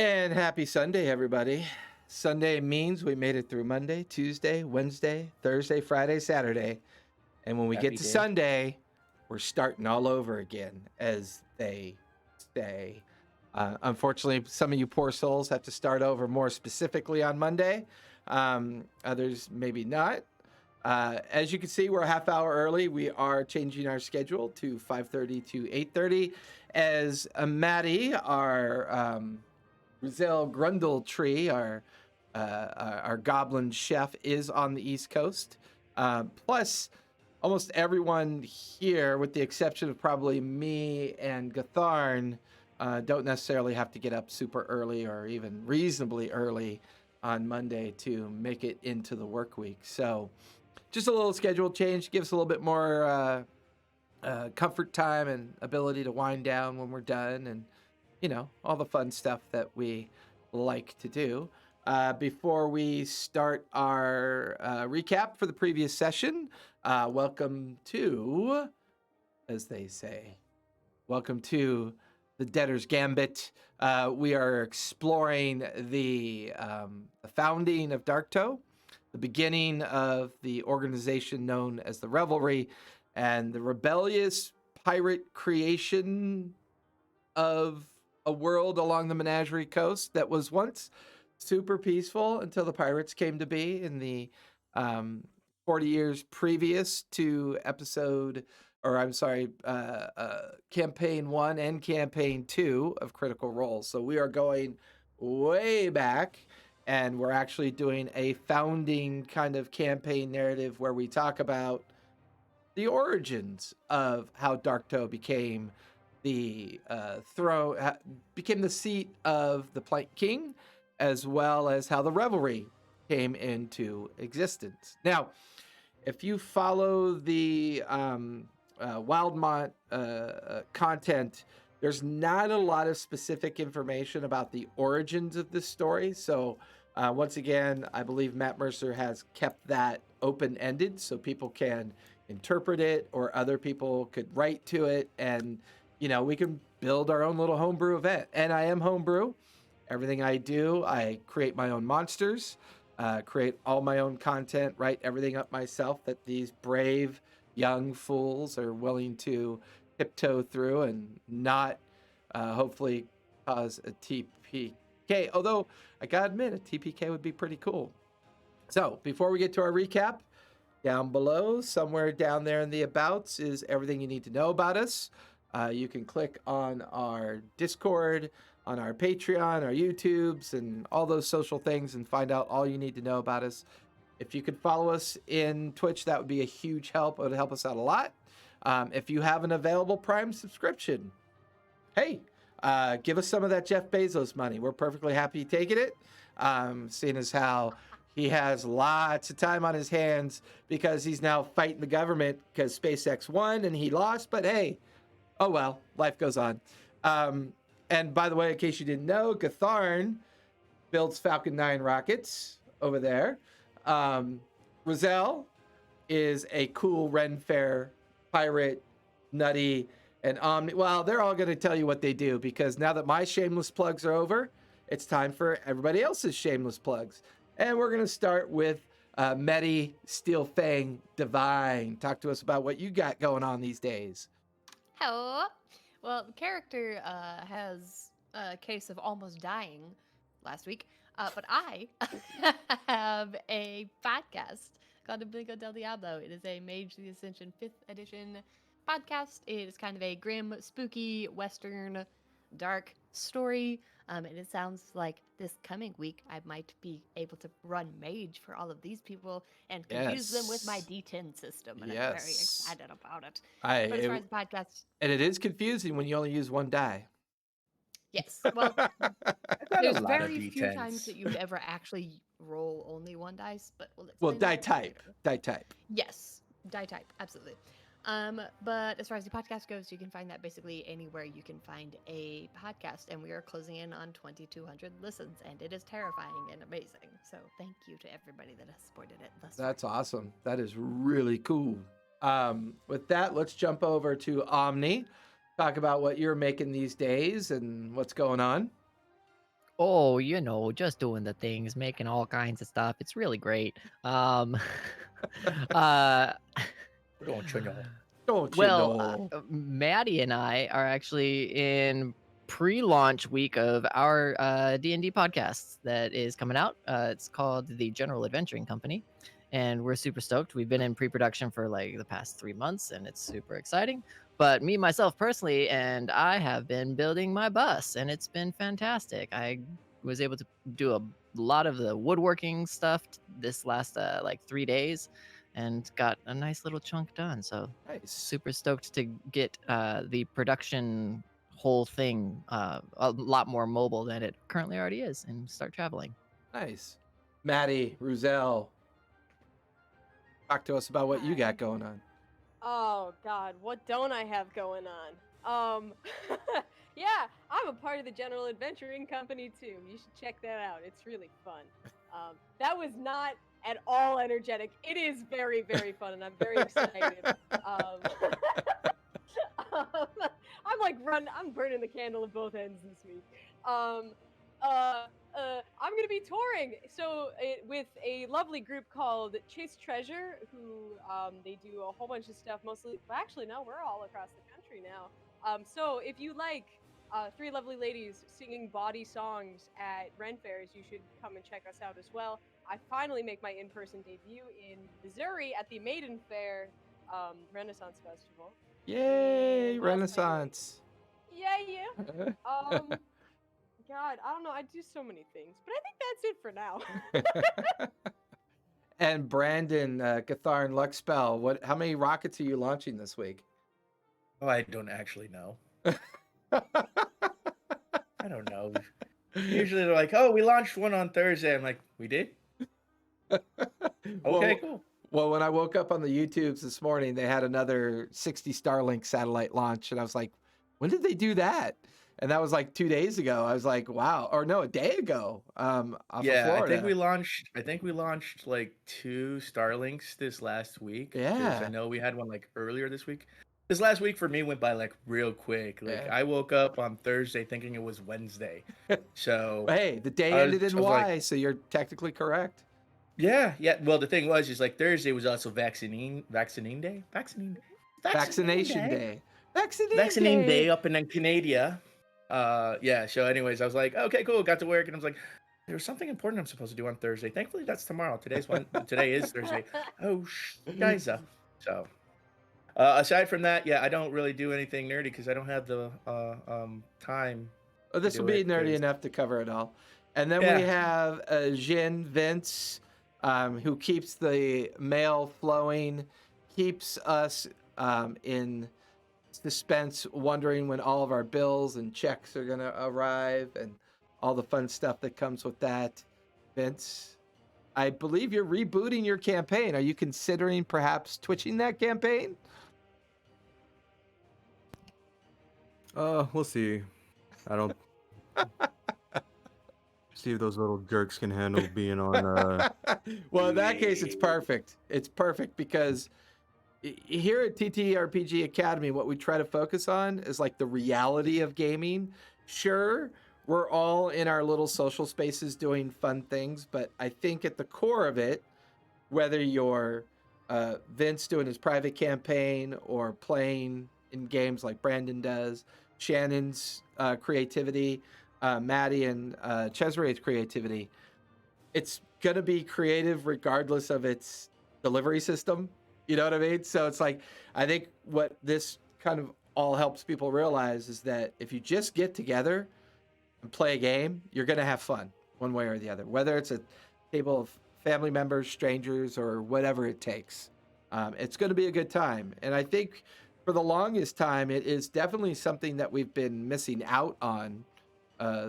And happy Sunday, everybody. Sunday means we made it through Monday, Tuesday, Wednesday, Thursday, Friday, Saturday. And when we Happy get to day. Sunday, we're starting all over again, as they say. Unfortunately, some of you poor souls have to start over more specifically on Monday. Others maybe not. As you can see, we're a half hour early. We are changing our schedule to 5:30 to 8:30. As Maddie, our Rizal Grundle Tree, our goblin chef, is on the East Coast. Plus, almost everyone here, with the exception of probably me and Gatharn, don't necessarily have to get up super early or even reasonably early on Monday to make it into the work week. So just a little schedule change gives a little bit more comfort time and ability to wind down when we're done, and all the fun stuff that we like to do. Before we start our recap for the previous session, welcome to, as they say, welcome to the Debtors Gambit. We are exploring the founding of Darktow, the beginning of the organization known as the Revelry, and the rebellious pirate creation of a world along the Menagerie Coast that was once super peaceful until the pirates came to be in the 40 years previous to campaign 1 and campaign 2 of Critical Role. So we are going way back, and we're actually doing a founding kind of campaign narrative where we talk about the origins of how Darktow became the became the seat of the Plank King, as well as how the Revelry came into existence. Now, if you follow the Wildmont content, there's not a lot of specific information about the origins of this story. So once again, I believe Matt Mercer has kept that open-ended so people can interpret it, or other people could write to it, and we can build our own little homebrew event. And I am homebrew. Everything I do, I create my own monsters, create all my own content, write everything up myself that these brave young fools are willing to tiptoe through and not hopefully cause a TPK. Although I gotta admit, a TPK would be pretty cool. So before we get to our recap, down below, somewhere down there in the abouts, is everything you need to know about us. You can click on our Discord, on our Patreon, our YouTubes, and all those social things and find out all you need to know about us. If you could follow us in Twitch, that would be a huge help. It would help us out a lot. If you have an available Prime subscription, hey, give us some of that Jeff Bezos money. We're perfectly happy taking it, seeing as how he has lots of time on his hands because he's now fighting the government because SpaceX won and he lost. But hey, oh well, life goes on. And by the way, in case you didn't know, Gatharn builds Falcon 9 rockets over there. Rizal is a cool Ren Fair pirate, nutty, and omni. Well, they're all going to tell you what they do, because now that my shameless plugs are over, it's time for everybody else's shameless plugs. And we're going to start with Medi Steelfang Divine. Talk to us about what you got going on these days. Hello. Well, the character has a case of almost dying last week, but I have a podcast called Obligo del Diablo. It is a Mage the Ascension 5th edition podcast. It is kind of a grim, spooky, western, dark story. And it sounds like this coming week I might be able to run mage for all of these people and confuse them with my D10 system. And I'm very excited about it. But as far as the podcast... And it is confusing when you only use one die. Yes. Well, there's very few times that you would ever actually roll only one dice, but die type. Die type. Yes. Die type. Absolutely. But as far as the podcast goes, you can find that basically anywhere you can find a podcast, and we are closing in on 2,200 listens, and it is terrifying and amazing. So thank you to everybody that has supported it thus far. That's awesome. That is really cool. With that, let's jump over to Omni. Talk about what you're making these days and what's going on. Oh, just doing the things, making all kinds of stuff. It's really great. uh, Don't you know? Don't you well, know? Maddie and I are actually in pre-launch week of our D&D podcast that is coming out. It's called the General Adventuring Company, and we're super stoked. We've been in pre-production for like the past 3 months, and it's super exciting. But me, myself personally, and I have been building my bus, and it's been fantastic. I was able to do a lot of the woodworking stuff this last like 3 days and got a nice little chunk done. So Nice. super stoked to get the production whole thing a lot more mobile than it currently already is and start traveling. Nice. Maddie, Ruzel, talk to us about what you got Hi. going on. Oh God, what don't I have going on? Yeah, I'm a part of the General Adventuring Company too. You should check that out. It's really fun. That was not at all energetic. It is very, very fun, and I'm very excited. I'm burning the candle at both ends this week. I'm gonna be touring with a lovely group called Chase Treasure, who they do a whole bunch of stuff. Mostly, well, actually, no, we're all across the country now. So if you like three lovely ladies singing bawdy songs at Ren fairs, you should come and check us out as well. I finally make my in-person debut in Missouri at the Maiden Fair Renaissance Festival. Yay, And Renaissance. Yeah. God, I don't know. I do so many things, but I think that's it for now. And Brandon, Cathar, and Luxpel, how many rockets are you launching this week? Oh, I don't actually know. I don't know. Usually they're like, "Oh, we launched one on Thursday." I'm like, "We did?" Okay, cool. Well, when I woke up on the YouTubes this morning, they had another 60 Starlink satellite launch, and I was like, "When did they do that?" And that was like 2 days ago. I was like, "Wow!" Or no, a day ago. Off of Florida. I think we launched like 2 Starlinks this last week. Yeah. I know we had one like earlier this week. This last week for me went by like real quick. Like Yeah. I woke up on Thursday thinking it was Wednesday. So hey, the day ended in Y, so you're technically correct. Yeah. Well, the thing was, is like Thursday was also Vaccination Day. Vaccine Day up in Canada. Yeah. So, anyways, I was like, okay, cool. Got to work, and I was like, there was something important I'm supposed to do on Thursday. Thankfully, that's tomorrow. Today is Thursday. Oh, guys. So, aside from that, yeah, I don't really do anything nerdy because I don't have the time. Oh, this will be nerdy enough to cover it all. And then we have Jin Vince, who keeps the mail flowing, keeps us in suspense, wondering when all of our bills and checks are going to arrive and all the fun stuff that comes with that. Vince, I believe you're rebooting your campaign. Are you considering perhaps twitching that campaign? We'll see. I don't see if those little jerks can handle being on. Well, in that case, it's perfect. It's perfect because here at TTRPG Academy, what we try to focus on is like the reality of gaming. Sure, we're all in our little social spaces doing fun things, but I think at the core of it, whether you're Vince doing his private campaign or playing in games like Brandon does, Shannon's creativity, Maddie and Cesare's creativity, it's going to be creative regardless of its delivery system. You know what I mean? So it's like, I think what this kind of all helps people realize is that if you just get together and play a game, you're going to have fun one way or the other, whether it's a table of family members, strangers, or whatever it takes. It's going to be a good time. And I think for the longest time, it is definitely something that we've been missing out on,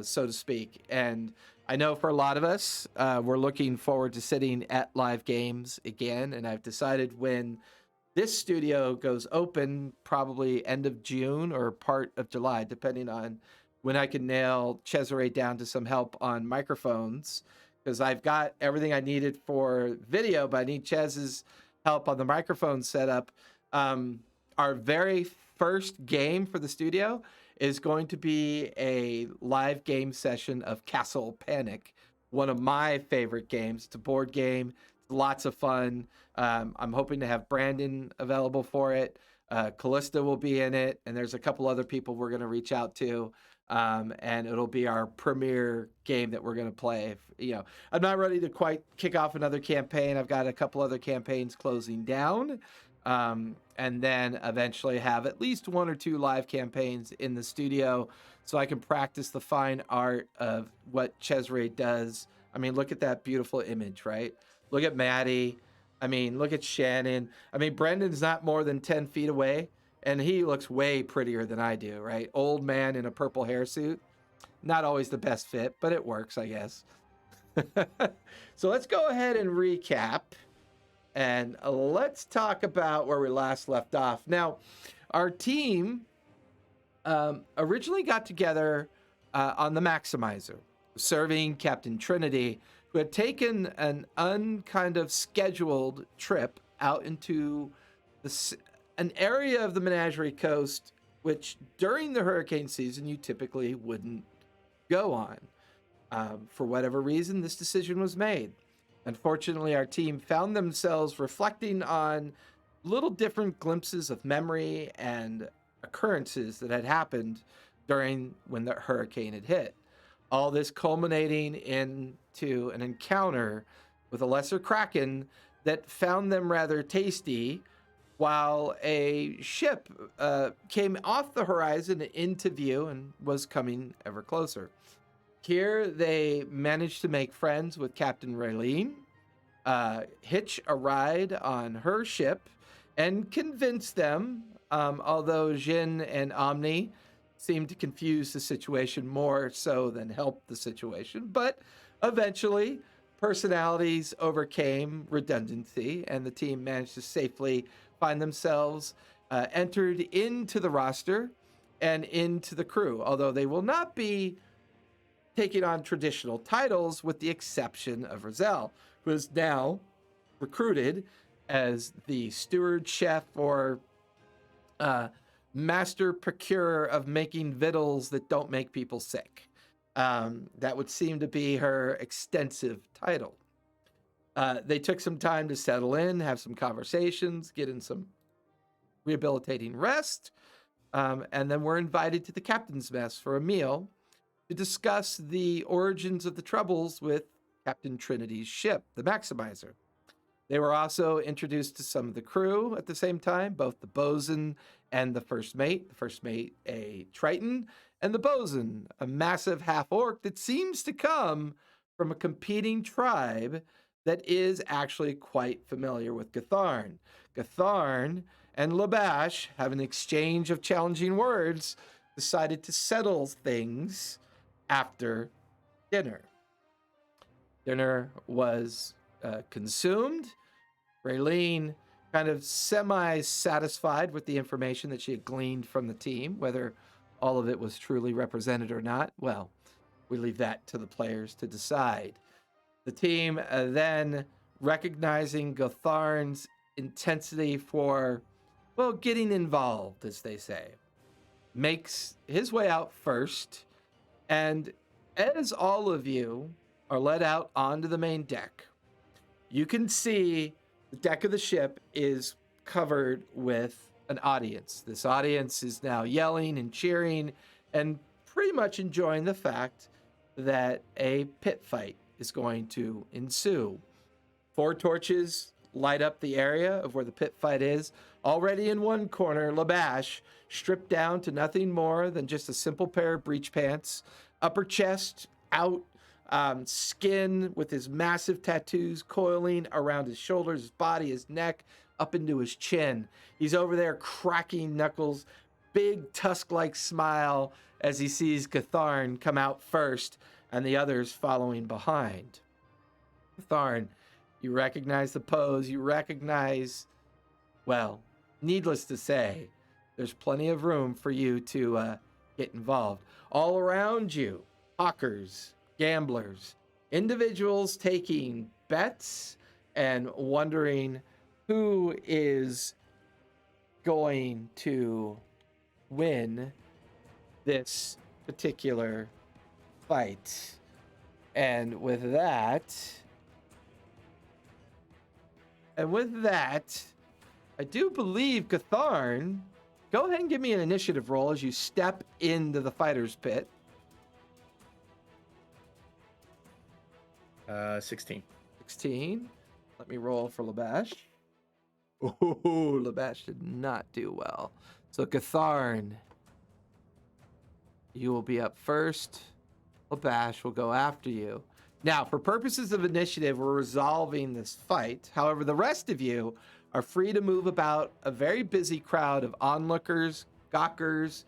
so to speak. And I know for a lot of us, we're looking forward to sitting at live games again. And I've decided when this studio goes open, probably end of June or part of July, depending on when I can nail Cesare down to some help on microphones, because I've got everything I needed for video, but I need Chez's help on the microphone setup. Our very first game for the studio is going to be a live game session of Castle Panic, one of my favorite games. It's a board game, lots of fun. I'm hoping to have Brandon available for it. Callista will be in it, and there's a couple other people we're going to reach out to. And it'll be our premiere game that we're going to play. I'm not ready to quite kick off another campaign. I've got a couple other campaigns closing down. And then eventually have at least 1 or 2 live campaigns in the studio so I can practice the fine art of what Cesare does. I mean, look at that beautiful image, right? Look at Maddie. I mean, look at Shannon. I mean, Brendan's not more than 10 feet away, and he looks way prettier than I do, right? Old man in a purple hair suit. Not always the best fit, but it works, I guess. So let's go ahead and recap. And let's talk about where we last left off. Now, our team originally got together on the Maximizer, serving Captain Trinity, who had taken an unkind of scheduled trip out into an area of the Menagerie Coast, which during the hurricane season you typically wouldn't go on. For whatever reason, this decision was made. Unfortunately, our team found themselves reflecting on little different glimpses of memory and occurrences that had happened during when the hurricane had hit. All this culminating into an encounter with a lesser kraken that found them rather tasty, while a ship came off the horizon into view and was coming ever closer. Here, they managed to make friends with Captain Raylene, hitch a ride on her ship, and convince them, although Jin and Omni seemed to confuse the situation more so than help the situation. But eventually, personalities overcame redundancy, and the team managed to safely find themselves entered into the roster and into the crew, although they will not be taking on traditional titles with the exception of Roselle, who is now recruited as the steward chef or master procurer of making victuals that don't make people sick. That would seem to be her extensive title. They took some time to settle in, have some conversations, get in some rehabilitating rest, and then were invited to the captain's mess for a meal to discuss the origins of the troubles with Captain Trinity's ship, the Maximizer. They were also introduced to some of the crew at the same time, both the bosun and the first mate. The first mate, a Triton, and the bosun, a massive half-orc that seems to come from a competing tribe that is actually quite familiar with Gatharn. Gatharn and Labash have an exchange of challenging words, decided to settle things after dinner. Dinner was consumed. Raylene kind of semi-satisfied with the information that she had gleaned from the team. Whether all of it was truly represented or not, well, we leave that to the players to decide. The team then, recognizing Gotharn's intensity for, well, getting involved, as they say, makes his way out first. And as all of you are led out onto the main deck, you can see the deck of the ship is covered with an audience. This audience is now yelling and cheering and pretty much enjoying the fact that a pit fight is going to ensue. 4 torches light up the area of where the pit fight is. Already in one corner, Labash, stripped down to nothing more than just a simple pair of breech pants, upper chest out, skin with his massive tattoos coiling around his shoulders, his body, his neck, up into his chin. He's over there cracking knuckles, big tusk-like smile as he sees Gatharn come out first and the others following behind. Gatharn, you recognize the pose, you recognize, well, needless to say, there's plenty of room for you to get involved. All around you, hawkers, gamblers, individuals taking bets and wondering who is going to win this particular fight. And with that, I do believe Gatharn, go ahead and give me an initiative roll as you step into the fighter's pit. 16. 16. Let me roll for Labash. Ooh, Labash did not do well. So Gatharn, you will be up first. Labash will go after you. Now, for purposes of initiative, we're resolving this fight. However, the rest of you are free to move about a very busy crowd of onlookers, gawkers,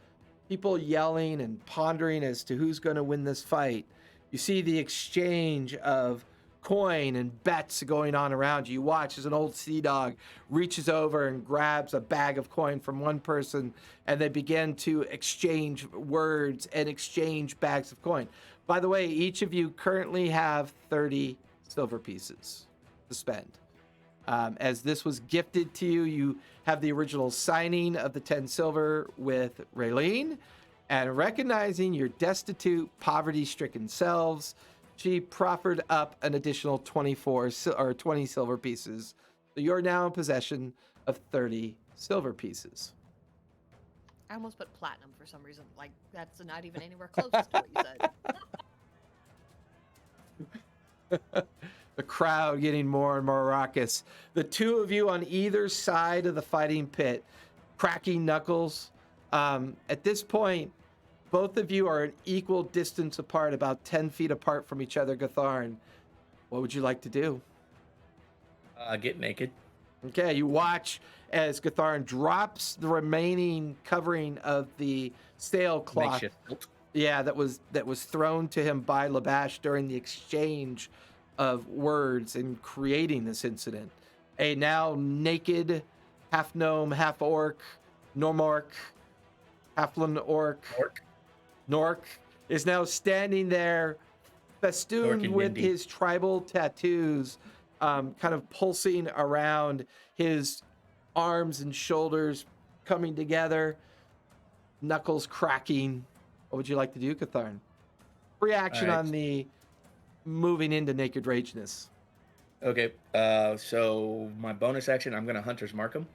people yelling and pondering as to who's going to win this fight. You see the exchange of coin and bets going on around you. You watch as an old sea dog reaches over and grabs a bag of coin from one person, and they begin to exchange words and exchange bags of coin. By the way, each of you currently have 30 silver pieces to spend. As this was gifted to you, you have the original signing of the 10 silver with Raylene, and recognizing your destitute, poverty-stricken selves, she proffered up an additional 20 silver pieces. So you're now in possession of 30 silver pieces. I almost put platinum for some reason. Like, that's not even anywhere close to what you said. The crowd getting more and more raucous. The two of you on either side of the fighting pit, cracking knuckles. At this point, both of you are an equal distance apart, about 10 feet apart from each other. Gatharn, what would you like to do? Get naked. Okay, you watch as Gatharn drops the remaining covering of the sailcloth. Makeshift quilt. Yeah, that was thrown to him by Labash during the exchange of words and creating this incident. A now naked, half gnome, half orc, Normorc, halfling orc, Nork is now standing there, festooned with his tribal tattoos, kind of pulsing around his arms and shoulders, coming together, knuckles cracking. What would you like to do, Gatharn? Free action on the moving into naked rageness. Okay, so my bonus action, I'm going to Hunter's Mark him.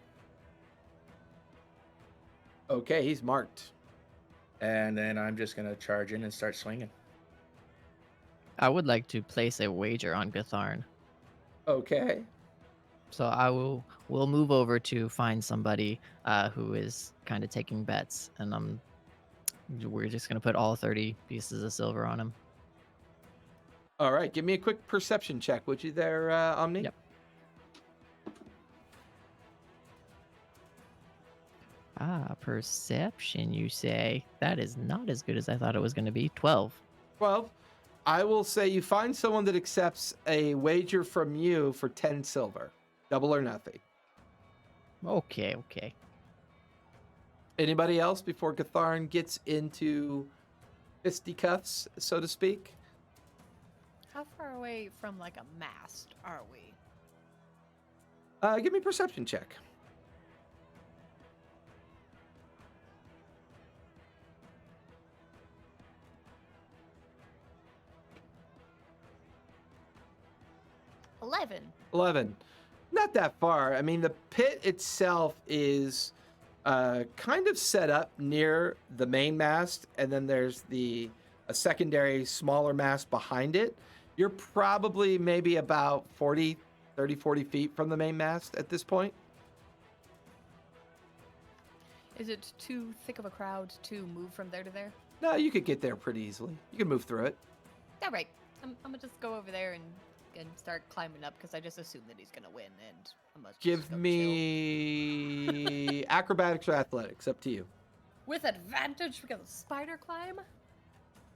Okay, he's marked. And then I'm just going to charge in and start swinging. I would like to place a wager on Gatharn. Okay. So we'll move over to find somebody who is kind of taking bets, and we're just gonna put all 30 pieces of silver on him. All right, give me a quick perception check, would you there, Omni? Yep. Perception, you say? That is not as good as I thought it was going to be. 12. 12. I will say you find someone that accepts a wager from you for 10 silver. Double or nothing. Okay. Anybody else before Gatharn gets into fisticuffs, so to speak? How far away from like a mast are we? Give me a perception check. $11. 11. Not that far. I mean, the pit itself is kind of set up near the main mast, and then there's a secondary smaller mast behind it. You're probably maybe about 40 feet from the main mast at this point. Is it too thick of a crowd to move from there to there? No, you could get there pretty easily. You can move through it. All right. I'm gonna just go over there and start climbing up because I just assume that he's gonna win, and I must Give just go me acrobatics or athletics, up to you. chill. With advantage because of spider climb.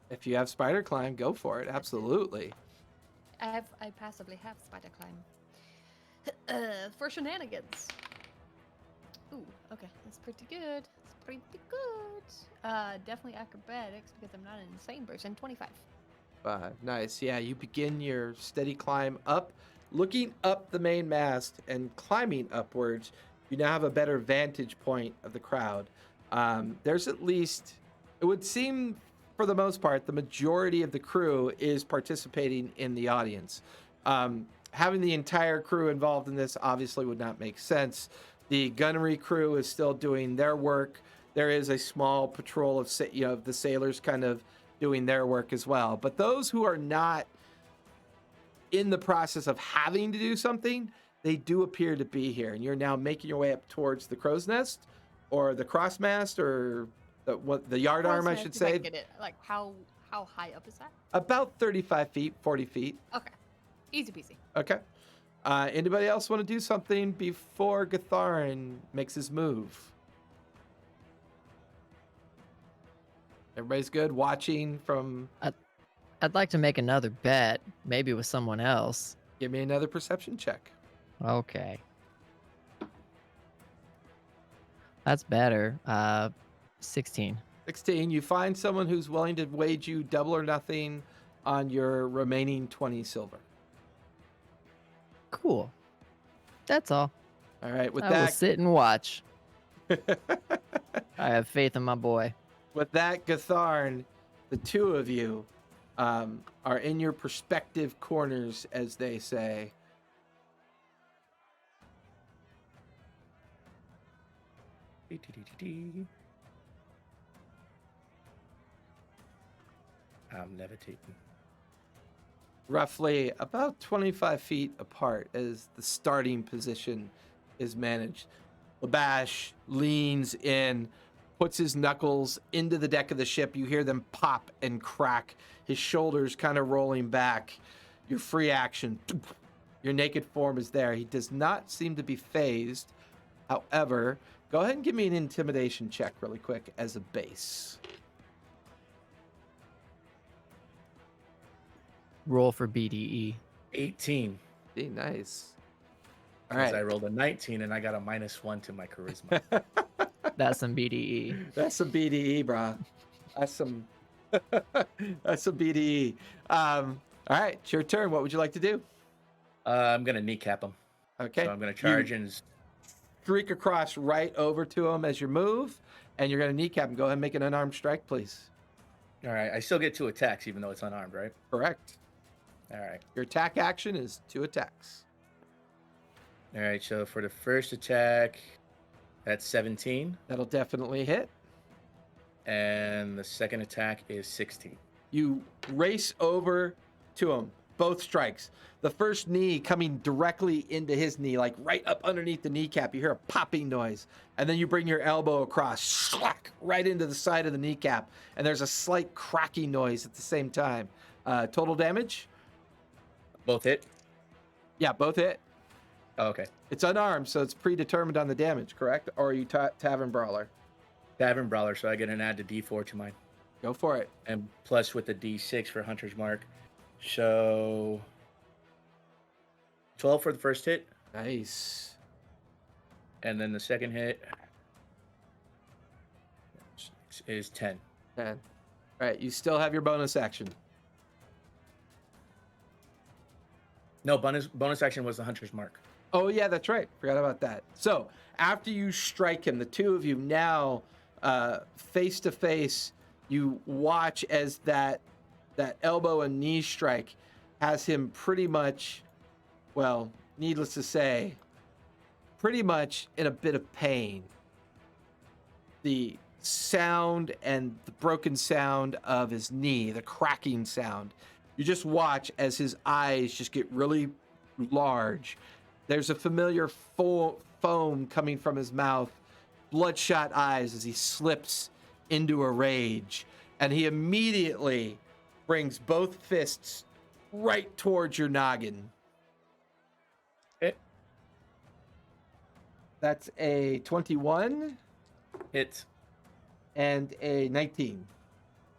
If you have spider climb, go for it. Absolutely. I passively have spider climb. For shenanigans. Ooh, okay, that's pretty good. That's pretty good. Definitely acrobatics because I'm not an insane person. 25. 5. Nice. Yeah, you begin your steady climb up, looking up the main mast and climbing upwards. You now have a better vantage point of the crowd. There's at least, It would seem, for the most part, the majority of the crew is participating in the audience. Having the entire crew involved in this obviously would not make sense. The gunnery crew is still doing their work. There is a small patrol of the sailors kind of doing their work as well. But those who are not in the process of having to do something, they do appear to be here. And you're now making your way up towards the crow's nest or the crossmast or the yard arm, I should say. Get it. Like how high up is that? About 35 feet, 40 feet. Okay. Easy peasy. Okay. Anybody else want to do something before Gatharin makes his move? Everybody's good watching from... I'd like to make another bet, maybe with someone else. Give me another perception check. Okay. That's better. 16. 16. You find someone who's willing to wage you double or nothing on your remaining 20 silver. Cool. That's all. All right. With I will that, sit and watch. I have faith in my boy. with that, Gatharn, the two of you are in your perspective corners, as they say. I'm levitating. Roughly about 25 feet apart as the starting position is managed. Labash leans in, puts his knuckles into the deck of the ship. You hear them pop and crack, his shoulders kind of rolling back. Your free action, your naked form is there. He does not seem to be phased. However, go ahead and give me an intimidation check really quick as a base. Roll for BDE. 18. Be nice. All Because right. I rolled a 19 and I got a -1 to my charisma. That's some BDE. That's some BDE, brah. That's some that's some BDE. All right, it's your turn. What would you like to do? I'm gonna kneecap him. Okay. So I'm gonna charge and Streak across right over to him as your move, and you're gonna kneecap him. Go ahead and make an unarmed strike, please. all right. I still get 2 attacks even though it's unarmed, right? Correct. All right. Your attack action is 2 attacks. All right. So for the first attack, that's 17, That'll definitely hit. and the second attack is 16. You race over to him. Both strikes. The first knee coming directly into his knee, like right up underneath the kneecap. You hear a popping noise. And then you bring your elbow across, slack, right into the side of the kneecap. And there's a slight cracking noise at the same time. Total damage? Both hit. Yeah, both hit. Oh, okay. It's unarmed, so it's predetermined on the damage, correct? Or are you Tavern Brawler? Tavern Brawler, so I get an add to D4 to mine. Go for it. And plus with the D6 for Hunter's Mark. So 12 for the first hit, Nice. and then the second hit is 10. 10. All right, you still have your bonus action. No, bonus action was the Hunter's Mark. Oh, yeah, that's right. Forgot about that. So after you strike him, the two of you now face to face, you watch as that elbow and knee strike has him pretty much, well, needless to say, pretty much in a bit of pain. The sound and the broken sound of his knee, the cracking sound, you just watch as his eyes just get really large. There's a familiar foam coming from his mouth, bloodshot eyes as he slips into a rage. And he immediately brings both fists right towards your noggin. Hit. That's a 21 Hit. and a 19.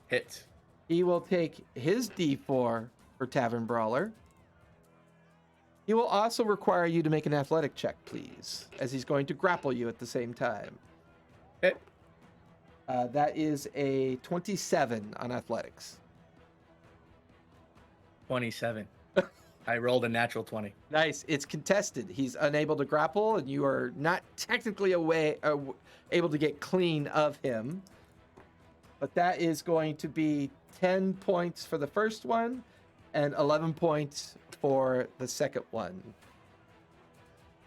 Hit. He will take his D4 for Tavern Brawler. He will also require you to make an athletic check, please, as he's going to grapple you at the same time. Hit. That is a 27 on athletics. 27. I rolled a natural 20. Nice. It's contested. He's unable to grapple, and you are not technically able to get clean of him. but that is going to be 10 points for the first one and 11 points for the second one.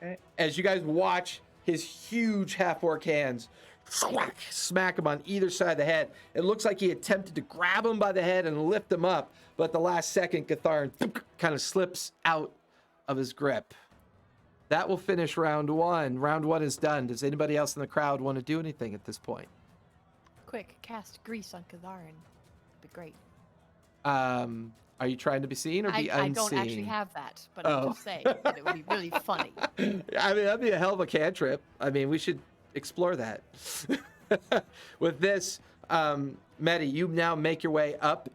Okay. As you guys watch his huge half-orc hands smack him on either side of the head. It looks like he attempted to grab him by the head and lift him up, but at the last second, Gatharin kind of slips out of his grip. That will finish round one. Round one is done. Does anybody else in the crowd want to do anything at this point? Quick, cast grease on Katharin. That'd be great. Are you trying to be seen or be I unseen? don't actually have that, but Oh. I'm just saying that it would be really funny. I mean, that'd be a hell of a cantrip. I mean, we should explore that. With this, Medi, you now make your way up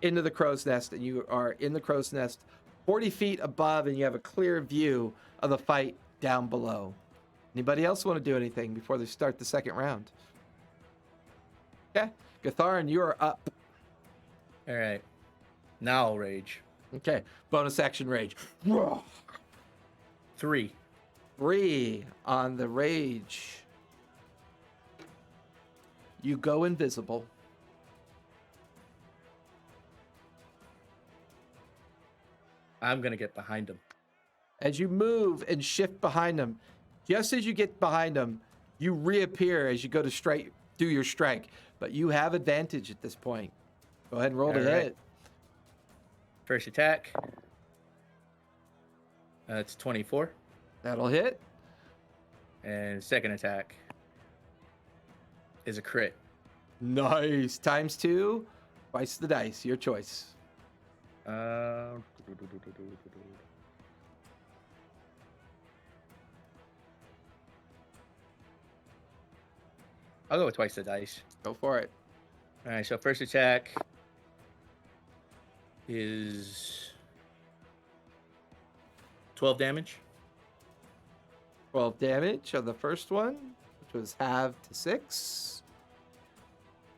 into the crow's nest, and you are in the crow's nest 40 feet above, and you have a clear view of the fight down below. Anybody else want to do anything before they start the second round? Okay. Gatharin, you are up. All right. Now I'll rage. Okay. Bonus action rage. 3. 3 on the rage. You go invisible. I'm going to get behind him. As you move and shift behind him, just as you get behind him, you reappear as you go to strike, do your strike. But you have advantage at this point. Go ahead and roll to All right. hit. First attack. It's 24. That'll hit. And second attack is a crit. Nice. Times 2. Twice the dice. Your choice. Uh, I'll go with twice the dice. Go for it. All right, so first attack is 12 damage. 12 damage on the first one, which was halved to 6.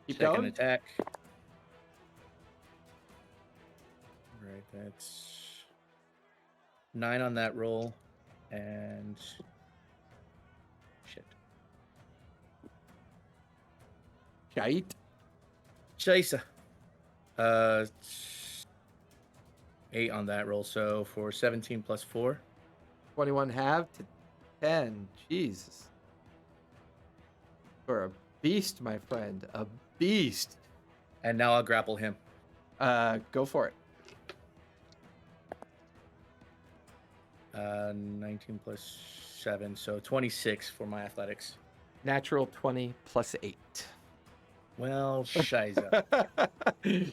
Keep Second going. attack. All right, that's 9 on that roll. And shit. Shite. Chaser. 8 on that roll, so for 17 plus 4. 21 halved to 10. Jesus. You're a beast, my friend. A beast. And now I'll grapple him. Go for it. 19 plus 7, so 26 for my athletics. Natural 20 plus 8. Well, shiza.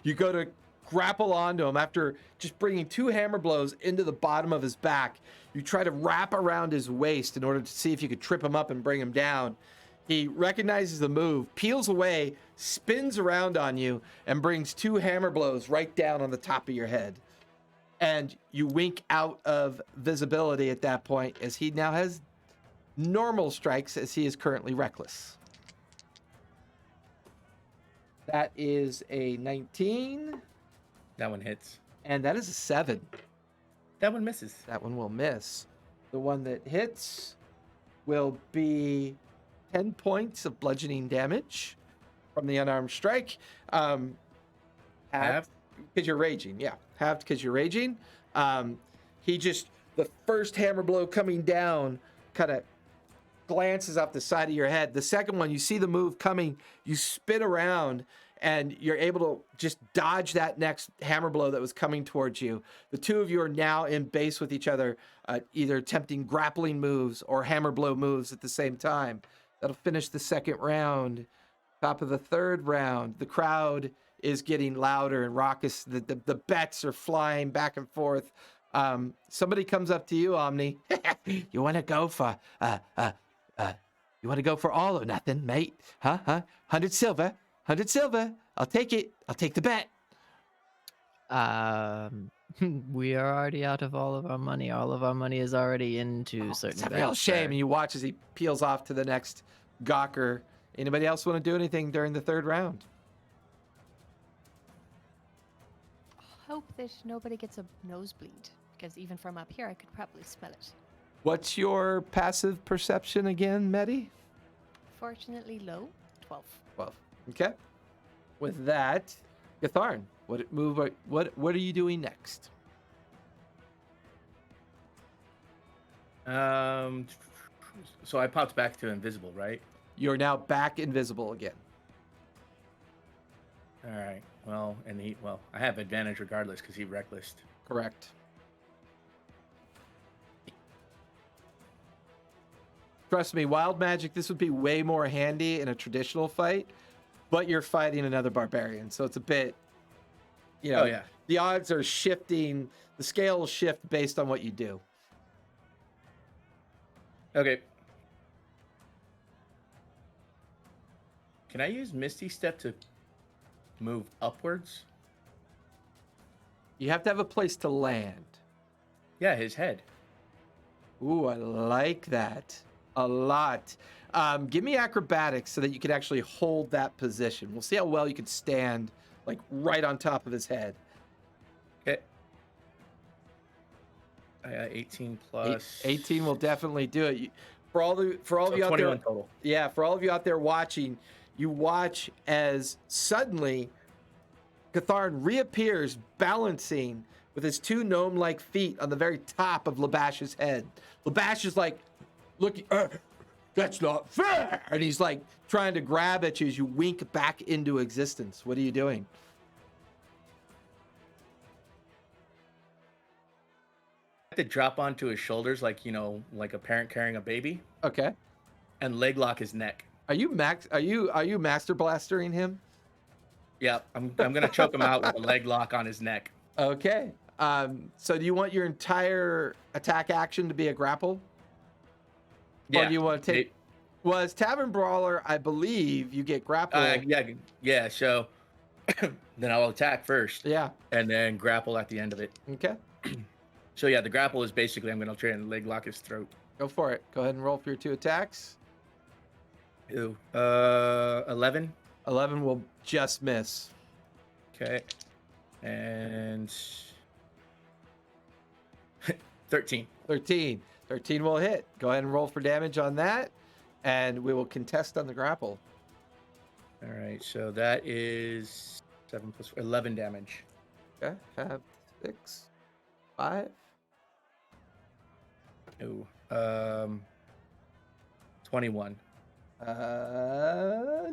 You go to grapple onto him after just bringing 2 hammer blows into the bottom of his back. You try to wrap around his waist in order to see if you could trip him up and bring him down. He recognizes the move, peels away, spins around on you, and brings 2 hammer blows right down on the top of your head. And you wink out of visibility at that point as he now has normal strikes as he is currently reckless. That is a 19, That one hits. and that is a 7. That one misses. That one will miss. The one that hits will be 10 points of bludgeoning damage from the unarmed strike. Halved Halved? because you're raging. Yeah, halved because you're raging. He just, the first hammer blow coming down kind of glances off the side of your head. The second one, you see the move coming, you spin around, and you're able to just dodge that next hammer blow that was coming towards you. The two of you are now in base with each other, either attempting grappling moves or hammer blow moves at the same time. That'll finish the second round. Top of the third round, the crowd is getting louder and raucous. The bets are flying back and forth. Somebody comes up to you, Omni. You want to go for you want to go for all or nothing, mate? Huh? 100 silver. 100 silver. I'll take it. I'll take the bet. We are already out of all of our money. All of our money is already into certain It's a real bets, shame. sir. And you watch as he peels off to the next gawker. Anybody else want to do anything during the third round? Hope that nobody gets a nosebleed, because even from up here, I could probably smell it. What's your passive perception again, Medi? Fortunately low, 12. 12. Okay. with that, Gatharn, what are you doing next? So I popped back to invisible, right? You're now back invisible again. All right. Well, I have advantage regardless because he reckless. Correct. Trust me, wild magic, this would be way more handy in a traditional fight, but you're fighting another barbarian, so it's a bit, Oh yeah. the odds are shifting, the scales shift based on what you do. Okay. Can I use Misty Step to move upwards? You have to have a place to land. Yeah, his head. Ooh, I like that a lot. Give me acrobatics so that you can actually hold that position. We'll see how well you can stand like right on top of his head. Okay. I got 18 plus 18 will definitely do it. For all of you out 21 there, total. yeah, for all of you out there watching, you watch as suddenly Gatharn reappears balancing with his two gnome-like feet on the very top of Labash's head. Labash is like, look, that's not fair. And he's like trying to grab at you as you wink back into existence. What are you doing? I have to drop onto his shoulders like, like a parent carrying a baby Okay. and leg lock his neck. Are you master blastering him? Yeah, I'm gonna choke him out with a leg lock on his neck. Okay. So do you want your entire attack action to be a grapple? Yeah. Or do you want to take... Well, as Tavern Brawler, I believe you get grapple. Yeah. So then I'll attack first. Yeah. And then grapple at the end of it. Okay. So yeah, the grapple is basically I'm gonna try and leg lock his throat. Go for it. Go ahead and roll for your 2 attacks. Ew. 11. 11 will just miss. Okay. And 13. 13 will hit. Go ahead and roll for damage on that, and we will contest on the grapple. All right. So that is 7 plus 11 damage. Okay. Have 6, 5. Ooh. 21.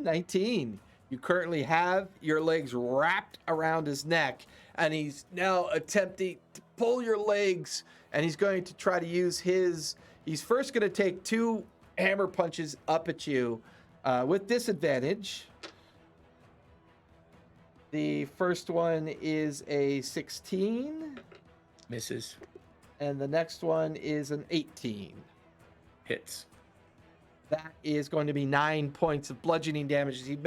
19. You currently have your legs wrapped around his neck, and he's now attempting to pull your legs, and he's going to try to use he's first going to take 2 hammer punches up at you with disadvantage. The first one is a 16. Misses. And the next one is an 18. Hits. That is going to be 9 points of bludgeoning damage. He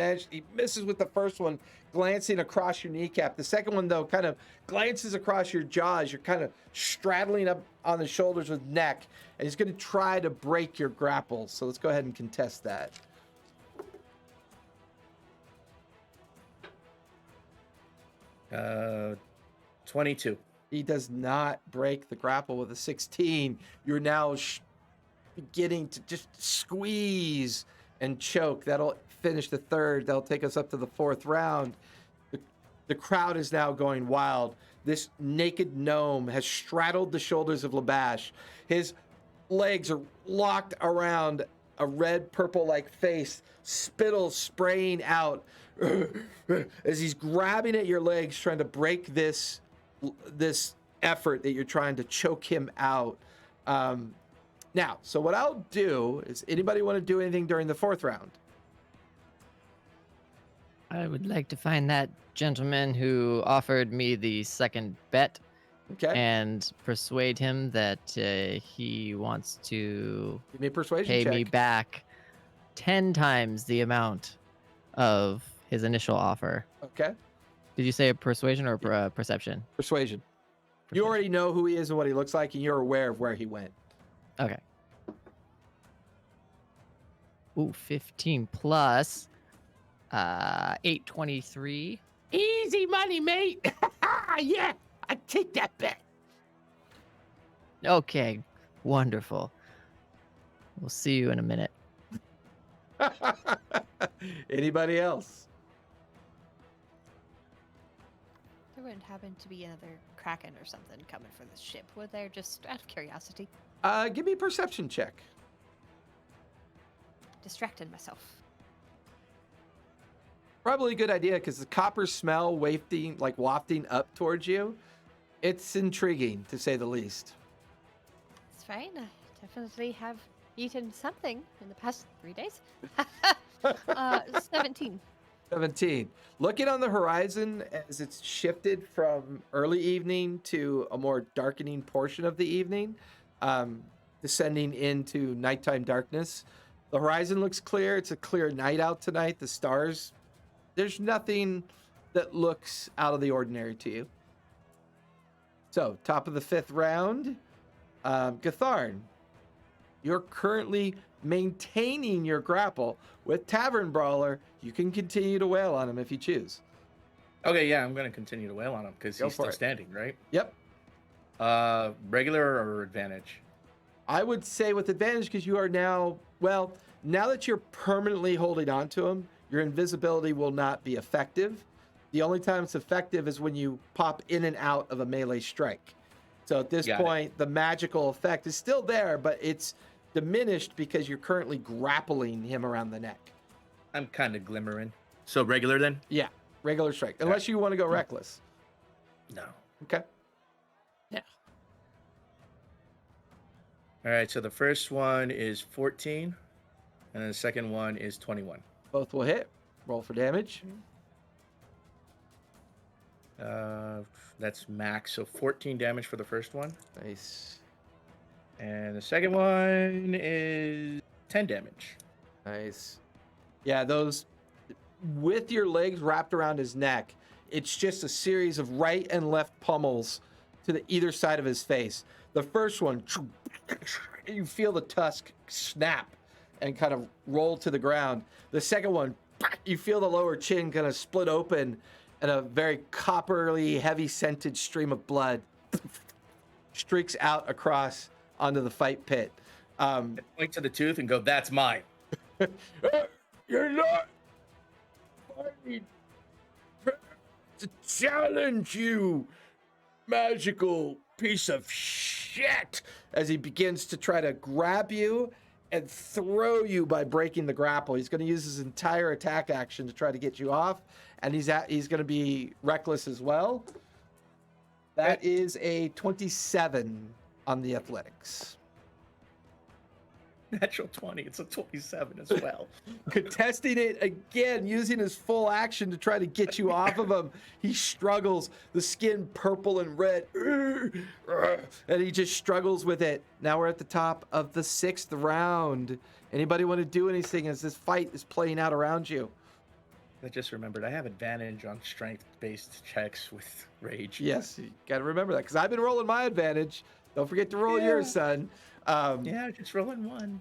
misses with the first one, glancing across your kneecap. The second one, though, kind of glances across your jaws. You're kind of straddling up on the shoulders with neck, and he's going to try to break your grapple. So let's go ahead and contest that. Uh, 22. He does not break the grapple with a 16. You're now beginning to just squeeze and choke. That'll finish the third. That'll take us up to the 4th round. The crowd is now going wild. This naked gnome has straddled the shoulders of Labash. His legs are locked around a red purple-like face, spittle spraying out as he's grabbing at your legs, trying to break this effort that you're trying to choke him out. Now, so what I'll do is, anybody want to do anything during the 4th round? I would like to find that gentleman who offered me the second bet Okay. and persuade him that he wants to Give me a persuasion pay check. me back 10 times the amount of his initial offer. Okay. Did you say a persuasion or perception? Persuasion. You already know who he is and what he looks like, and you're aware of where he went. Okay. Ooh, 15 plus 823. Easy money, mate. Yeah, I take that bet. Okay, wonderful. We'll see you in a minute. Anybody else? wouldn't happen to be another kraken or something coming for this ship, would there? Just out of curiosity. Give me a perception check. Distracted myself. Probably a good idea because the copper smell wafting up towards you. It's intriguing to say the least. It's fine. I definitely have eaten something in the past 3 days. 17. 17. Looking on the horizon as it's shifted from early evening to a more darkening portion of the evening, descending into nighttime darkness. The horizon looks clear. It's a clear night out tonight. The stars, there's nothing that looks out of the ordinary to you. So, top of the 5th round, Gatharn, you're currently maintaining your grapple. With Tavern Brawler, you can continue to wail on him if you choose. Okay, yeah, I'm going to continue to wail on him because Go he's for still it. standing, right? Yep. Regular or advantage? I would say with advantage because you are now, well, now that you're permanently holding on to him, your invisibility will not be effective. The only time it's effective is when you pop in and out of a melee strike. So at this Got it. point, the magical effect is still there, but it's diminished because you're currently grappling him around the neck. I'm kind of glimmering. So regular then? Yeah, regular strike. Unless you want to go reckless. No. Okay. All right, so the first one is 14, and then the second one is 21. Both will hit. Roll for damage. That's max, so 14 damage for the first one. Nice. And the second one is 10 damage. Nice. Yeah, those with your legs wrapped around his neck, it's just a series of right and left pummels to the either side of his face. The first one, you feel the tusk snap and kind of roll to the ground. The second one, you feel the lower chin kind of split open and a very copperly, heavy scented stream of blood streaks out across onto the fight pit. Point to the tooth and go, that's mine. You're not fighting to challenge you, magical piece of shit, as he begins to try to grab you and throw you by breaking the grapple. He's going to use his entire attack action to try to get you off, and he's going to be reckless as well. That is a 27 on the athletics. Natural 20. It's a 27 as well. Contesting it again, using his full action to try to get you off of him. He struggles, the skin purple and red, and he just struggles with it. Now we're at the top of the 6th round. Anybody want to do anything as this fight is playing out around you? I just remembered I have advantage on strength-based checks with rage. Yes, you got to remember that because I've been rolling my advantage. Don't forget to roll yours, son. Yeah, just rolling one.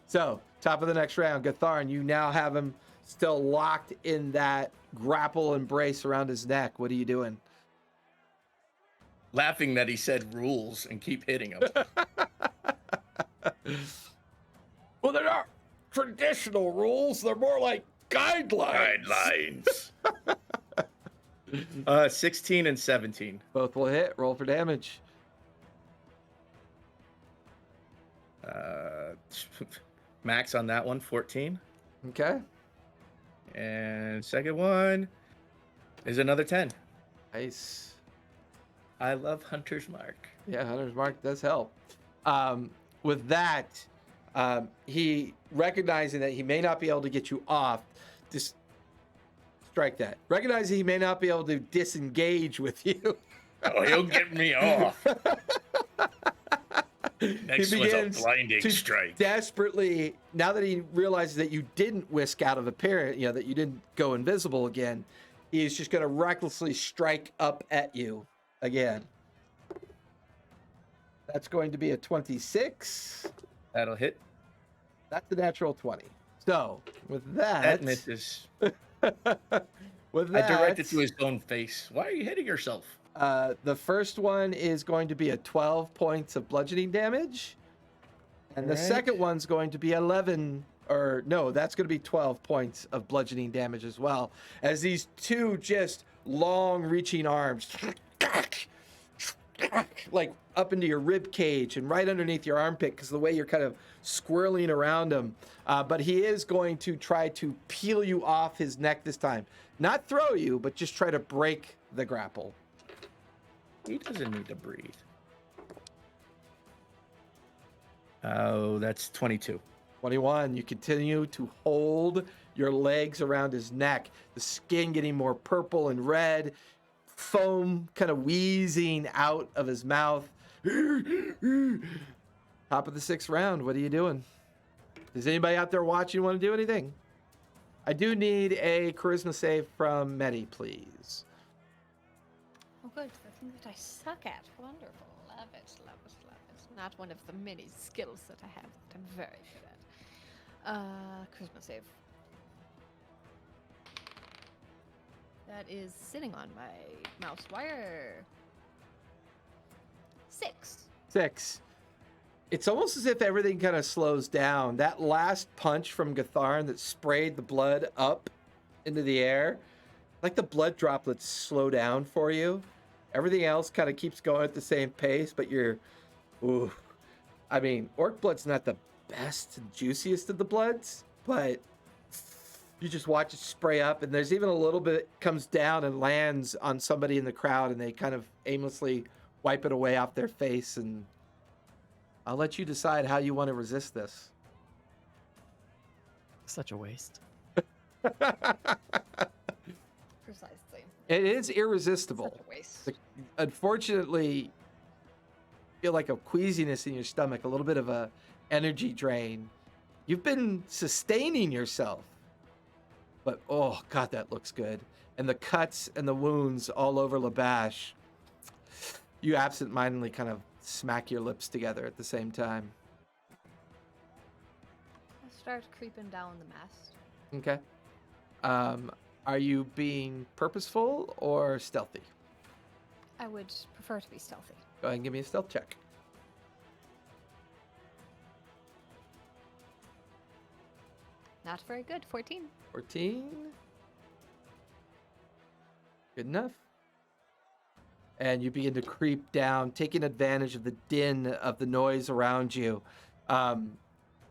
So, top of the next round, Gatharn, you now have him still locked in that grapple embrace around his neck. What are you doing? Laughing that he said rules and keep hitting him. Well, they're not traditional rules. They're more like guidelines. 16 and 17. Both will hit. Roll for damage. Max on that one, 14. Okay. And second one is another 10. Nice. I love Hunter's Mark. Yeah, Hunter's Mark does help. With that, he recognizing that he may not be able to get you off, just strike that. Recognizing he may not be able to disengage with you. Oh, he'll get me off. Next He one's begins a blinding to strike. desperately, now that he realizes that you didn't whisk out of appearance, that you didn't go invisible again, he's just going to recklessly strike up at you again. That's going to be a 26. That'll hit. That's a natural 20. So, with that... That misses. with I that... directed to his own face. Why are you hitting yourself? The first one is going to be a 12 points of bludgeoning damage. And the Alright. second one's going to be 11... Or, no, that's going to be 12 points of bludgeoning damage as well. As these two just long reaching arms like up into your rib cage and right underneath your armpit because the way you're kind of swirling around him. But he is going to try to peel you off his neck this time. Not throw you, but just try to break the grapple. He doesn't need to breathe. Oh, that's 22. 21. You continue to hold your legs around his neck, the skin getting more purple and red, foam kind of wheezing out of his mouth. Top of the 6th round. What are you doing? Does anybody out there watching want to do anything? I do need a charisma save from Medi, please. Oh, good. The thing that I suck at. Wonderful. Love it, love it, love it. Not one of the many skills that I have that I'm very good at. Charisma save. That is sitting on my mouse wire. 6. 6. It's almost as if everything kind of slows down. That last punch from Gatharn that sprayed the blood up into the air, like the blood droplets slow down for you. Everything else kind of keeps going at the same pace, but you're, ooh. I mean, orc blood's not the best and juiciest of the bloods, but you just watch it spray up, and there's even a little bit comes down and lands on somebody in the crowd, and they kind of aimlessly wipe it away off their face, and I'll let you decide how you want to resist this. Such a waste. Precisely. It is irresistible. Such a waste. Unfortunately, feel like a queasiness in your stomach, a little bit of a energy drain. You've been sustaining yourself, but oh god, that looks good. And the cuts and the wounds all over Labash. You absentmindedly kind of smack your lips together at the same time. I'll start creeping down the mast. Okay. Are you being purposeful or stealthy? I would prefer to be stealthy. Go ahead and give me a stealth check. Not very good. 14. 14. Good enough. And you begin to creep down, taking advantage of the din of the noise around you. And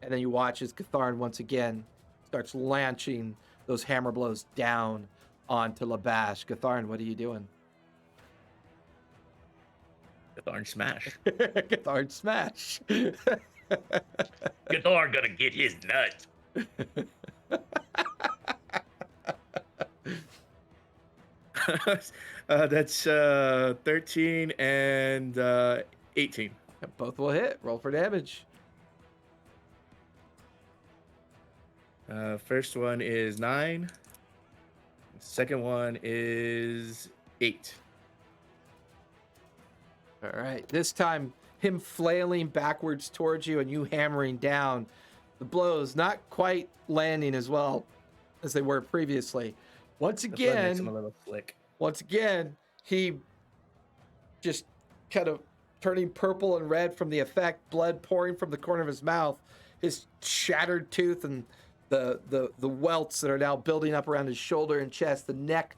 then you watch as Gatharn once again starts launching those hammer blows down onto Labash. Gatharn, what are you doing? Gatharn smash. Gatharn smash. Gatharn gonna get his nuts. That's 13 and 18. Both will hit. Roll for damage. First one is 9. Second one is 8. All right. This time, him flailing backwards towards you and you hammering down. The blows not quite landing as well as they were previously. Once That's what makes him again, a little slick. he just kind of turning purple and red from the effect, blood pouring from the corner of his mouth, his shattered tooth and the welts that are now building up around his shoulder and chest, the neck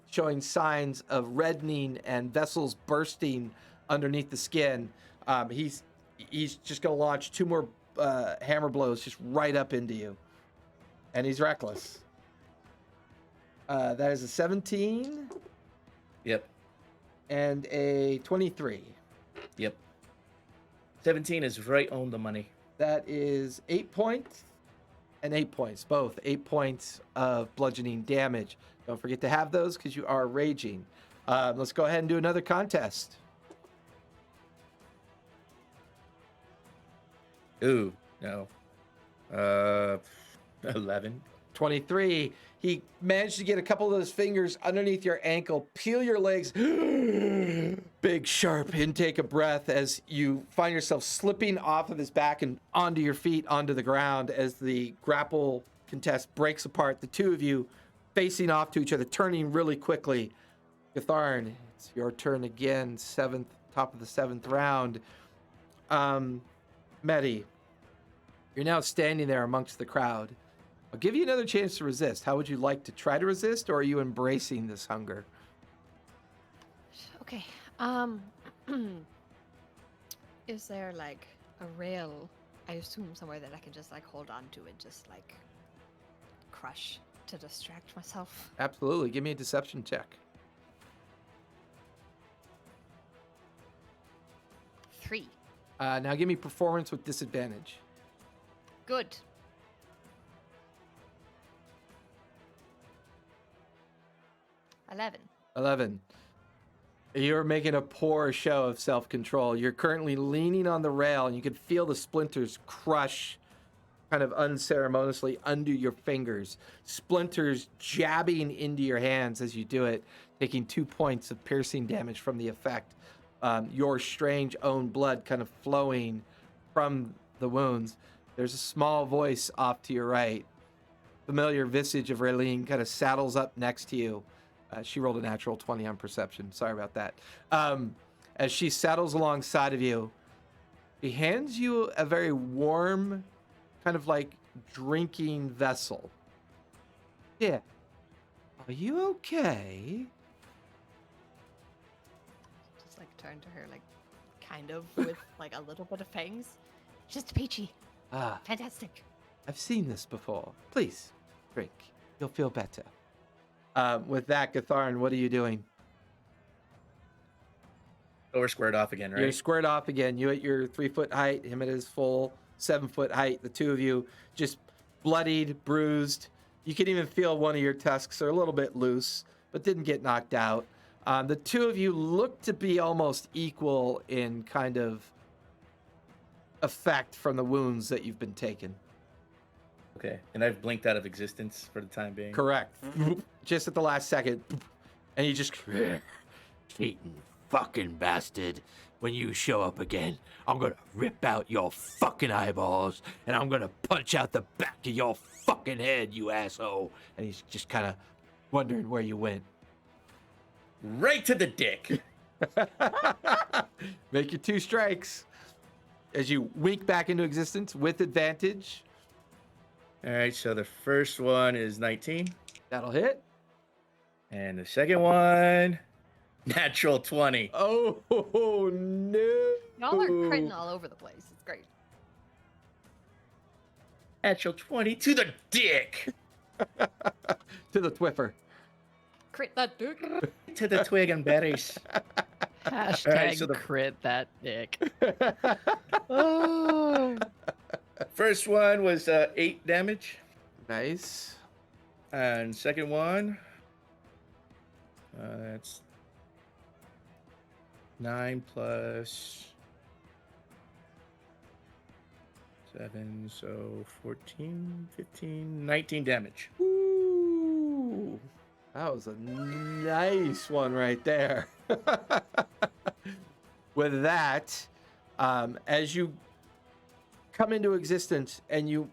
showing signs of reddening and vessels bursting underneath the skin. He's just going to launch 2 more hammer blows just right up into you. And he's reckless. That is a 17. Yep. And a 23. Yep. 17 is right on the money. That is 8 points and 8 points. Both 8 points of bludgeoning damage. Don't forget to have those because you are raging. Let's go ahead and do another contest. Ooh, no. 11. 23. He managed to get a couple of those fingers underneath your ankle, peel your legs. Big, sharp intake of breath as you find yourself slipping off of his back and onto your feet, onto the ground as the grapple contest breaks apart. The two of you facing off to each other, turning really quickly. Gatharn, it's your turn again. Top of the 7th round. Medi, you're now standing there amongst the crowd. I'll give you another chance to resist. How would you like to try to resist, or are you embracing this hunger? Okay. Is there like a rail? I assume somewhere that I can just like hold on to and just like crush to distract myself. Absolutely. Give me a deception check. 3. Now give me performance with disadvantage. Good. $11. 11. You're making a poor show of self-control. You're currently leaning on the rail, and you can feel the splinters crush kind of unceremoniously under your fingers. Splinters jabbing into your hands as you do it, taking 2 points of piercing damage from the effect. Your strange own blood kind of flowing from the wounds. There's a small voice off to your right. Familiar visage of Raylene kind of saddles up next to you. She rolled a natural 20 on perception. Sorry about that. As she saddles alongside of you, he hands you a very warm, kind of like drinking vessel. Yeah. Are you okay? Just like turn to her, like kind of with like a little bit of fangs. Just peachy. Ah, Fantastic. I've seen this before. Please, drink. You'll feel better. With that, Gatharin, what are you doing? So we're squared off again, right? You're squared off again. You at your 3 foot height, him at his full 7 foot height. The two of you just bloodied, bruised. You can even feel one of your tusks are a little bit loose, but didn't get knocked out. The two of you look to be almost equal in kind of effect from the wounds that you've been taken. Okay, and I've blinked out of existence for the time being. Correct. Just at the last second. And you just... Cheating fucking bastard. When you show up again, I'm gonna rip out your fucking eyeballs and I'm gonna punch out the back of your fucking head, you asshole. And he's just kind of wondering where you went. Right to the dick. Make your 2 strikes. As you wink back into existence with advantage. All right, so the first one is 19. That'll hit. And the second one, natural 20. Oh, no. Y'all are critting all over the place. It's great. Natural 20 to the dick. To the Twiffer. Crit that dick. To the twig and berries. Hashtag so the- crit that dick. Oh. First one was 8 damage. Nice. And second one, that's 9 plus 7, so 14, 15, 19 damage. Ooh. That was a nice one right there. With that, as you come into existence and you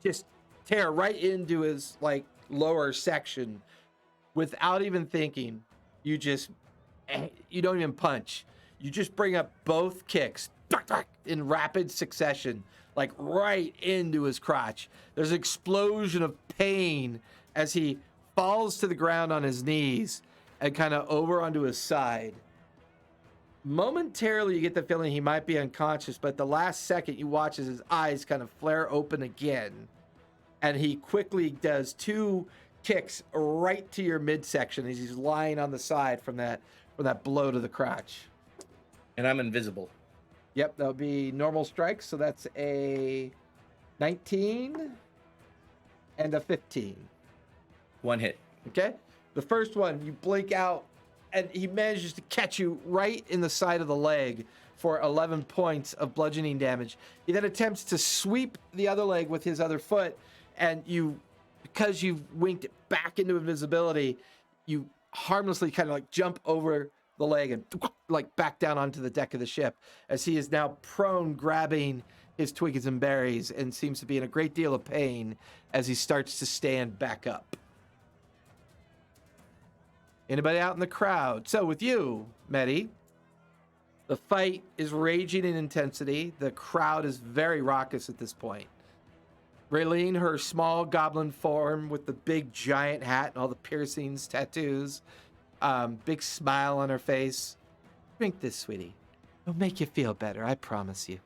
just tear right into his like lower section without even thinking, you don't even punch. You just bring up both kicks in rapid succession, like right into his crotch. There's an explosion of pain as he falls to the ground on his knees and kind of over onto his side. Momentarily, you get the feeling he might be unconscious, but the last second you watch as his eyes kind of flare open again. And he quickly does 2 kicks right to your midsection as he's lying on the side from that blow to the crotch. And I'm invisible. Yep, that'll be normal strikes. So that's a 19 and a 15. 1 hit. Okay? The first one, you blink out, and he manages to catch you right in the side of the leg for 11 points of bludgeoning damage. He then attempts to sweep the other leg with his other foot, and because you've winked it back into invisibility, you harmlessly kind of like jump over the leg and like back down onto the deck of the ship as he is now prone, grabbing his twigs and berries, and seems to be in a great deal of pain as he starts to stand back up. Anybody out in the crowd? So with you, Medi, the fight is raging in intensity. The crowd is very raucous at this point. Raylene, her small goblin form with the big giant hat and all the piercings, tattoos, big smile on her face, Drink this, sweetie. It'll make you feel better, I promise you.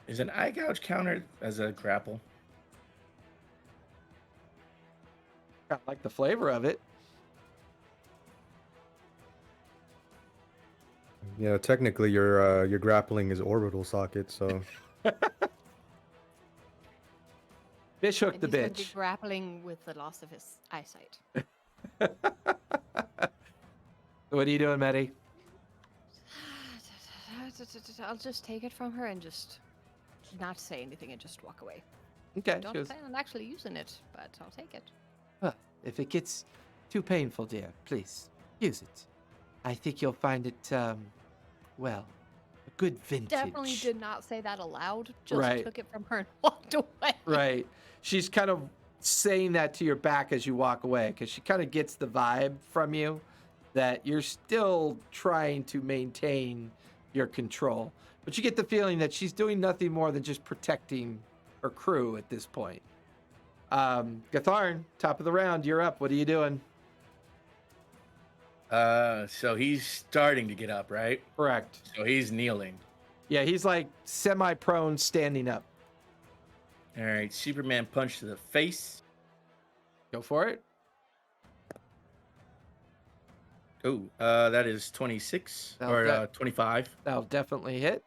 Is an eye gouge counted as a grapple? I like the flavor of it. Yeah, technically your grappling is orbital socket, so Fish hook the And he's going to be bitch. grappling with the loss of his eyesight. What are you doing, Maddie? I'll just take it from her and just not say anything and just walk away. Okay. Don't She goes, plan on actually using it, but I'll take it. "Well, if it gets too painful, dear, please use it. I think you'll find it, well, a good vintage. Definitely did not say that aloud. Just Right. took it from her and walked away. Right. She's kind of saying that to your back as you walk away because she kind of gets the vibe from you that you're still trying to maintain your control. But you get the feeling that she's doing nothing more than just protecting her crew at this point. Gatharn, top of the round, you're up. What are you doing? So he's starting to get up, right? Correct. So he's kneeling. Yeah, he's like semi-prone, standing up. All right, Superman punch to the face. Go for it. Oh, that is 26 Now or that- 25. That'll definitely hit.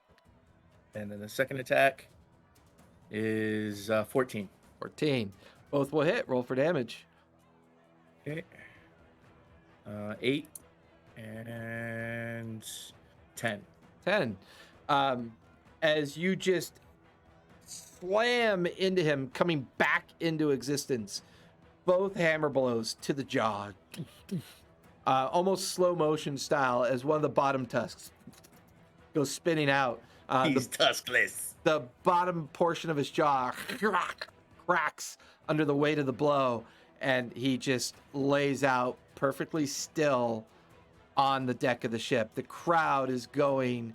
And then the second attack is 14. 14. Both will hit. Roll for damage. Okay. 8 and 10. 10. As you just slam into him, coming back into existence, both hammer blows to the jaw, almost slow motion style, as one of the bottom tusks goes spinning out. He's tuskless. The bottom portion of his jaw cracks under the weight of the blow, and he just lays out perfectly still on the deck of the ship. The crowd is going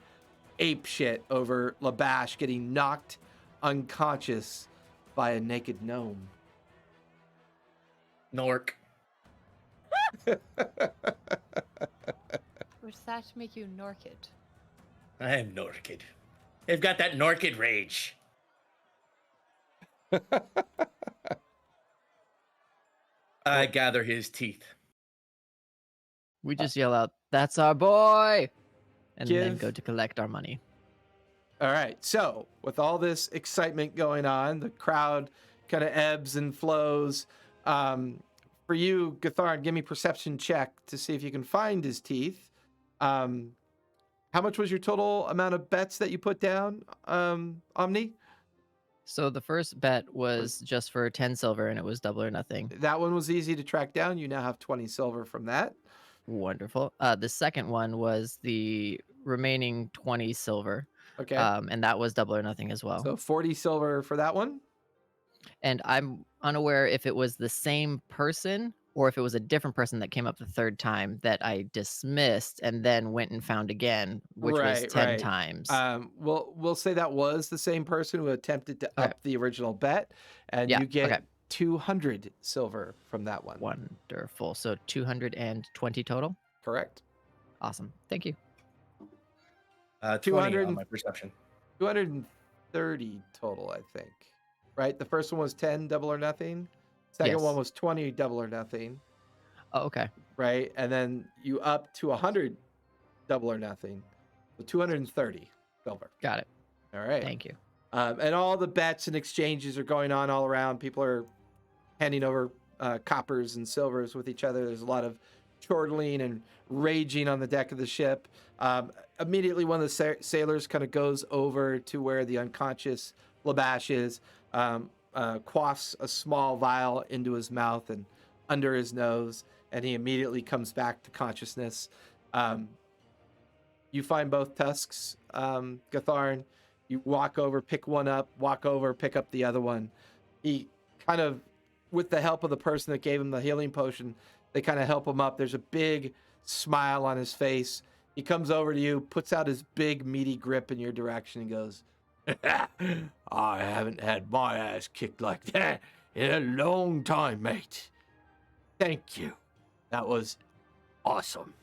apeshit over Labash getting knocked unconscious by a naked gnome. Nork. Would that make you Norkid? I am Norkid. They've got that Norkid rage. I gather his teeth. We just yell out, "That's our boy!" and then Give- go to collect our money. All right. So, with all this excitement going on, the crowd kind of ebbs and flows. For you, Gatharn, give me perception check to see if you can find his teeth. How much was your total amount of bets that you put down, Omni? So the first bet was just for 10 silver, and it was double or nothing. That one was easy to track down. You now have 20 silver from that. Wonderful. The second one was the remaining 20 silver, Okay. and that was double or nothing as well. So 40 silver for that one. And I'm unaware if it was the same person or if it was a different person that came up the third time that I dismissed and then went and found again, which was Right, 10 right. times. We'll say that was the same person who attempted to Okay. up the original bet, and Yeah, you get okay. 200 silver from that one. Wonderful. So 220 total. Correct. Awesome. Thank you. 20 200 on my perception. 230 total, I think. Right? The first one was 10 double or nothing. Second Yes. one was 20 double or nothing. Oh, okay. Right? And then you up to 100 double or nothing. So 230 silver. Got it. All right. Thank you. And all the bets and exchanges are going on all around. People are handing over coppers and silvers with each other. There's a lot of chortling and raging on the deck of the ship. Immediately, one of the sailors kind of goes over to where the unconscious Labash is, quaffs a small vial into his mouth and under his nose, and he immediately comes back to consciousness. You find both tusks, Gatharn. You walk over, pick one up, walk over, pick up the other one. He kind of, with the help of the person that gave him the healing potion, they kind of help him up. There's a big smile on his face. He comes over to you, puts out his big meaty grip in your direction, and goes, I haven't had my ass kicked like that in a long time, mate. Thank you. That was awesome.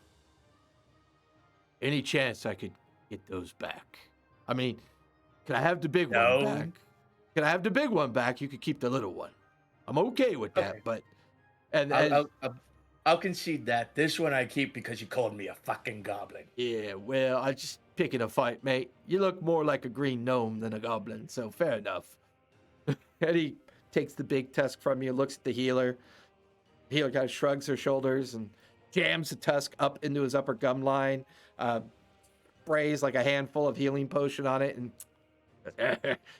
Any chance I could get those back? I mean, can I have the big one No. back? Can I have the big one back? You could keep the little one. I'm okay with that, Okay. but and I'll concede that. This one I keep because you called me a fucking goblin. yeah, well, I just picking a fight, mate. You look more like a green gnome than a goblin, so fair enough. And he takes the big tusk from you, looks at the healer. The healer kind of shrugs her shoulders and jams the tusk up into his upper gum line, sprays like a handful of healing potion on it, and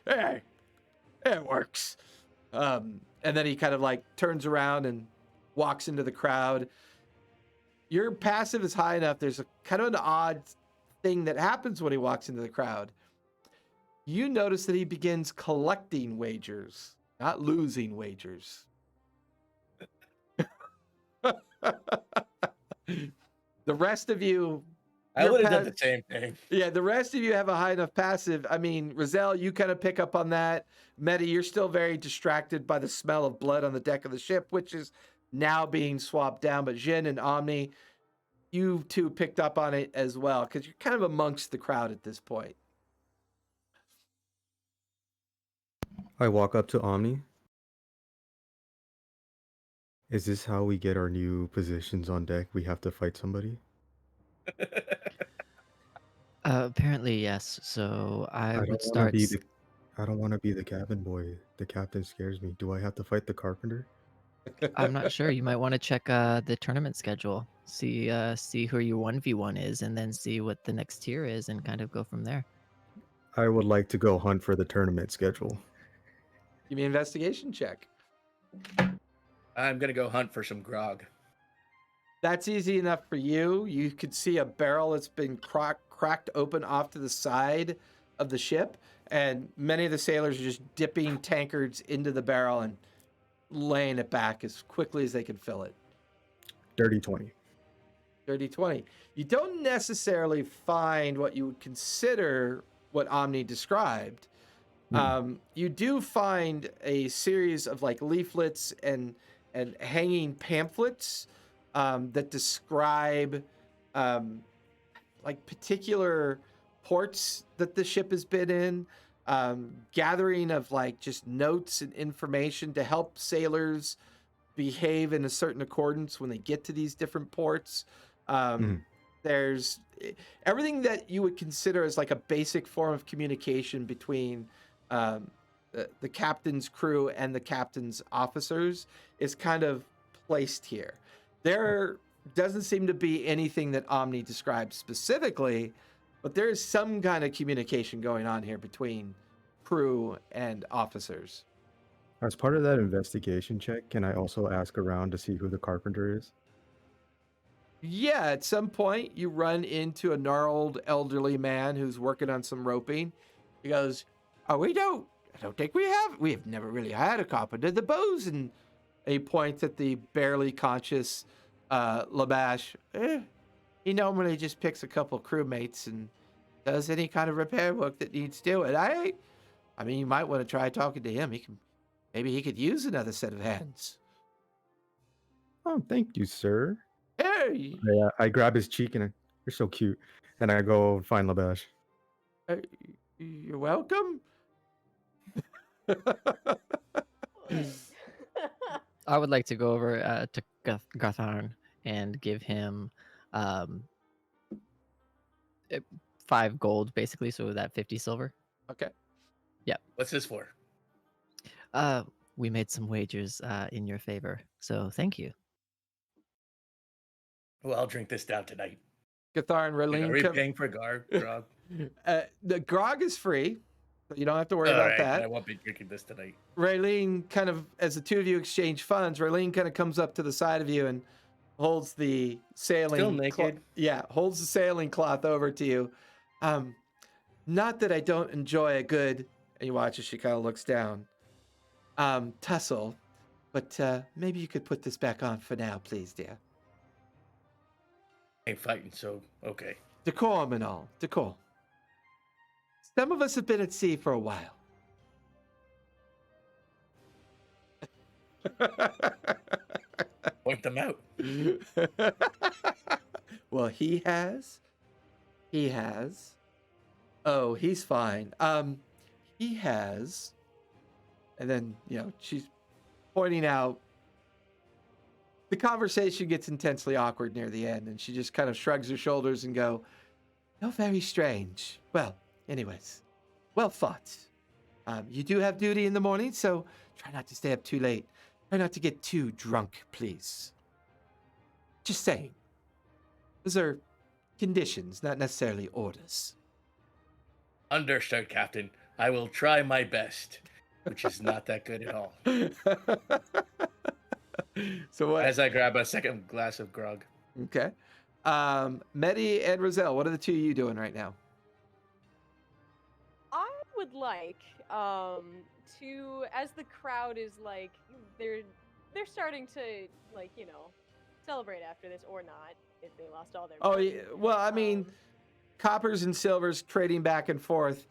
hey, it works. And then he kind of like turns around and walks into the crowd. Your passive is high enough. There's a kind of an odd thing that happens when he walks into the crowd. You notice that he begins collecting wagers, not losing wagers. The rest of you, I would have done the same thing. yeah, the rest of you have a high enough passive. I mean, Rizal, you kind of pick up on that. Meta, you're still very distracted by the smell of blood on the deck of the ship, which is now being swapped down. But Jin and Omni, you two picked up on it as well, because you're kind of amongst the crowd at this point. I walk up to Omni. Is this how we get our new positions on deck? We have to fight somebody? Apparently, yes. So I don't would wanna start. be the I don't want to be the cabin boy. The captain scares me. Do I have to fight the carpenter? I'm not sure. You might want to check the tournament schedule. See who your 1v1 is, and then see what the next tier is, and kind of go from there. I would like to go hunt for the tournament schedule. Give me an investigation check. I'm gonna go hunt for some grog. That's easy enough for you. You could see a barrel that's been cracked open off to the side of the ship, and many of the sailors are just dipping tankards into the barrel and laying it back as quickly as they can fill it. Dirty 20. Dirty 20. You don't necessarily find what you would consider what Omni described. You do find a series of like leaflets and hanging pamphlets that describe like particular ports that the ship has been in, gathering of like just notes and information to help sailors behave in a certain accordance when they get to these different ports. There's everything that you would consider as like a basic form of communication between the captain's crew and the captain's officers is kind of placed here. There doesn't seem to be anything that Omni describes specifically, but there is some kind of communication going on here between crew and officers. As part of that investigation check, can I also ask around to see who the carpenter is? Yeah, at some point you run into a gnarled elderly man who's working on some roping. He goes, "Oh, I don't think we have never really had a carpenter. The bows," and he points at the barely conscious Labash. He normally just picks a couple crewmates and does any kind of repair work that needs doing. I mean, you might want to try talking to him. Maybe he could use another set of hands. Oh, thank you, sir. Hey, I grab his cheek and you're so cute. And I go find Labash. you're welcome. I would like to go over to Gatharn and give him 5 gold, basically, so that 50 silver. Okay. What's this for? We made some wagers in your favor, so thank you. Well, I'll drink this down tonight. Gathar and Are Raleen we come. paying for grog? The grog is free, so you don't have to worry All about right, that. I won't be drinking this tonight. Raylene kind of, as the two of you exchange funds, Raylene kind of comes up to the side of you and holds the sailing. Still naked? Holds the sailing cloth over to you. Not that I don't enjoy a good, and you watch as she kind of looks down, tussle, but maybe you could put this back on for now, please, dear. Ain't fighting, so okay. Decorum and all, decorum. Some of us have been at sea for a while. Point them out. Well, he has. He has. Oh, he's fine. He has. And then, she's pointing out. The conversation gets intensely awkward near the end, and she just kind of shrugs her shoulders and go, "Oh, very strange. Well, anyways, well thought. You do have duty in the morning, so try not to stay up too late. Try not to get too drunk, please. Just saying. Those are conditions, not necessarily orders." Understood, Captain. I will try my best, which is not that good at all. So what? As I grab a second glass of grog. Okay. Medi and Roselle, what are the two of you doing right now? I would like to, as the crowd is like, they're starting to like, celebrate after this or not if they lost all their. Oh, money. yeah. Well, I mean, coppers and silvers trading back and forth.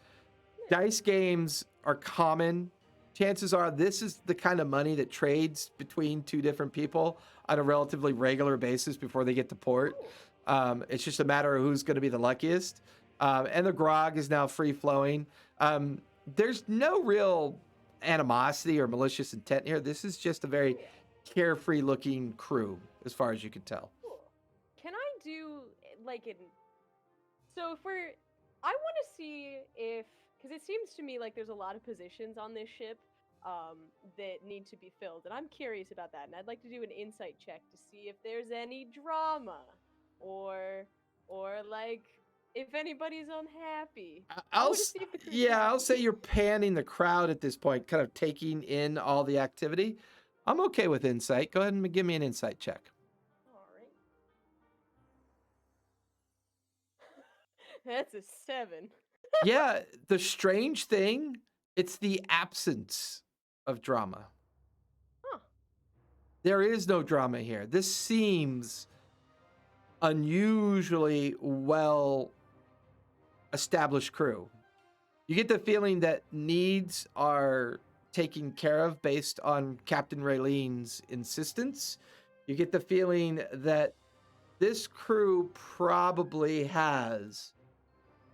Dice games are common. Chances are this is the kind of money that trades between two different people on a relatively regular basis before they get to port. It's just a matter of who's going to be the luckiest. And the grog is now free flowing. There's no real animosity or malicious intent here. This is just a very carefree looking crew, as far as you can tell. Cool. Can I do like so if I want to see if, because it seems to me like there's a lot of positions on this ship that need to be filled, and I'm curious about that, and I'd like to do an insight check to see if there's any drama or like if anybody's unhappy. I'll say you're panning the crowd at this point, kind of taking in all the activity. I'm okay with insight. Go ahead and give me an insight check. All right. That's a 7. Yeah, the strange thing, it's the absence of drama. Huh. There is no drama here. This seems unusually well established crew. You get the feeling that needs are taken care of based on Captain Raylene's insistence. You get the feeling that this crew probably has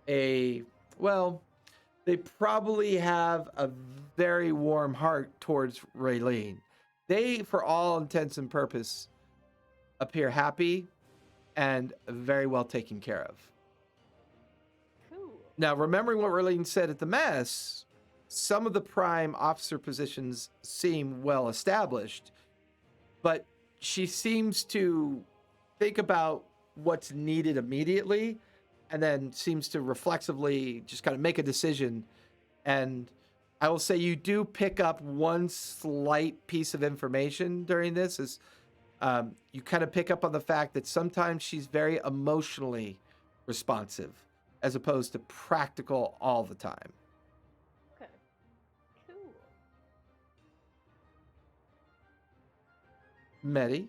they probably have a very warm heart towards Raylene. They, for all intents and purpose, appear happy and very well taken care of. Cool. Now, remembering what Raylene said at the mess, some of the prime officer positions seem well established, but she seems to think about what's needed immediately and then seems to reflexively just kind of make a decision. And I will say you do pick up one slight piece of information during this is you kind of pick up on the fact that sometimes she's very emotionally responsive as opposed to practical all the time. Okay. Cool. Medi?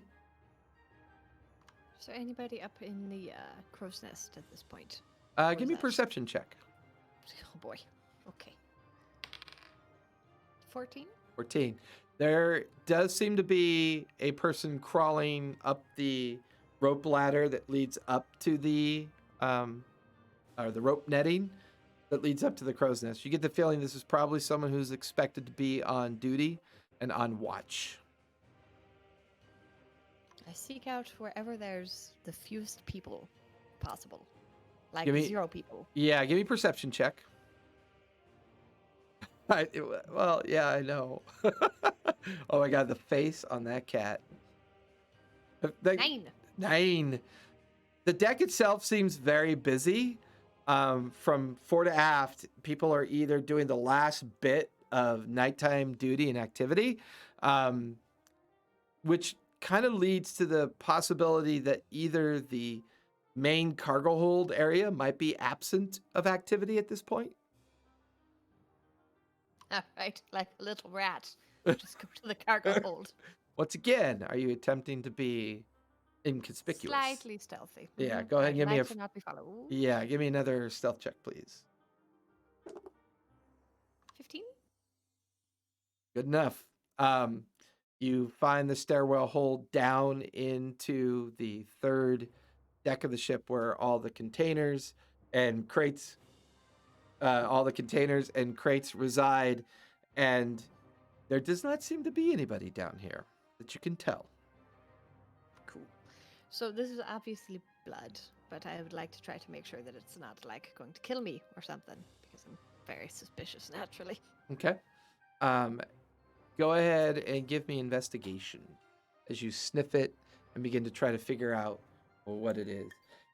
Is there anybody up in the crow's nest at this point? Give me a that? perception check. Oh boy. Okay. 14? 14. There does seem to be a person crawling up the rope ladder that leads up to the rope netting that leads up to the crow's nest. You get the feeling this is probably someone who's expected to be on duty and on watch. I seek out wherever there's the fewest people possible. Like Give me- 0 people. Yeah, give me a perception check. I know. Oh my god, the face on that cat. 9. 9. The deck itself seems very busy. From fore to aft, people are either doing the last bit of nighttime duty and activity, which kind of leads to the possibility that either the main cargo hold area might be absent of activity at this point. All right, like a little rat. Just go to the cargo hold. Once again, are you attempting to be inconspicuous? Slightly stealthy. Yeah, Mhm. go ahead and give me Like a to not be followed. Ooh, Yeah, give me another stealth check, please. 15? Good enough. You find the stairwell hole down into the third deck of the ship where all the containers and crates reside, and there does not seem to be anybody down here that you can tell. Cool. So this is obviously blood, but I would like to try to make sure that it's not like going to kill me or something, because I'm very suspicious naturally. Okay. Go ahead and give me investigation as you sniff it and begin to try to figure out what it is.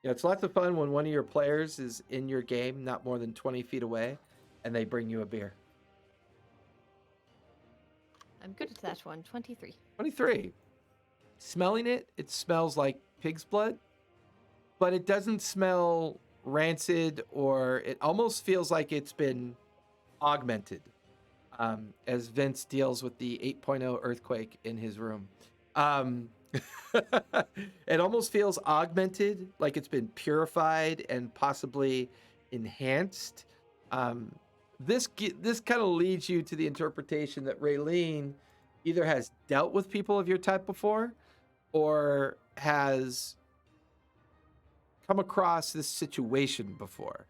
It's lots of fun when one of your players is in your game, not more than 20 feet away, and they bring you a beer. I'm good at that one. 23. 23. Smelling it, it smells like pig's blood, but it doesn't smell rancid, or it almost feels like it's been augmented. As Vince deals with the 8.0 earthquake in his room. It almost feels augmented, like it's been purified and possibly enhanced. This kind of leads you to the interpretation that Raylene either has dealt with people of your type before or has come across this situation before.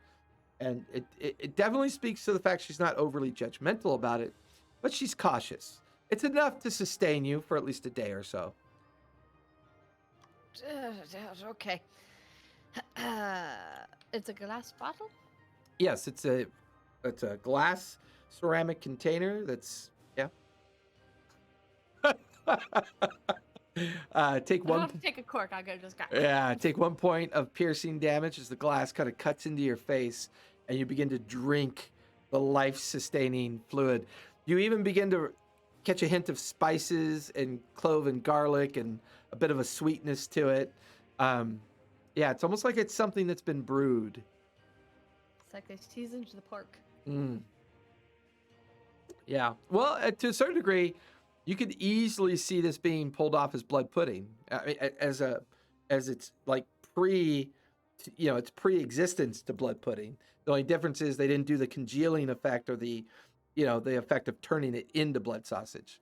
And it definitely speaks to the fact she's not overly judgmental about it, but she's cautious. It's enough to sustain you for at least a day or so. Okay. It's a glass bottle? Yes, it's a glass ceramic container that's, yeah. Take I one. don't have to take a cork. I'll go just grab it. Yeah, take 1 point of piercing damage as the glass kind of cuts into your face, and you begin to drink the life-sustaining fluid. You even begin to catch a hint of spices and clove and garlic and a bit of a sweetness to it. Yeah, it's almost like it's something that's been brewed. It's like they seasoned the pork. Yeah. Well, to a certain degree, you could easily see this being pulled off as blood pudding. I mean, as it's like it's pre-existence to blood pudding. The only difference is they didn't do the congealing effect or the effect of turning it into blood sausage.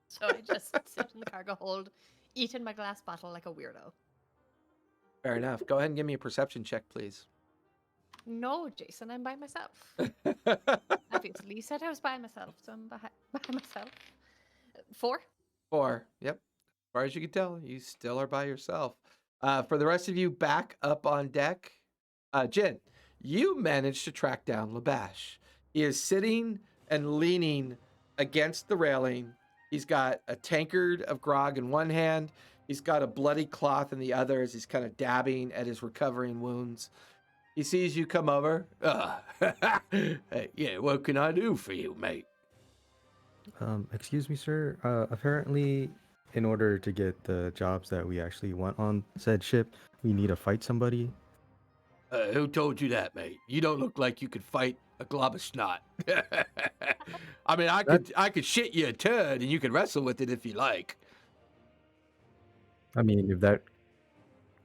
So I just sit in the cargo hold, eat in my glass bottle like a weirdo. Fair enough. Go ahead and give me a perception check, please. No, Jason, I'm by myself. Obviously, you said I was by myself, so I'm by myself. 4? 4. Yep. As far as you can tell, you still are by yourself. For the rest of you back up on deck, Jen, you managed to track down Labash. He is sitting and leaning against the railing. He's got a tankard of grog in one hand. He's got a bloody cloth in the other as he's kind of dabbing at his recovering wounds. He sees you come over. Hey, yeah, what can I do for you, mate? Excuse me, sir. Apparently, in order to get the jobs that we actually want on said ship, we need to fight somebody. Who told you that, mate? You don't look like you could fight a glob of snot. I mean, I could shit you a turd and you could wrestle with it if you like. I mean, if that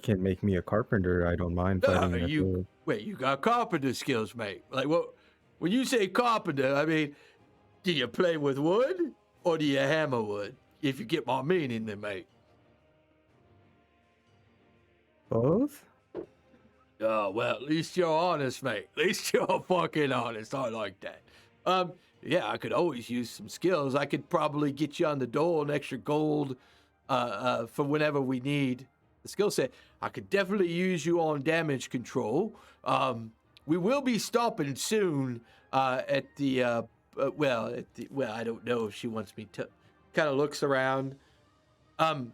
can make me a carpenter, I don't mind fighting. Wait, you got carpenter skills, mate? Like, what? When you say carpenter, I mean, do you play with wood or do you hammer wood? If you get my meaning, then, mate. Both? Oh, well, at least you're honest, mate. At least you're fucking honest. I like that. Yeah, I could always use some skills. I could probably get you on the dole an extra gold for whenever we need the skill set. I could definitely use you on damage control. We will be stopping soon at the I don't know if she wants me to. Kind of looks around. We're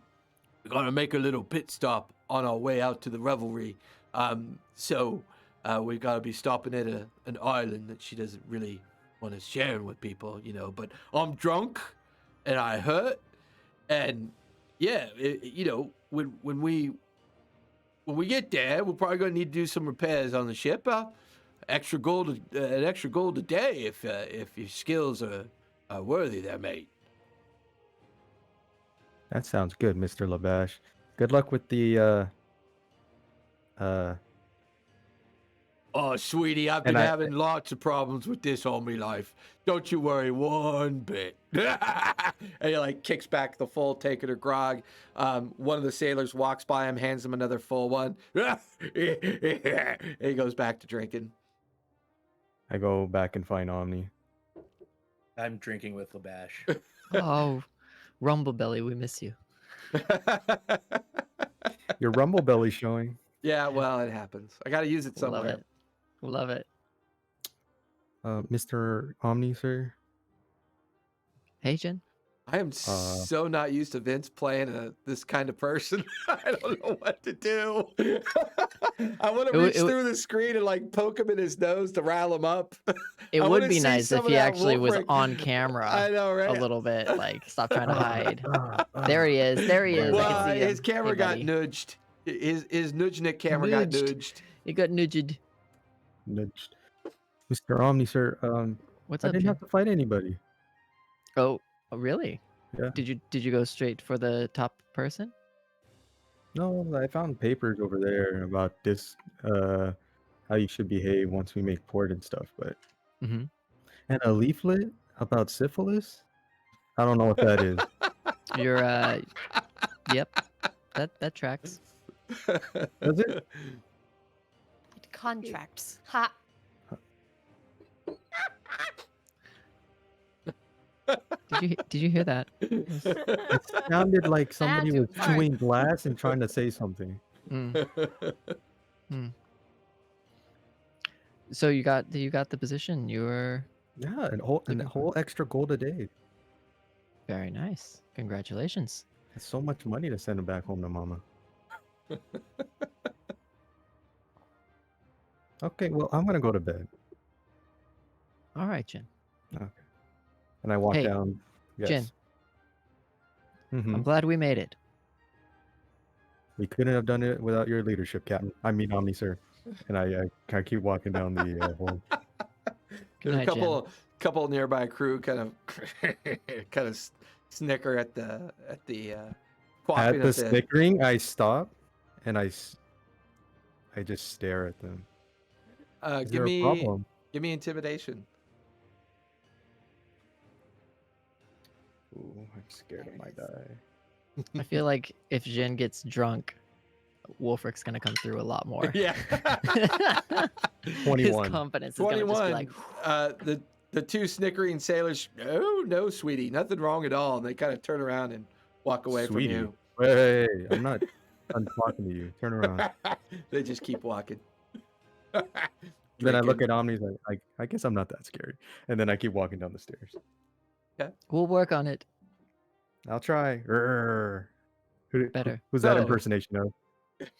gonna make a little pit stop on our way out to the Revelry. So we gotta be stopping at an island that she doesn't really want to share with people, But I'm drunk and I hurt, and yeah, when we get there, we're probably gonna need to do some repairs on the ship. An extra gold a day if your skills are worthy there, mate. That sounds good, Mr. Labash. Good luck with the Oh, sweetie, I've been having lots of problems with this all my life. Don't you worry one bit. And he like kicks back the full taken or grog. One of the sailors walks by him, hands him another full one. And he goes back to drinking. I go back and find Omni. I'm drinking with Labash. Oh, Rumble Belly, we miss you. Your rumble belly showing. Yeah, well, it happens. I got to use it somewhere. Love it. Love it. Mr. Omni, sir. Hey, Jen. I am so not used to Vince playing this kind of person. I don't know what to do. I want to reach through the screen and like poke him in his nose to rile him up. It I would wanna be see nice some if of he that actually was Wolfric. on camera I know, right? a little bit. Like, stop trying to hide. There he is. There he is. I Well, can see him. his camera Hey, got buddy. nudged. His Nudgenick camera got Nudged. nudged. It got nudged. Nudged. Mr. Omni, sir. What's I up, didn't Jen? have to fight anybody. Oh, really? Yeah. Did you go straight for the top person? No, I found papers over there about this, how you should behave once we make port and stuff, but Mm-hmm. and a leaflet about syphilis? I don't know what that is. You're yep. That tracks. Does it? Contracts. Ha. Did you hear that? It sounded like somebody to, was sorry. chewing glass and trying to say something. Mm. So you got the position. You were Yeah, a whole extra gold a day. very nice. Congratulations. That's so much money to send back home to mama. Okay, well, I'm gonna go to bed. All right, Jen. And I walk Hey, down. Yes. Jen. Mhm. I'm glad we made it. We couldn't have done it without your leadership, Captain. I mean, Omni, sir. And I keep walking down the hall. Good A night, Jen. couple nearby crew kind of snicker at the quaffing At the of snickering, I stop and I just stare at them. Is give there a me problem? intimidation. Ooh, I'm scared of my die. I feel like if Jen gets drunk, Wolfric's gonna come through a lot more. Yeah. His 21. confidence is gonna just be 21. like, The two snickering sailors. No, sweetie, nothing wrong at all. And they kind of turn around and walk away Sweetie. from you. Hey, I'm not done talking to you. Turn around. They just keep walking. Then I look Drinking. at Omni like, I guess I'm not that scary. And then I keep walking down the stairs. we'll work on it. I'll try. Better. Who's that So- impersonation of?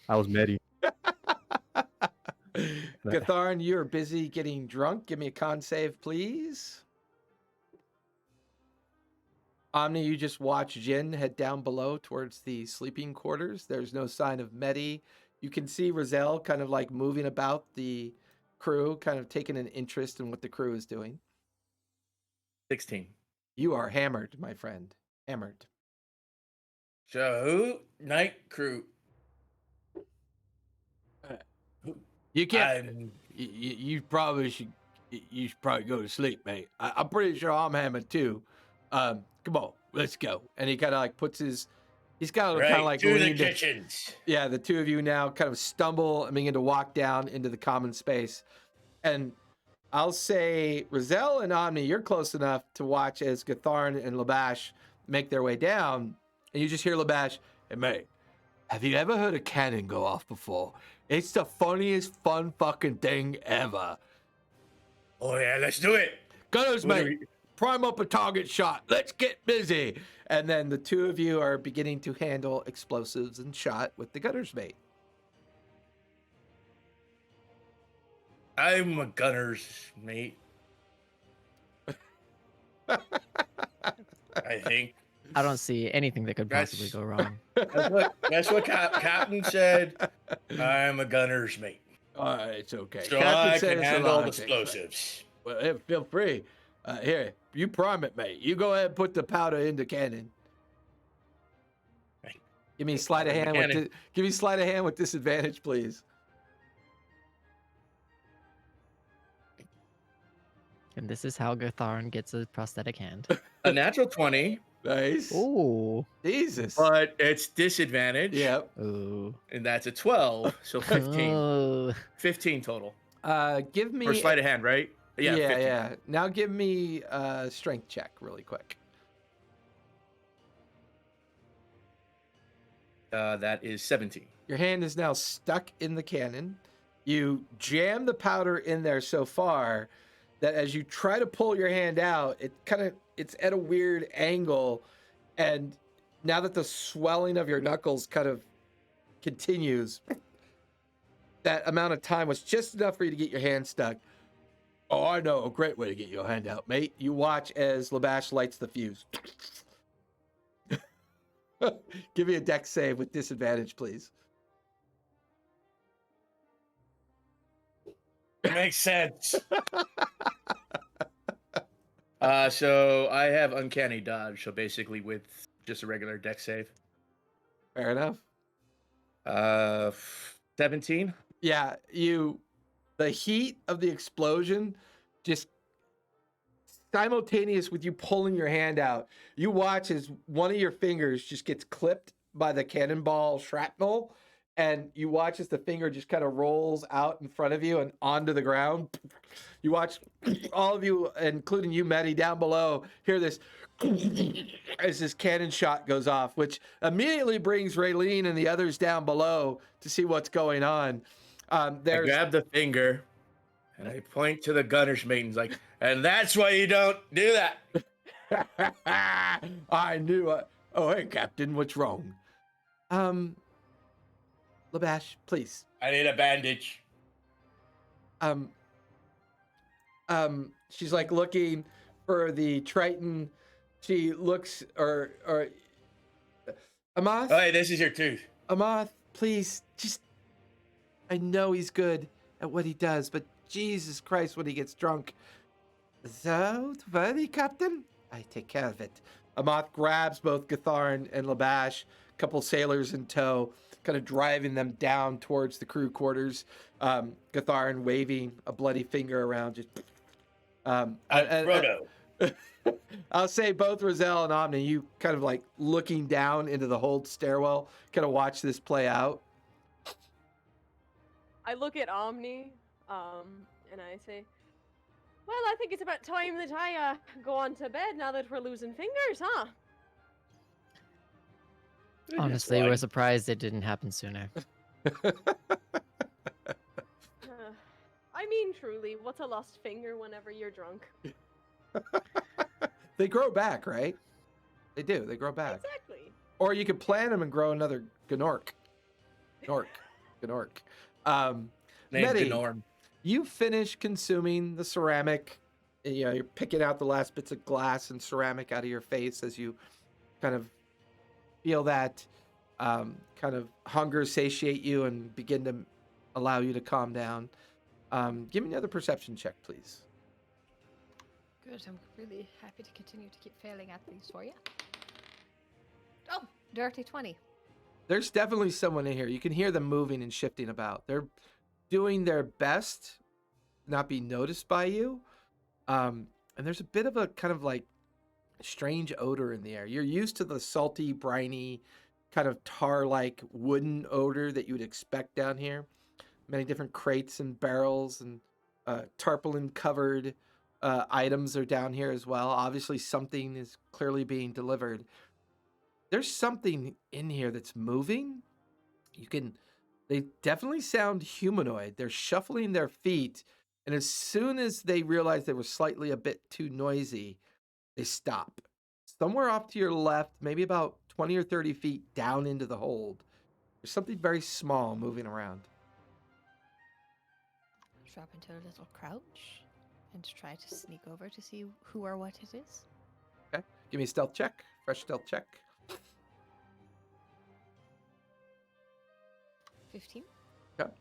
I was Medi. Gatharn, you're busy getting drunk. Give me a con save, please. Omni, you just watch Jin head down below towards the sleeping quarters. There's no sign of Medi. You can see Rizal kind of like moving about the crew, kind of taking an interest in what the crew is doing. 16. You are hammered, my friend. Hammered. So, night crew. You can't. I'm You probably should. You should probably go to sleep, mate. I'm pretty sure I'm hammered too. Come on, let's go. And he kind of like puts his. He's got to right kind of like to the leaned in. kitchens. Yeah, the two of you now kind of stumble and begin to walk down into the common space. And I'll say, Rizal and Omni, you're close enough to watch as Gatharn and Labash make their way down. And you just hear Labash, Hey, mate, have you ever heard a cannon go off before? It's the funniest fun fucking thing ever. Oh yeah, let's do it. Gunners, What do mate, prime up a target shot. Let's get busy. and then the two of you are beginning to handle explosives and shot with the gunner's mate. I'm a gunner's mate. I think. I don't see anything that could possibly That's- go wrong. That's what Captain said. I'm a gunner's mate. All right, it's okay. So Captain I said can it's a handle lot the of things, right? explosives. Well, hey, feel free. Here, you prime it, mate. You go ahead and put the powder in the cannon. Give me sleight of In the hand cannon. give me sleight of hand with disadvantage, please. And this is how Gatharn gets a prosthetic hand. A natural 20, Nice. Ooh. Jesus. but it's disadvantage. Yep. Ooh. And that's a 12, so 15. Oh. 15 total. Give me For sleight of hand, right? Yeah, yeah, 15. yeah. Now give me a strength check really quick. That is 17. Your hand is now stuck in the cannon. You jam the powder in there so far that as you try to pull your hand out, it's at a weird angle. And now that the swelling of your knuckles kind of continues, that amount of time was just enough for you to get your hand stuck. Oh, I know a great way to get your hand out, mate. You watch as Labash lights the fuse. Give me a dex save with disadvantage, please. Makes sense. So I have uncanny dodge, so basically with just a regular dex save. Fair enough. 17. Yeah, the heat of the explosion just simultaneous with you pulling your hand out, you watch as one of your fingers just gets clipped by the cannonball shrapnel, and you watch as the finger just kind of rolls out in front of you and onto the ground. You watch all of you, including you, Maddie, down below, hear this as this cannon shot goes off, which immediately brings Raylene and the others down below to see what's going on. I grab the finger and I point to the gunner's mate and like, and that's why you don't do that. I knew it. Oh, hey, Captain, what's wrong? Labash, please. I need a bandage. She's like looking for the Triton. She looks, or Amath. Oh, hey, this is your tooth. Amath, please, just. I know he's good at what he does, but Jesus Christ, when he gets drunk. So, worthy, Captain? I take care of it. Amath grabs both Gatharn and Labash, a couple sailors in tow, kind of driving them down towards the crew quarters. Gatharn waving a bloody finger around. Just, Frodo. I'll say both Roselle and Omni, you kind of like looking down into the hold stairwell, kind of watch this play out. I look at Omni, and I say, well, I think it's about time that I go on to bed now that we're losing fingers, huh? Honestly, we're surprised it didn't happen sooner. I mean, truly, what's a lost finger whenever you're drunk? They grow back, right? They do. They grow back. Exactly. Or you could plant them and grow another Gnork. Gnork. Named Medi, Gnorm. you finish consuming the ceramic. You know, you're picking out the last bits of glass and ceramic out of your face as you kind of feel that kind of hunger satiate you and begin to allow you to calm down. Give me another perception check, please. Good. I'm really happy to continue to keep failing at these for you. Oh, dirty 20. There's definitely someone in here. You can hear them moving and shifting about. They're doing their best to not be noticed by you. And there's a bit of a kind of like strange odor in the air. You're used to the salty, briny, kind of tar-like wooden odor that you would expect down here. Many different crates and barrels and tarpaulin-covered items are down here as well. Obviously, something is clearly being delivered. There's something in here that's moving. They definitely sound humanoid. They're shuffling their feet, and as soon as they realize they were slightly a bit too noisy, they stop. Somewhere off to your left, maybe about 20 or 30 feet down into the hold, there's something very small moving around. Drop into a little crouch and try to sneak over to see who or what it is. Okay, give me a stealth check, fresh stealth check. 15. Okay.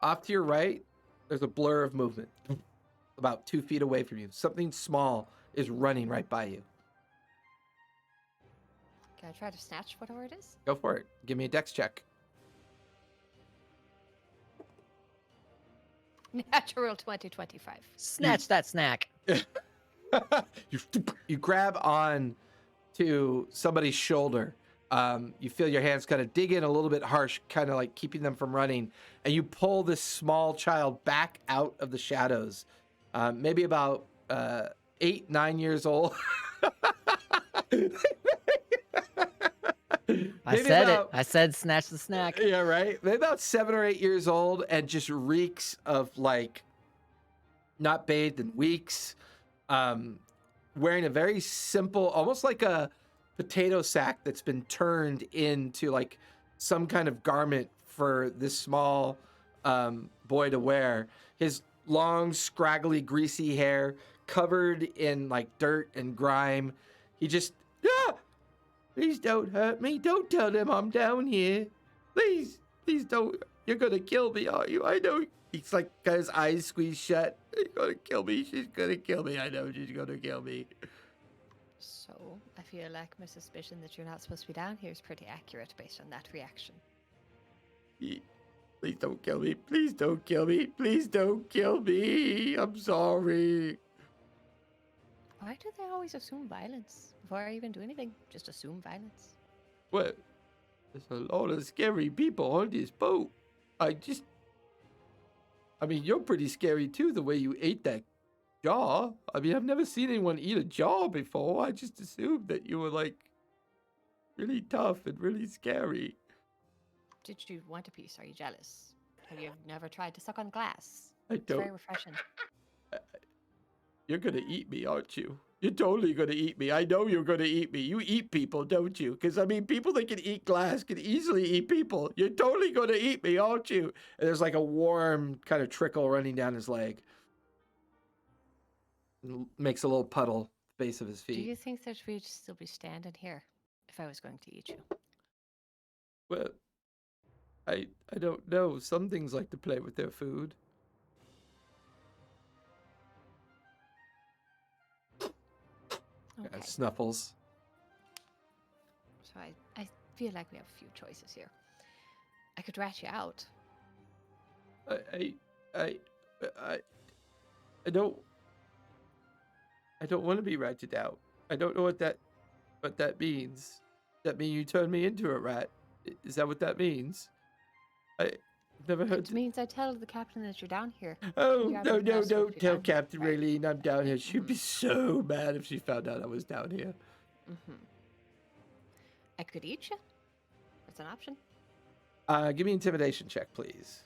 Off to your right, there's a blur of movement about 2 feet away from you. Something small is running right by you. Can I try to snatch whatever it is? Go for it. Give me a dex check. Natural 2025. Snatch that snack. You grab on to somebody's shoulder. You feel your hands kind of dig in a little bit harsh, kind of like keeping them from running. And you pull this small child back out of the shadows, maybe about 8, 9 years old. I said it. I said snatch the snack. Yeah, right. Maybe about 7 or 8 years old, and just reeks of like not bathed in weeks. Wearing a very simple, almost like a potato sack that's been turned into like some kind of garment for this small boy to wear. His long, scraggly, greasy hair covered in like dirt and grime. He just, please don't hurt me. Don't tell them I'm down here. Please don't. You're gonna kill me, are you? I know. He's like got his eyes squeezed shut. She's gonna kill me. She's gonna kill me. I know she's gonna kill me. So, I feel like my suspicion that you're not supposed to be down here is pretty accurate based on that reaction. Please don't kill me. Please don't kill me. Please don't kill me. I'm sorry. Why do they always assume violence? Before I even do anything, just assume violence. What? There's a lot of scary people on this boat. I mean, you're pretty scary too, the way you ate that jaw. I mean, I've never seen anyone eat a jaw before. I just assumed that you were like really tough and really scary. Did you want a piece? Are you jealous? Have you never tried to suck on glass? I It's don't. very refreshing. You're gonna eat me, aren't you? You're totally gonna eat me. I know you're gonna eat me. You eat people, don't you? Because, I mean, people that can eat glass can easily eat people. You're totally gonna eat me, aren't you? And there's like a warm kind of trickle running down his leg. And makes a little puddle at the base of his Do feet. you think that we'd still be standing here if I was going to eat you? Well, I don't know. Some things like to play with their food. Okay. Snuffles. So I feel like we have a few choices here. I could rat you out. I don't want to be ratted out. I don't know what that means. That mean you turn me into a rat? Is that what that means? I've never heard. It means I tell the captain that you're down here. Oh, Yeah, no, but that's don't what tell you're Captain right. Raylene I'm down here. She'd be so mad if she found out I was down here. I could eat you. That's an option. Give me an intimidation check, please.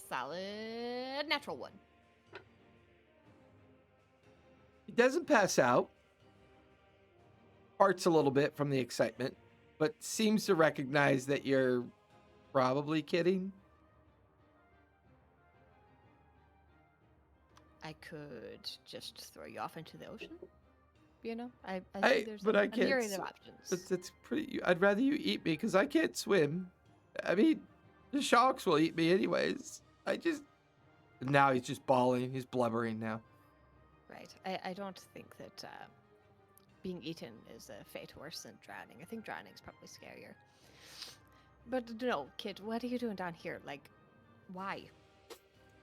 Solid natural one. He doesn't pass out. Farts a little bit from the excitement, but seems to recognize that you're probably kidding. I could just throw you off into the ocean. You know, I I- see there's but a, I a can't myriad s- of options. That's pretty. I'd rather you eat me because I can't swim. I mean, the sharks will eat me anyways. Now he's just bawling. He's blubbering now. Right. I don't think that being eaten is a fate worse than drowning. I think drowning's probably scarier. But no, kid, what are you doing down here? Like, why?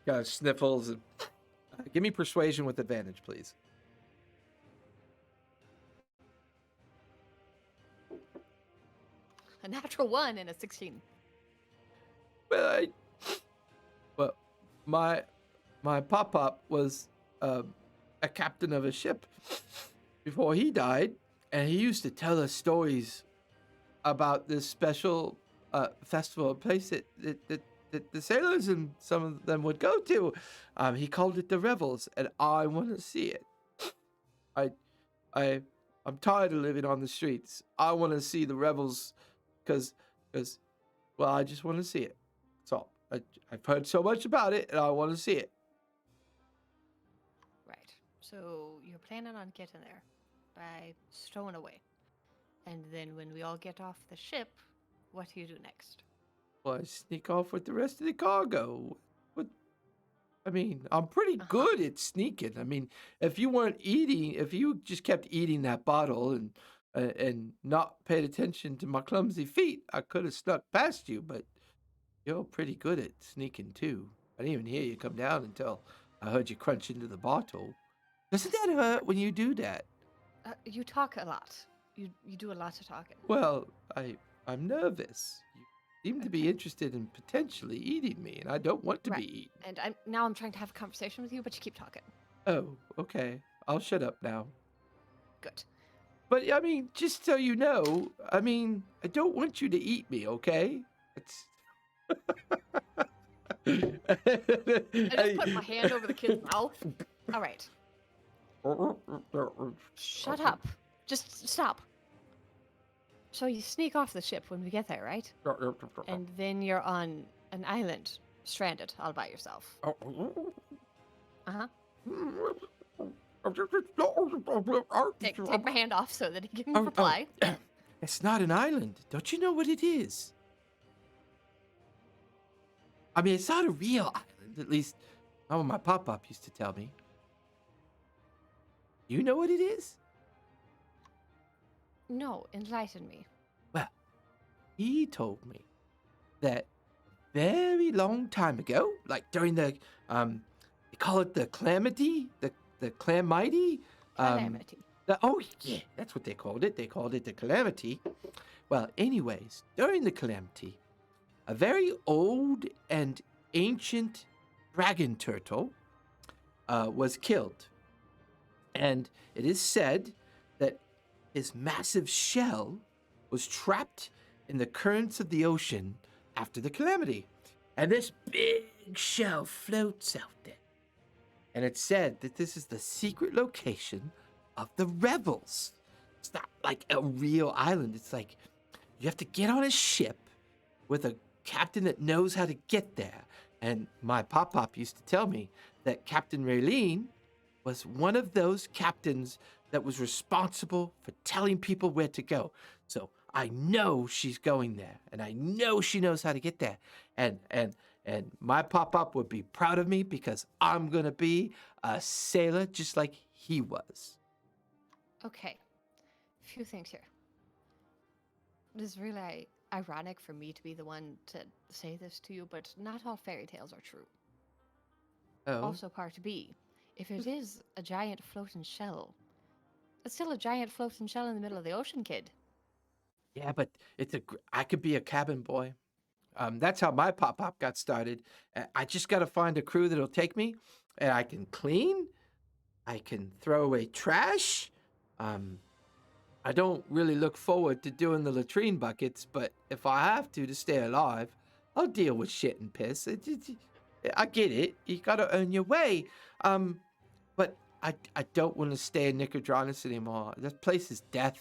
Got sniffles. And, give me persuasion with advantage, please. A natural 1 and a 16. Well, my pop was a captain of a ship before he died, and he used to tell us stories about this special festival, a place that the sailors and some of them would go to. He called it the Revels, and I want to see it. I'm tired of living on the streets. I want to see the Revels, because well, I just want to see it. So I've heard so much about it, and I want to see it. Right. So you're planning on getting there by stowing away. And then when we all get off the ship, what do you do next? Well, I sneak off with the rest of the cargo. I mean, I'm pretty good at sneaking. I mean, if you just kept eating that bottle and and not paid attention to my clumsy feet, I could have snuck past you, but you're pretty good at sneaking too. I didn't even hear you come down until I heard you crunch into the bottle. Doesn't that hurt when you do that? You talk a lot. You do a lot of talking. Well, I'm nervous. You seem to be interested in potentially eating me, and I don't want to Right. be eaten. And I'm trying to have a conversation with you, but you keep talking. Oh, okay. I'll shut up now. Good. But I mean, just so you know, I mean, I don't want you to eat me, okay? It's. I just put my hand over the kid's mouth. All right. Shut up. Just stop. So you sneak off the ship when we get there, right? And then you're on an island, stranded, all by yourself. Uh-huh. Take my hand off so that he can reply. It's not an island. Don't you know what it is? I mean, it's not a real island. At least, not what my pop-up used to tell me. You know what it is? No, enlighten me. Well, he told me that very long time ago, like during the, they call it the calamity, the calamity. Calamity. Oh, yeah, that's what they called it. They called it the calamity. Well, anyways, during the calamity, a very old and ancient dragon turtle was killed. And it is said that his massive shell was trapped in the currents of the ocean after the calamity. And this big shell floats out there. And it's said that this is the secret location of the Revels. It's not like a real island. It's like you have to get on a ship with a captain that knows how to get there. And my pop-pop used to tell me that Captain Raylene was one of those captains that was responsible for telling people where to go. So I know she's going there, and I know she knows how to get there. And my pop-up would be proud of me because I'm gonna be a sailor just like he was. Okay. A few things here. It is really ironic for me to be the one to say this to you, but not all fairy tales are true. Oh, Also, part B. If it is a giant floating shell, it's still a giant floating shell in the middle of the ocean, kid. yeah, but I could be a cabin boy. That's how my pop-up got started. I just got to find a crew that'll take me, and I can clean. I can throw away trash. I don't really look forward to doing the latrine buckets, but if I have to stay alive, I'll deal with shit and piss. I get it. You got to earn your way. But I don't want to stay in Nicodranus anymore. That place is death.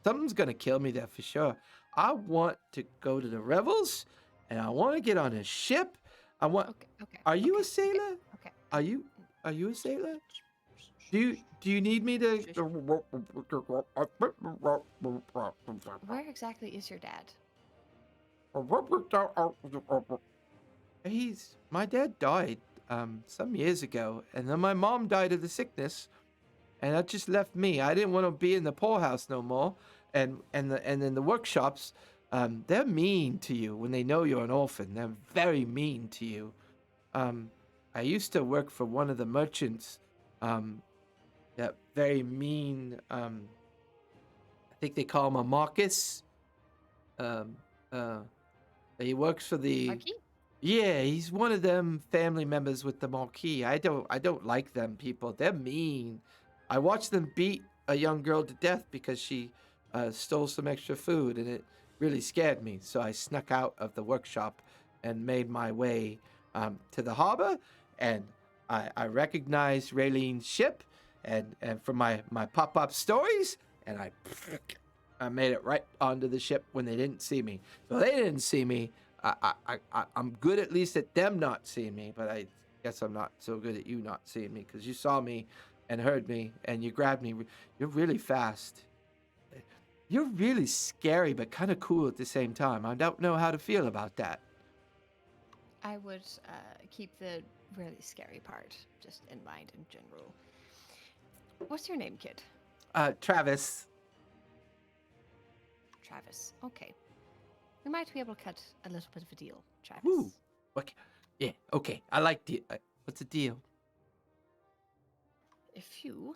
Something's going to kill me there for sure. I want to go to the Revels, and I want to get on a ship. Okay. Are you a sailor? Okay. Are you a sailor? Do you need me to? Where exactly is your dad? My dad died some years ago, and then my mom died of the sickness, and that just left me. I didn't want to be in the poorhouse no more, and then the workshops, they're mean to you when they know you're an orphan. They're very mean to you. I used to work for one of the merchants. That very mean. I think they call him a Marcus. He works for the. Marquis? Yeah, he's one of them family members with the Marquis. I don't like them people. They're mean. I watched them beat a young girl to death because she stole some extra food, and it really scared me. So I snuck out of the workshop and made my way to the harbor, and I recognized Raylene's ship, and from my pop-up stories, and I made it right onto the ship when they didn't see me. So they didn't see me. I'm good at least at them not seeing me, but I guess I'm not so good at you not seeing me because you saw me and heard me and you grabbed me. You're really fast. You're really scary, but kind of cool at the same time. I don't know how to feel about that. I would keep the really scary part just in mind in general. What's your name, kid? Travis. Travis. Okay. We might be able to cut a little bit of a deal, Travis. Ooh. Okay. Yeah. Okay. I like the. What's the deal? If you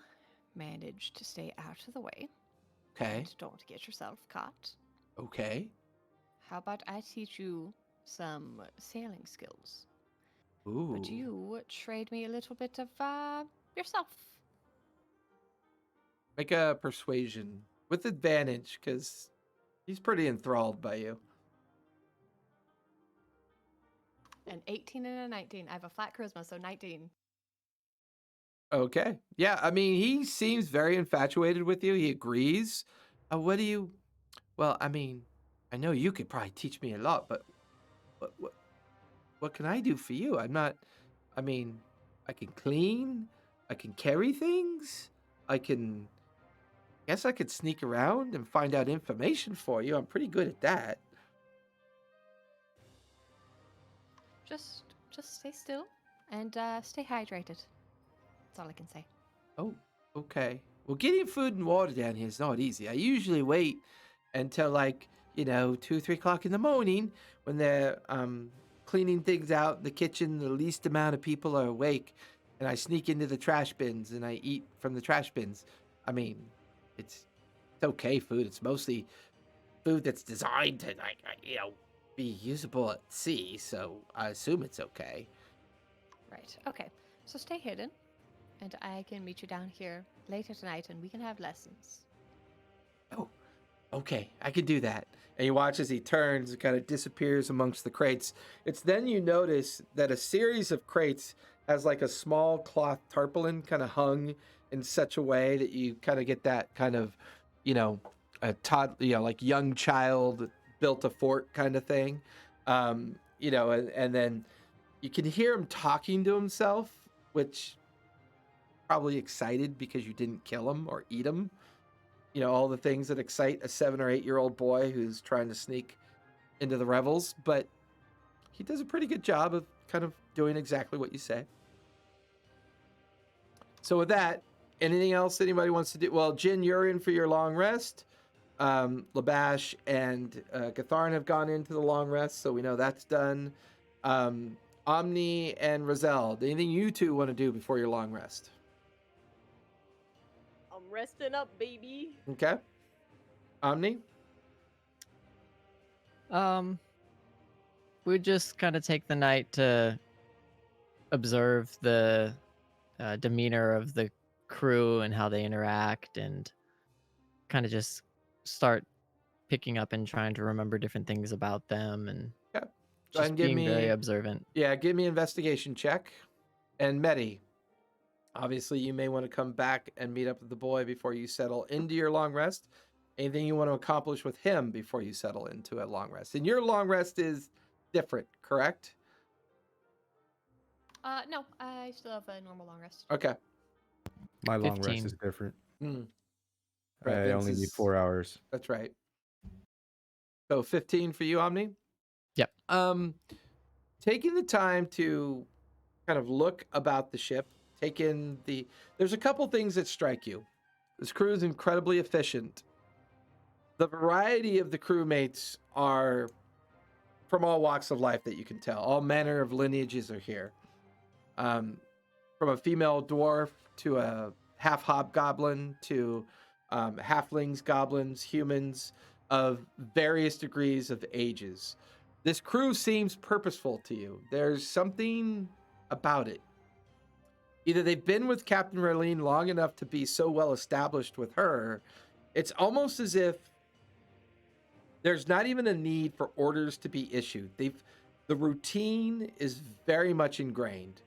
manage to stay out of the way Okay. and don't get yourself caught, Okay. how about I teach you some sailing skills? Ooh. Would you trade me a little bit of yourself? Make a persuasion with advantage, because he's pretty enthralled by you. An 18 and a 19. I have a flat charisma, so 19. Okay. Yeah. I mean, he seems very infatuated with you. He agrees. What do you? Well, I mean, I know you could probably teach me a lot, but what can I do for you? I'm not. I mean, I can clean. I can carry things. I can. Guess I could sneak around and find out information for you. I'm pretty good at that. Just stay still and stay hydrated. That's all I can say. Oh, okay. Well, getting food and water down here is not easy. I usually wait until 2, 3 o'clock in the morning when they're cleaning things out in the kitchen. The least amount of people are awake, and I sneak into the trash bins and I eat from the trash bins. I mean, it's okay food. It's mostly food that's designed to be usable at sea. So I assume it's okay. Right. Okay. So stay hidden, and I can meet you down here later tonight, and we can have lessons. Oh, okay, I can do that. And you watch as he turns and kind of disappears amongst the crates. It's then you notice that a series of crates has like a small cloth tarpaulin kind of hung in such a way that you kind of get that kind of, like young child built a fort kind of thing. And then you can hear him talking to himself, which probably excited because you didn't kill him or eat him. All the things that excite a 7 or 8-year-old boy who's trying to sneak into the Revels. But he does a pretty good job of kind of doing exactly what you say. So with that, anything else anybody wants to do? Well, Jin, you're in for your long rest. Labash and Gatharn have gone into the long rest, so we know that's done. Omni and Roselle, anything you two want to do before your long rest? I'm resting up, baby. Okay. Omni? We just kind of take the night to observe the demeanor of the crew and how they interact, and kind of just start picking up and trying to remember different things about them, and Okay. just and give being very me observant. Yeah, give me an investigation check. And Medi, obviously you may want to come back and meet up with the boy before you settle into your long rest. Anything you want to accomplish with him before you settle into a long rest? And your long rest is different, correct? No, I still have a normal long rest. Okay. My long 15. rest is different. Right, I Vince only need is- 4 hours. That's right. So 15 for you, Omni? Yep. Taking the time to kind of look about the ship, there's a couple things that strike you. This crew is incredibly efficient. The variety of the crewmates are from all walks of life that you can tell. All manner of lineages are here. From a female dwarf to a half hobgoblin to halflings, goblins, humans of various degrees of ages. This crew seems purposeful to you. There's something about it. Either they've been with Captain Raylene long enough to be so well established with her, it's almost as if there's not even a need for orders to be issued. The routine is very much ingrained.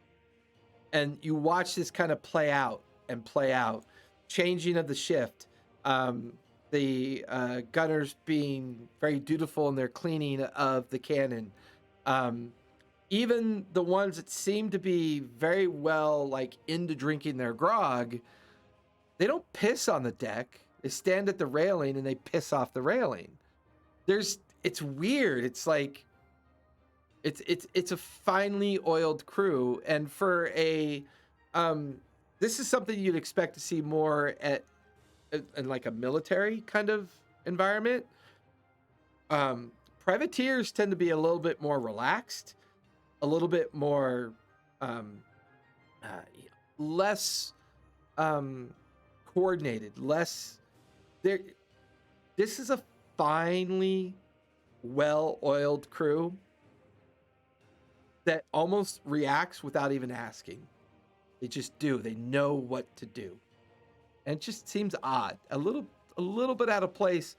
And you watch this kind of play out, changing of the shift. The gunners being very dutiful in their cleaning of the cannon. Even the ones that seem to be very well into drinking their grog, they don't piss on the deck. They stand at the railing and they piss off the railing. It's weird. It's like it's a finely oiled crew, and for a this is something you'd expect to see more in like a military kind of environment. Privateers tend to be a little bit more relaxed, a little bit more uh, less coordinated, less there. This is a finely well-oiled crew that almost reacts without even asking. They just do. They know what to do. And it just seems odd. A little bit out of place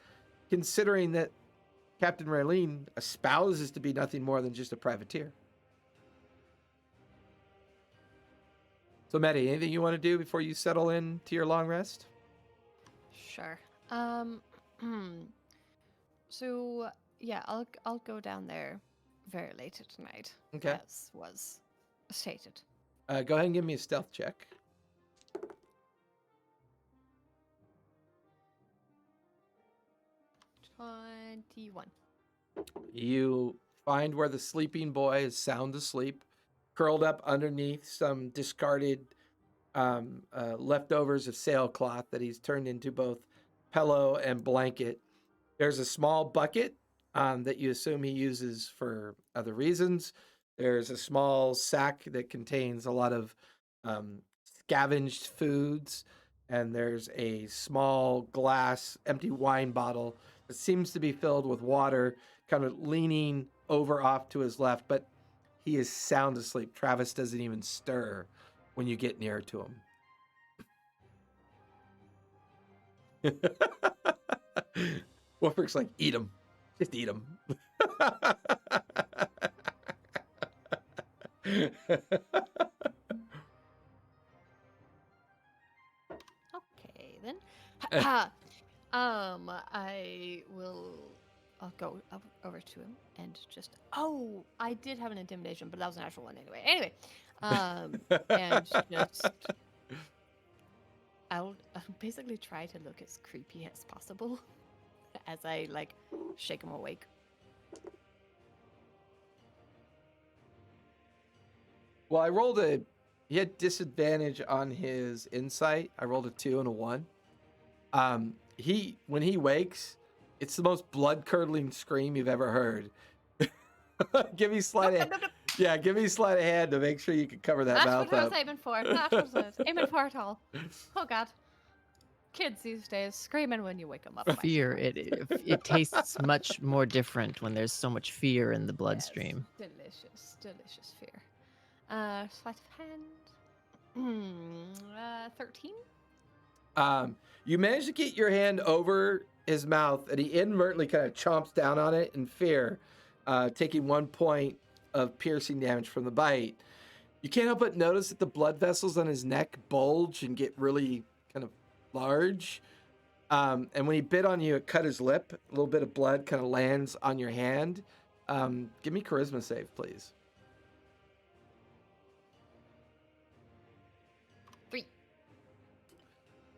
considering that Captain Raylene espouses to be nothing more than just a privateer. So, Maddie, anything you want to do before you settle in to your long rest? Sure. So yeah, I'll go down there very late tonight. Okay. As was stated. Go ahead and give me a stealth check. 21. You find where the sleeping boy is sound asleep, curled up underneath some discarded leftovers of sailcloth that he's turned into both pillow and blanket. There's a small bucket that you assume he uses for other reasons. There's a small sack that contains a lot of scavenged foods, and there's a small glass empty wine bottle that seems to be filled with water, kind of leaning over off to his left, but he is sound asleep. Travis doesn't even stir when you get near to him. Wolfrick's like, eat him. Just eat him. Okay then. I'll go over to him and just. Oh, I did have an intimidation, but that was a natural one anyway. Anyway, and just. I'll basically try to look as creepy as possible as I like shake him awake. Well, he had disadvantage on his insight. I rolled a 2 and a 1. When he wakes, it's the most blood-curdling scream you've ever heard. Give me sleight of hand. Yeah, give me sleight of hand to make sure you can cover that That's mouth what I up. was aiming for. That's what I was aiming for at all. Oh God. Kids these days screaming when you wake them up. by Fear. surprise. It tastes much more different when there's so much fear in the bloodstream. Yes, delicious fear. Sleight of hand. 13. You manage to get your hand over his mouth, and he inadvertently kind of chomps down on it in fear, taking 1 point of piercing damage from the bite. You can't help but notice that the blood vessels on his neck bulge and get really kind of large. And when he bit on you, it cut his lip. A little bit of blood kind of lands on your hand. Give me charisma save, please. 3.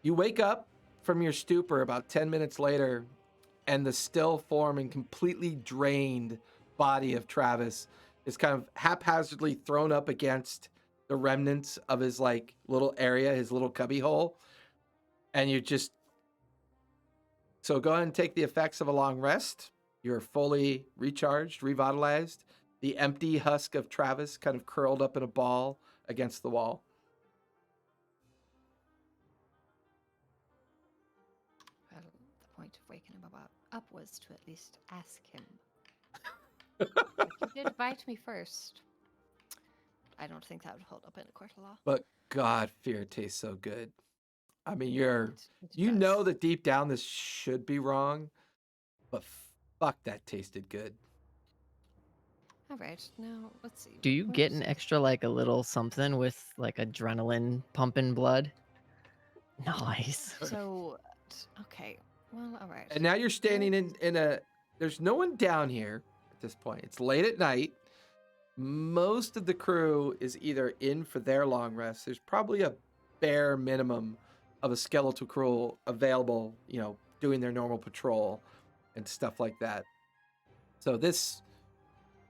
You wake up from your stupor about 10 minutes later, and the still form and completely drained body of Travis is kind of haphazardly thrown up against the remnants of his like little area, his little cubby hole. And you just... So go ahead and take the effects of a long rest. You're fully recharged, revitalized. The empty husk of Travis kind of curled up in a ball against the wall. Well, the point of waking him up was to at least ask him. But he did bite me first. I don't think that would hold up in a court of law. But God, fear tastes so good. I mean, It you does. know that deep down this should be wrong, but fuck, that tasted good. All right, now let's see. Do you what get is an it? extra like a little something with like adrenaline pumping blood? Nice. So, okay. Well, all right. And now you're standing in a... There's no one down here at this point. It's late at night. Most of the crew is either in for their long rest. There's probably a bare minimum of a skeletal crew available, doing their normal patrol and stuff like that. So this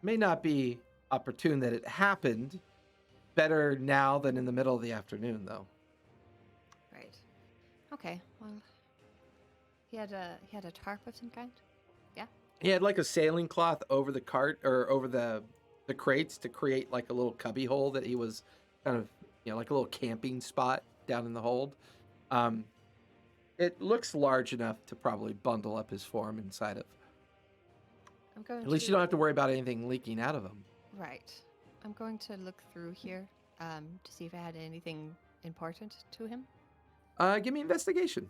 may not be opportune that it happened. Better now than in the middle of the afternoon, though. Right. Okay. Well, he had a tarp of some kind. Yeah. He had like a sailing cloth over the cart or over the crates to create like a little cubby hole that he was kind of, like a little camping spot down in the hold. It looks large enough to probably bundle up his form inside of. I'm going At least you don't have to worry about anything leaking out of him. Right. I'm going to look through here to see if I had anything important to him. Give me investigation.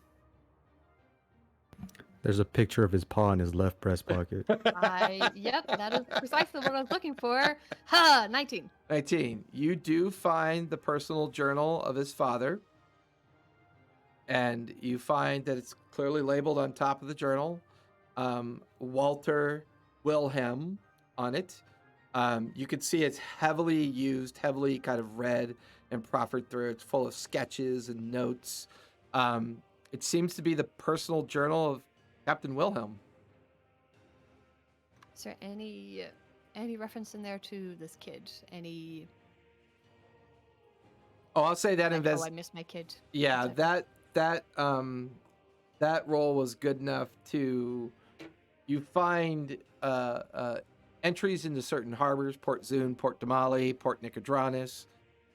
There's a picture of his paw in his left breast pocket. Yep, that is precisely what I was looking for. Ha! 19. 19. You do find the personal journal of his father. And you find that it's clearly labeled on top of the journal. Walter Wilhelm on it. You can see it's heavily used, heavily kind of read and proffered through. It's full of sketches and notes. It seems to be the personal journal of Captain Wilhelm. Is there any reference in there to this kid? Any? Oh, I'll say that Like, oh, I miss my kid. Yeah, type of- that role was good enough to. You find entries into certain harbors: Port Zune, Port Damali, Port Nicodranus,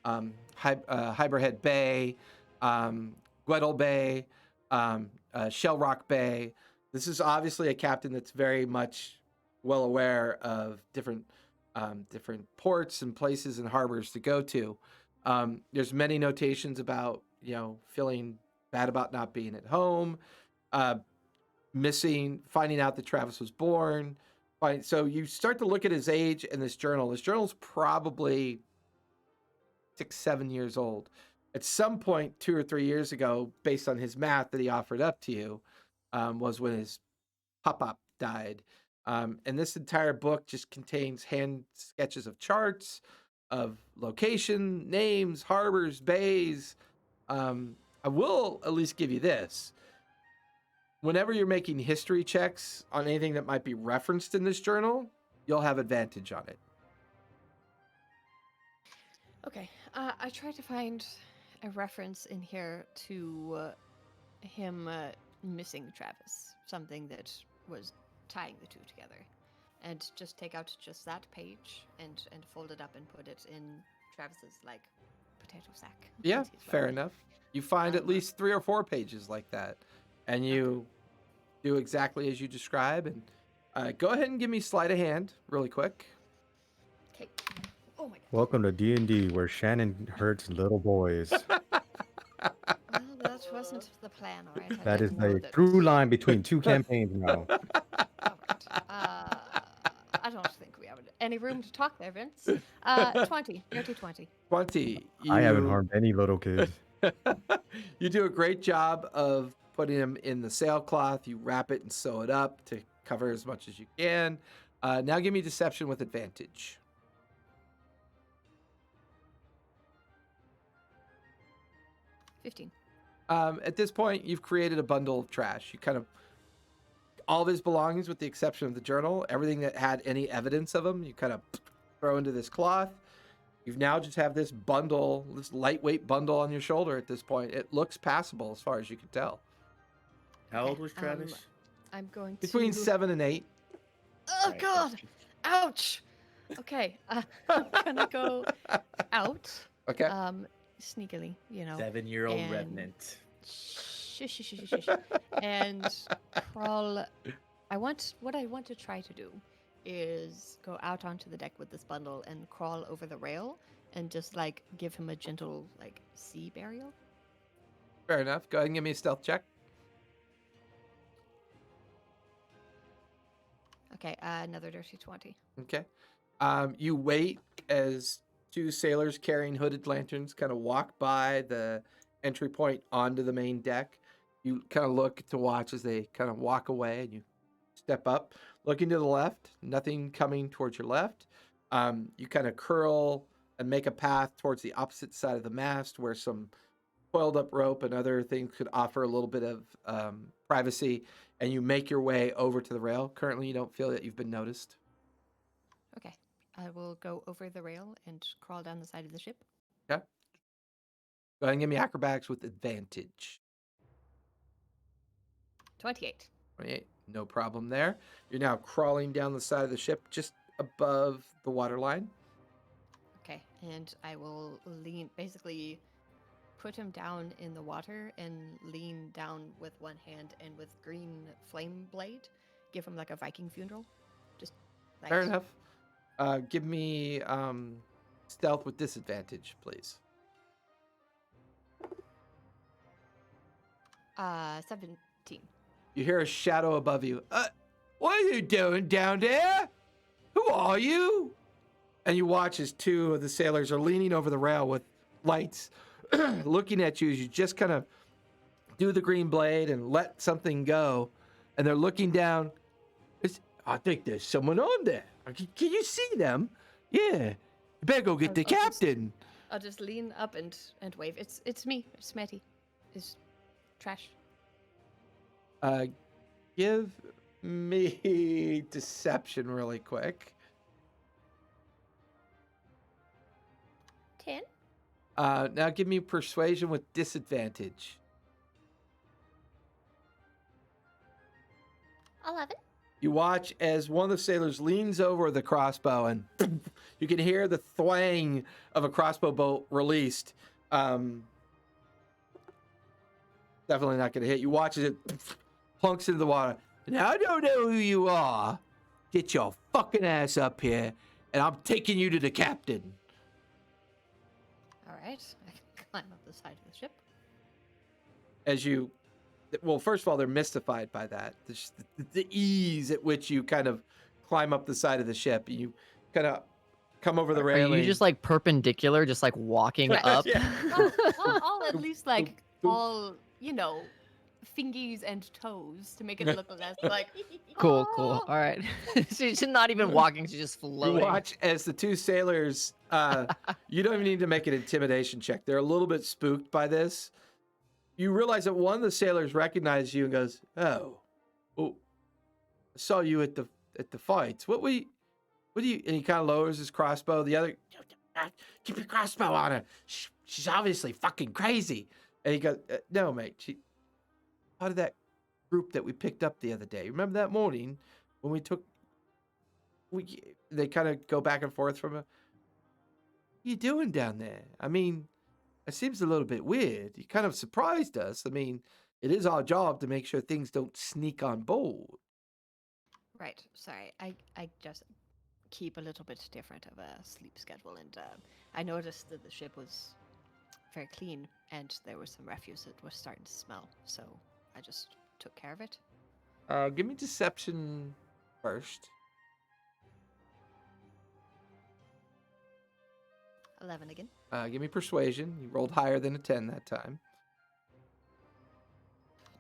Hyberhead Bay, Guedel Bay, Shell Rock Bay. This is obviously a captain that's very much well aware of different ports and places and harbors to go to. There's many notations about feeling bad about not being at home, finding out that Travis was born. So you start to look at his age in this journal. This journal's probably 6-7 years old. At some point 2 or 3 years ago, based on his math that he offered up to you, was when his pop-up died. And this entire book just contains hand sketches of charts, of location, names, harbors, bays. I will at least give you this. Whenever you're making history checks on anything that might be referenced in this journal, you'll have advantage on it. Okay. I tried to find a reference in here to him missing Travis, something that was tying the two together, and just take out just that page and fold it up and put it in Travis's potato sack. Yeah, as he's fair wearing. enough. You find at least 3 or 4 pages like that, and you do exactly as you describe. And go ahead and give me sleight of hand really quick. Okay. Oh my god. Welcome to D&D, where Shannon hurts little boys. Well, that wasn't the plan, all right? That is didn't know the that- through line between 2 campaigns now. All right. I don't think we have any room to talk there, Vince. 20. Dirty 20. 20. I haven't harmed any little kids. You do a great job of putting them in the sailcloth. You wrap it and sew it up to cover as much as you can. Now give me deception with advantage. At this point, you've created a bundle of trash. You kind of all of his belongings, with the exception of the journal, everything that had any evidence of him, you kind of throw into this cloth. You've now just have this bundle, this lightweight bundle on your shoulder at this point. It looks passable as far as you can tell. How old was Travis? I'm going to... Between 7 and 8. Oh, Right, God! that's- Ouch! Okay, I'm gonna go out. Okay. Sneakily, 7-year-old and- revenant. Shush, shush, shush, shush, shush. And crawl. What I want to try to do is go out onto the deck with this bundle and crawl over the rail and just give him a gentle sea burial. Fair enough. Go ahead and give me a stealth check. Okay, another dirty 20. Okay. You wait as 2 sailors carrying hooded lanterns kind of walk by the entry point onto the main deck. You kind of look to watch as they kind of walk away, and you step up, looking to the left, nothing coming towards your left. You kind of curl and make a path towards the opposite side of the mast where some coiled up rope and other things could offer a little bit of privacy, and you make your way over to the rail. Currently, you don't feel that you've been noticed. Okay, I will go over the rail and crawl down the side of the ship. Okay. Go ahead and give me acrobatics with advantage. 28. 28. No problem there. You're now crawling down the side of the ship just above the waterline. Okay, and I will basically put him down in the water and lean down with one hand and with green flame blade, give him like a Viking funeral. Just like Fair enough. Give me stealth with disadvantage, please. 17. You hear a shadow above you. What are you doing down there? Who are you? And you watch as two of the sailors are leaning over the rail with lights, looking at you as you just kind of do the green blade and let something go. And they're looking down. I think there's someone on there. Can you see them? Yeah. You better go get the captain. I'll just lean up and wave. It's me. It's Matty. It's trash. Give me deception really quick. 10. Now give me persuasion with disadvantage. 11. You watch as one of the sailors leans over the crossbow and you can hear the thwang of a crossbow bolt released. Definitely not going to hit. You watch as it plunks into the water. Now, I don't know who you are. Get your fucking ass up here, and I'm taking you to the captain. All right. I can climb up the side of the ship. As you, well, first of all, they're mystified by that. The ease at which you kind of climb up the side of the ship. You kind of come over the Are railing. you just like perpendicular, just like walking up? Yeah. All at least like all, fingies and toes to make it look less like. Cool. "Oh." All right. She's not even walking; she's just You floating. watch as the two sailors, you don't even need to make an intimidation check. They're a little bit spooked by this. You realize that one of the sailors recognizes you and goes, oh, I saw you at the fights. What do you, and he kind of lowers his crossbow. The other, keep your crossbow on her. She's obviously fucking crazy. And he goes, no, mate, she part of that group that we picked up the other day. Remember that morning when they kind of go back and forth from what are you doing down there? I mean, it seems a little bit weird. You kind of surprised us. I mean, it is our job to make sure things don't sneak on board. Right. Sorry. I just keep a little bit different of a sleep schedule, and I noticed that the ship was very clean, and there was some refuse that was starting to smell. So I just took care of it. Give me deception first. 11 again. Give me persuasion. You rolled higher than a 10 that time.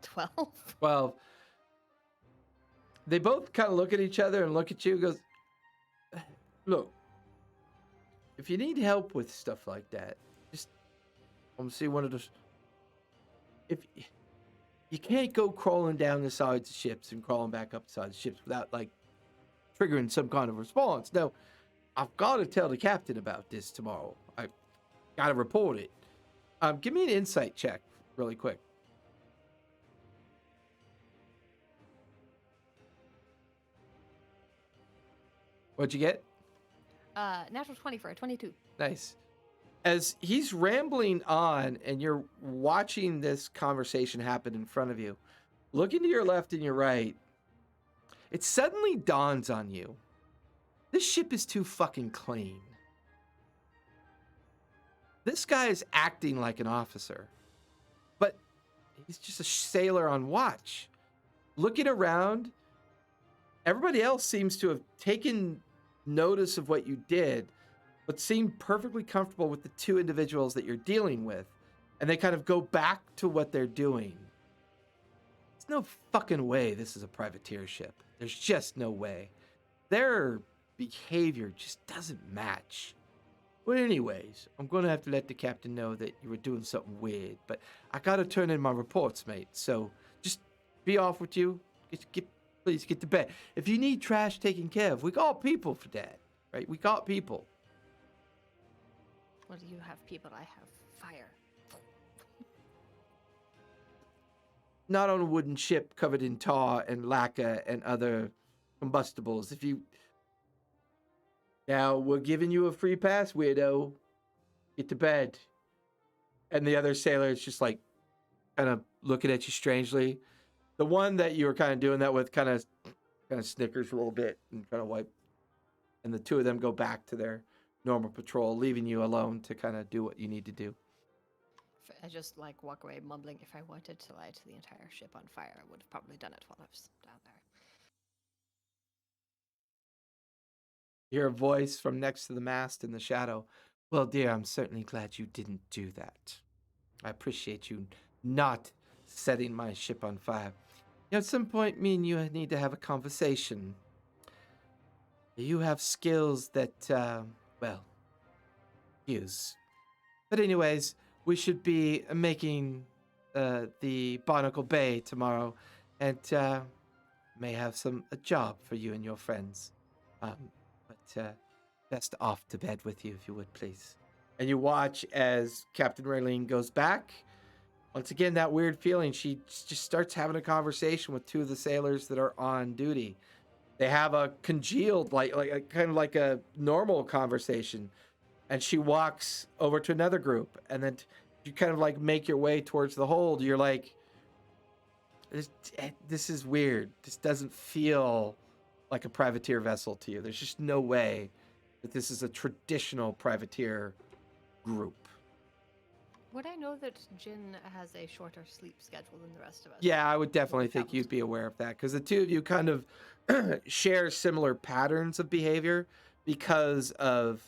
12. 12. They both kind of look at each other and look at you and goes, look, if you need help with stuff like that, just I'm see one of those. If you can't go crawling down the sides of ships and crawling back up the sides of ships without like triggering some kind of response. Now, I've got to tell the captain about this tomorrow. I got to report it. Give me an insight check really quick. What'd you get? Natural 20 for a 22. Nice. As he's rambling on and you're watching this conversation happen in front of you, looking to your left and your right, it suddenly dawns on you. This ship is too fucking clean. This guy is acting like an officer, but he's just a sailor on watch. Looking around, everybody else seems to have taken notice of what you did, but seem perfectly comfortable with the two individuals that you're dealing with. And they kind of go back to what they're doing. There's no fucking way this is a privateer ship. There's just no way. Their behavior just doesn't match. But anyways, I'm going to have to let the captain know that you were doing something weird. But I got to turn in my reports, mate. So just be off with you. Please get to bed. If you need trash taken care of, we got people for that, right? We got people. Well, you have people, I have fire. not on a wooden ship covered in tar and lacquer and other combustibles. Now, we're giving you a free pass, weirdo. Get to bed. And the other sailor is just like kind of looking at you strangely. The one that you were kind of doing that with kind of snickers a little bit and kind of wipe. And the two of them go back to their normal patrol, leaving you alone to kind of do what you need to do. I just like walk away mumbling, if I wanted to light the entire ship on fire, I would have probably done it while I was down there. You hear a voice from next to the mast in the shadow. Well, dear, I'm certainly glad you didn't do that. I appreciate you not setting my ship on fire. At some point, me and you need to have a conversation. You have skills that, well, use. But anyways, we should be making the Barnacle Bay tomorrow, and may have a job for you and your friends. But best off to bed with you, if you would, please. And you watch as Captain Raylene goes back. Once again, that weird feeling. She just starts having a conversation with two of the sailors that are on duty. They have a congealed, like kind of like a normal conversation. And she walks over to another group, and then you kind of like make your way towards the hold. You're like, this is weird. This doesn't feel like a privateer vessel to you. There's just no way that this is a traditional privateer group. Would I know that Jin has a shorter sleep schedule than the rest of us? Yeah, I would definitely Well, think that you'd be aware of that, because the two of you kind of share similar patterns of behavior because of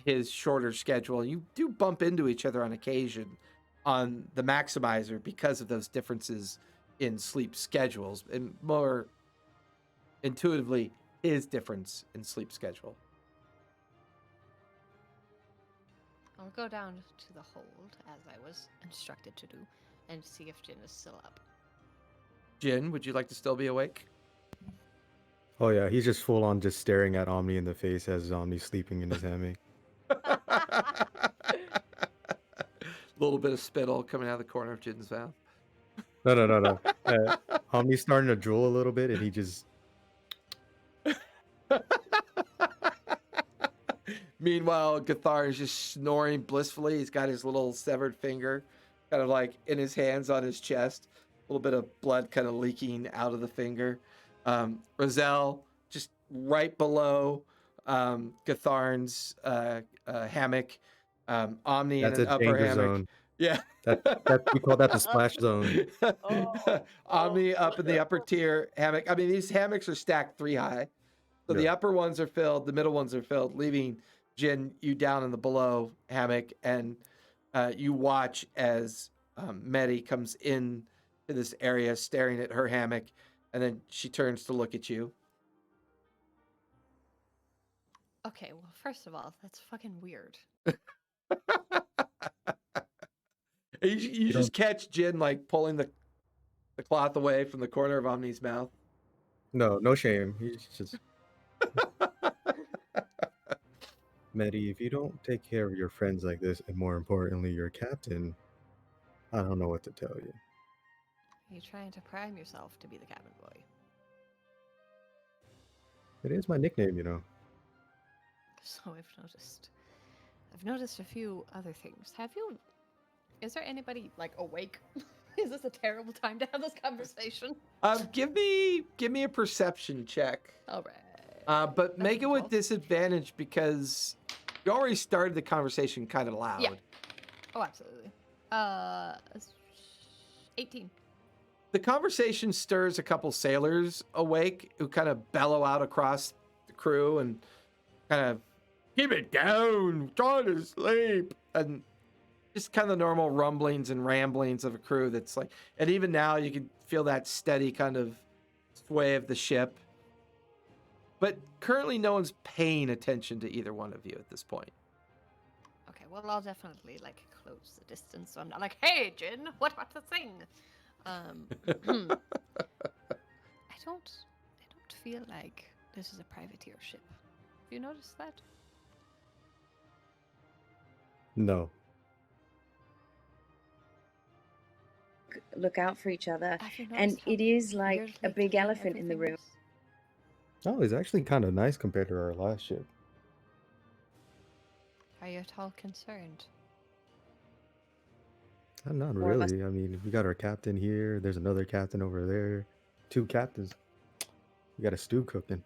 his shorter schedule. You do bump into each other on occasion on the Maximizer because of those differences in sleep schedules, and more intuitively, his difference in sleep schedule. I'll go down to the hold, as I was instructed to do, and see if Jin is still up. Jin, would you like to still be awake? Oh yeah, he's just full on just staring at Omni in the face as Omni's sleeping in his hammock. A little bit of spittle coming out of the corner of Jin's mouth. No. Omni's starting to drool a little bit, and he just Meanwhile, Gathar is just snoring blissfully. He's got his little severed finger kind of like in his hands on his chest. A little bit of blood kind of leaking out of the finger. Roselle just right below Gatharn's hammock. Omni that's in a an upper danger hammock. zone. Yeah. That we call that the splash zone. Omni up in the upper tier hammock. I mean, these hammocks are stacked 3 high. So the Yeah. upper ones are filled, the middle ones are filled, leaving Jin, you down in the below hammock. And you watch as Medi comes in to this area staring at her hammock. And then she turns to look at you. Okay, well, first of all, that's fucking weird. You just catch Jin like pulling the cloth away from the corner of Omni's mouth. No shame. He's just Medi, if you don't take care of your friends like this, and more importantly, your captain, I don't know what to tell you. Are you trying to prime yourself to be the cabin boy? It is my nickname, you know. So I've noticed a few other things. Is there anybody like awake? Is this a terrible time to have this conversation? Give me a perception check. All right. But make it with 12. disadvantage because you already started the conversation kind of loud. Yeah. Oh, absolutely. 18. The conversation stirs a couple sailors awake who kind of bellow out across the crew and kind of keep it down, trying to sleep, and just kind of the normal rumblings and ramblings of a crew that's like, and even now you can feel that steady kind of sway of the ship. But currently no one's paying attention to either one of you at this point. Okay, well, I'll definitely like close the distance. So I'm not like, hey, Jin, what about the thing? I don't feel like this is a privateer ship. Have you noticed that? No. look out for each other. Have you And noticed how it is like a weirdly big clean elephant in the everything room. is? Oh, it's actually kind of nice compared to our last ship. Are you at all concerned? Not More of us- really. I mean, we got our captain here. There's another captain over there. 2 captains. We got a stew cooking.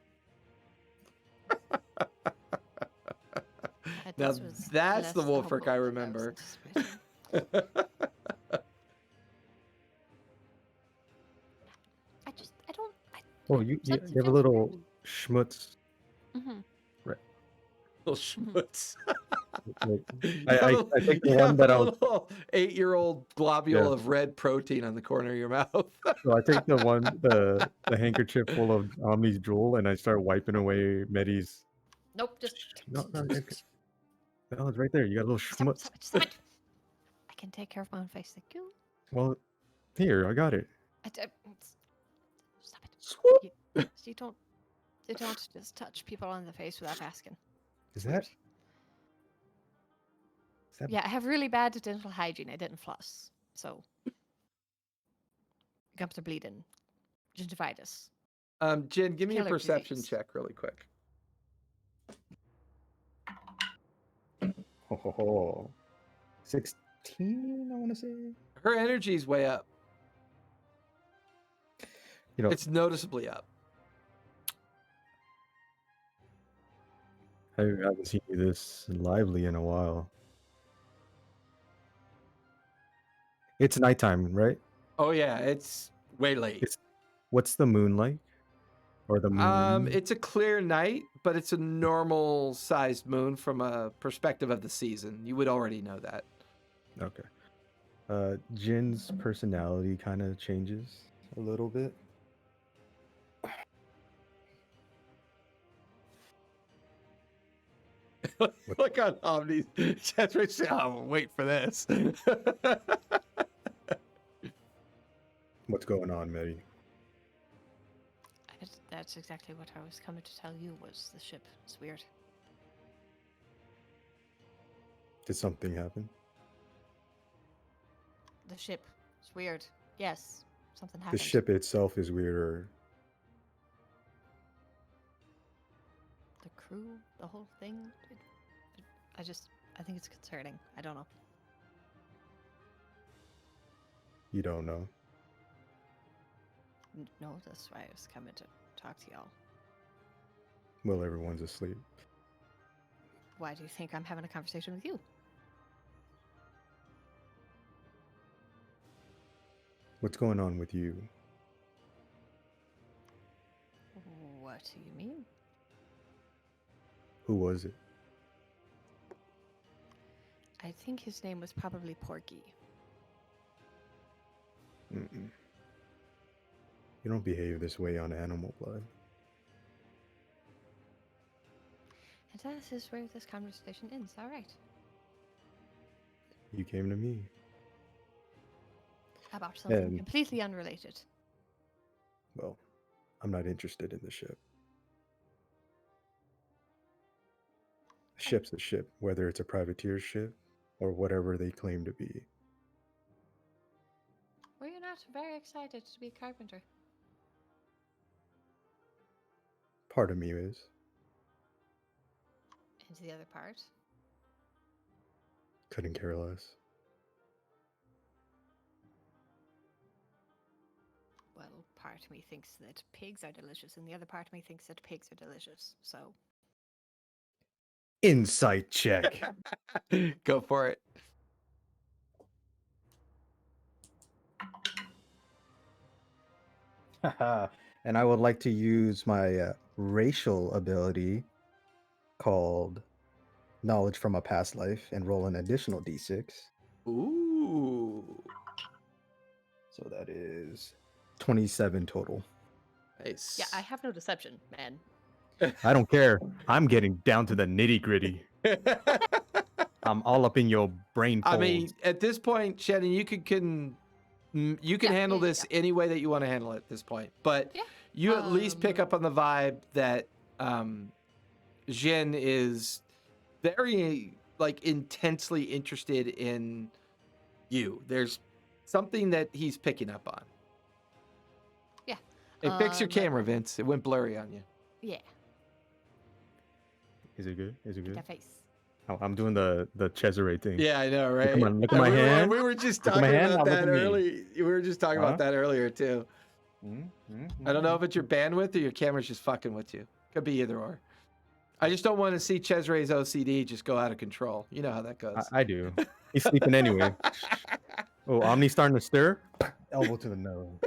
Now This was that's less the Wolfric humble I than remember. was anticipating. I don't. Oh, you Something have a feels little schmutz. Mm-hmm. Little schmutz. Like, You have a- I think the you one have that a I was. little 8-year-old globule Yeah. of red protein on the corner of your mouth. So I take the handkerchief full of Omni's drool and I start wiping away Medi's. Nope. Just No, it's right there. You got a little stop, schmutz. stop it. Stop it. I can take care of my own face. Thank you. Well, here, I got it. Stop it. Swoop. You don't just touch people on the face without asking. Is Weird. that Yeah, I have really bad dental hygiene. I didn't floss, so it comes to bleeding, gingivitis. Jen, give me a Killer perception disease. check really quick. Oh, 16, I want to say. Her energy's way up. You know, It's noticeably up. I haven't seen you this lively in a while. It's nighttime, right? Oh yeah, it's way late. What's the moon like? Or the moon? It's a clear night, but it's a normal sized moon from a perspective of the season. You would already know that. Okay. Jin's personality kind of changes a little bit. Look on Omni's chat. Oh, wait for this. What's going on, Medi? That's exactly what I was coming to tell you. Was the ship? It's weird. Did something happen? The ship. It's weird. Yes, something The happened. ship itself is weirder. The crew, the whole thing. I think it's concerning. I don't know. You don't know. No, that's why I was coming to talk to y'all. Well, everyone's asleep. Why do you think I'm having a conversation with you? What's going on with you? What do you mean? Who was it? I think his name was probably Porky. Mm-mm. You don't behave this way on animal blood. And that is where this conversation ends. All right. You came to me. About something And- completely unrelated. Well, I'm not interested in the ship. A ship's a ship, whether it's a privateer ship or whatever they claim to be. Were you not very excited to be a carpenter? Part of me is. And the other part? Couldn't care less. Well, part of me thinks that pigs are delicious, and the other part of me thinks that pigs are delicious. So, Insight check. Go for it. And I would like to use my racial ability called Knowledge from a Past Life and roll an additional d6. Ooh. So that is 27 total. Nice. yeah, I have no deception, man. I don't care. I'm getting down to the nitty gritty. I'm all up in your brain folds. I mean, at this point, Shannon, you can Yeah, handle yeah, this any way that you want to handle it at this point. But Yeah. you at least pick up on the vibe that Jin is very intensely interested in you. There's something that he's picking up on. Yeah. Hey, fix your Um, camera, Vince. It went blurry on you. Yeah. Is it good? Is it Look good? at that face. Oh, I'm doing the Cesare thing. Yeah, I know, right? Look at my hand. We were just Look at my talking hand, about now look that at me. earlier. We were just talking about that earlier too. I don't know if it's your bandwidth or your camera's just fucking with you. Could be either or. I just don't want to see Cesare's OCD just go out of control. You know how that goes. I do. He's sleeping anyway. Oh, Omni's starting to stir. Elbow to the nose.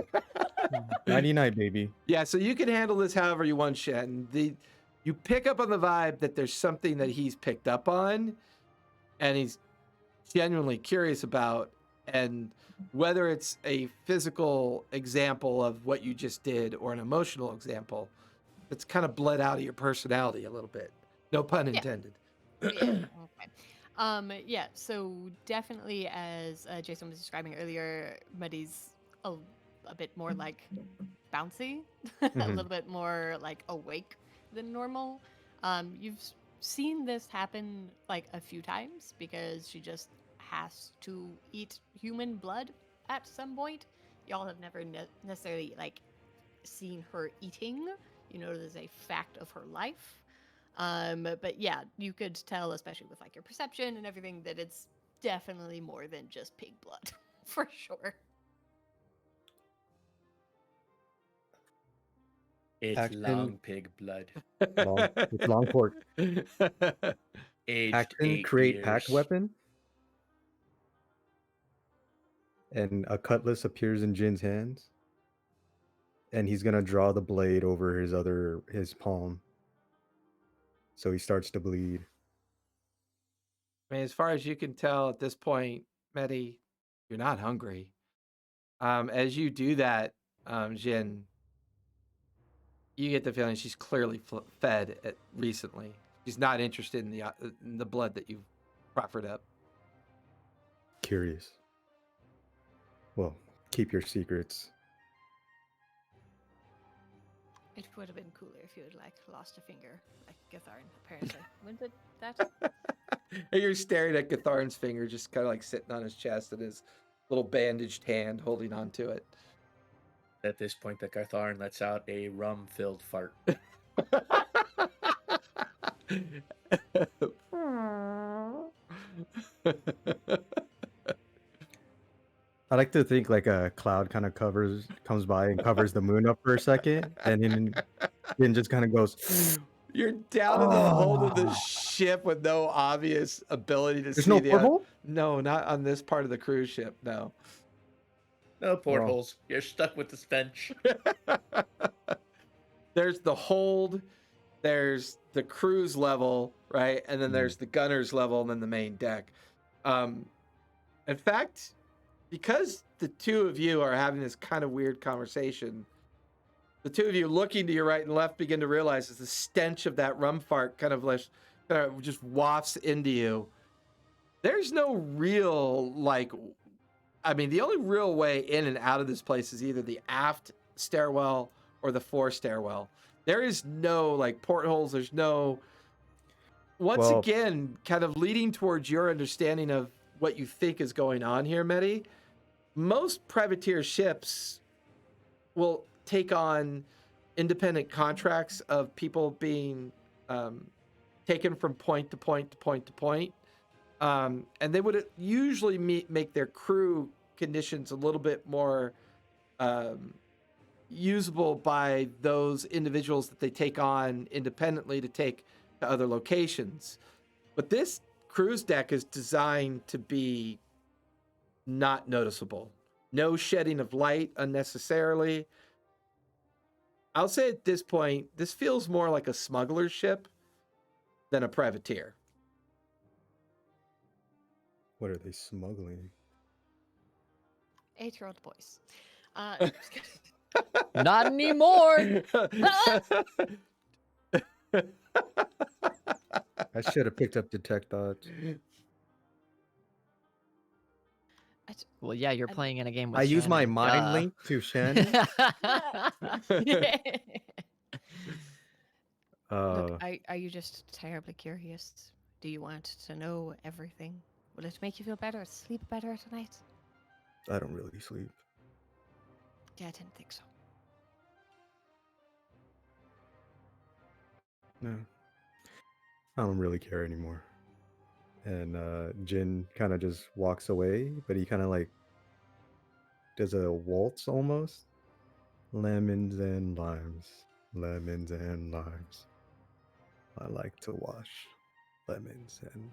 Nighty night, baby. Yeah, so you can handle this however you want, Shen. You pick up on the vibe that there's something that he's picked up on and he's genuinely curious about, and whether it's a physical example of what you just did or an emotional example, it's kind of bled out of your personality a little bit. No pun intended. Yeah. Okay. Yeah. So definitely, as Jason was describing earlier, Muddy's a bit more like bouncy, a little bit more like awake than normal. You've seen this happen like a few times because she just has to eat human blood at some point. Y'all have never necessarily like seen her eating. You know, it is a fact of her life. But yeah, you could tell, especially with like your perception and everything, that it's definitely more than just pig blood, for sure. It's Action. long pig blood. It's long pork. Aged Action, 8 create packed years. weapon. And a cutlass appears in Jin's hands. And he's gonna draw the blade over his palm. So he starts to bleed. I mean, as far as you can tell at this point, Medi, you're not hungry. As you do that, Jin, you get the feeling she's clearly fed recently. She's not interested in the blood that you've proffered up. Curious. Well, keep your secrets. It would have been cooler if you had like lost a finger, like Gatharn, apparently. When did that? And you're staring at Gatharn's finger, just kind of like sitting on his chest and his little bandaged hand holding on to it. At this point, the Gartharn lets out a rum-filled fart. I like to think like a cloud kind of comes by and covers the moon up for a second, and then just kind of goes. You're down in the hold of the ship with no obvious ability to There's see no the. porthole? No, not on this part of the cruise ship. No. No portholes. You're stuck with the stench. There's the hold, there's the cruise level, right? And then there's the gunner's level and then the main deck. In fact, because the two of you are having this kind of weird conversation, the two of you looking to your right and left begin to realize as the stench of that rum fart kind of just wafts into you. There's no real, the only real way in and out of this place is either the aft stairwell or the fore stairwell. There is no portholes. There's no. Once again, kind of leading towards your understanding of what you think is going on here, Medi. Most privateer ships will take on independent contracts of people being taken from point to point to point to point. And they would usually make their crew conditions a little bit more usable by those individuals that they take on independently to take to other locations. But this cruise deck is designed to be not noticeable. No shedding of light unnecessarily. I'll say at this point, this feels more like a smuggler's ship than a privateer. What are they smuggling? 8-year-old boys. Not anymore. I should have picked up Detect Thoughts. Well, yeah, you're playing in a game with I use my Shannon, mind duh. link to Shannon. Look, are you just terribly curious? Do you want to know everything? Will it make you feel better, sleep better tonight? I don't really sleep. Yeah, I didn't think so. No, I don't really care anymore. And Jin kind of just walks away, but he kind of like does a waltz almost. Lemons and limes, lemons and limes. I like to wash lemons and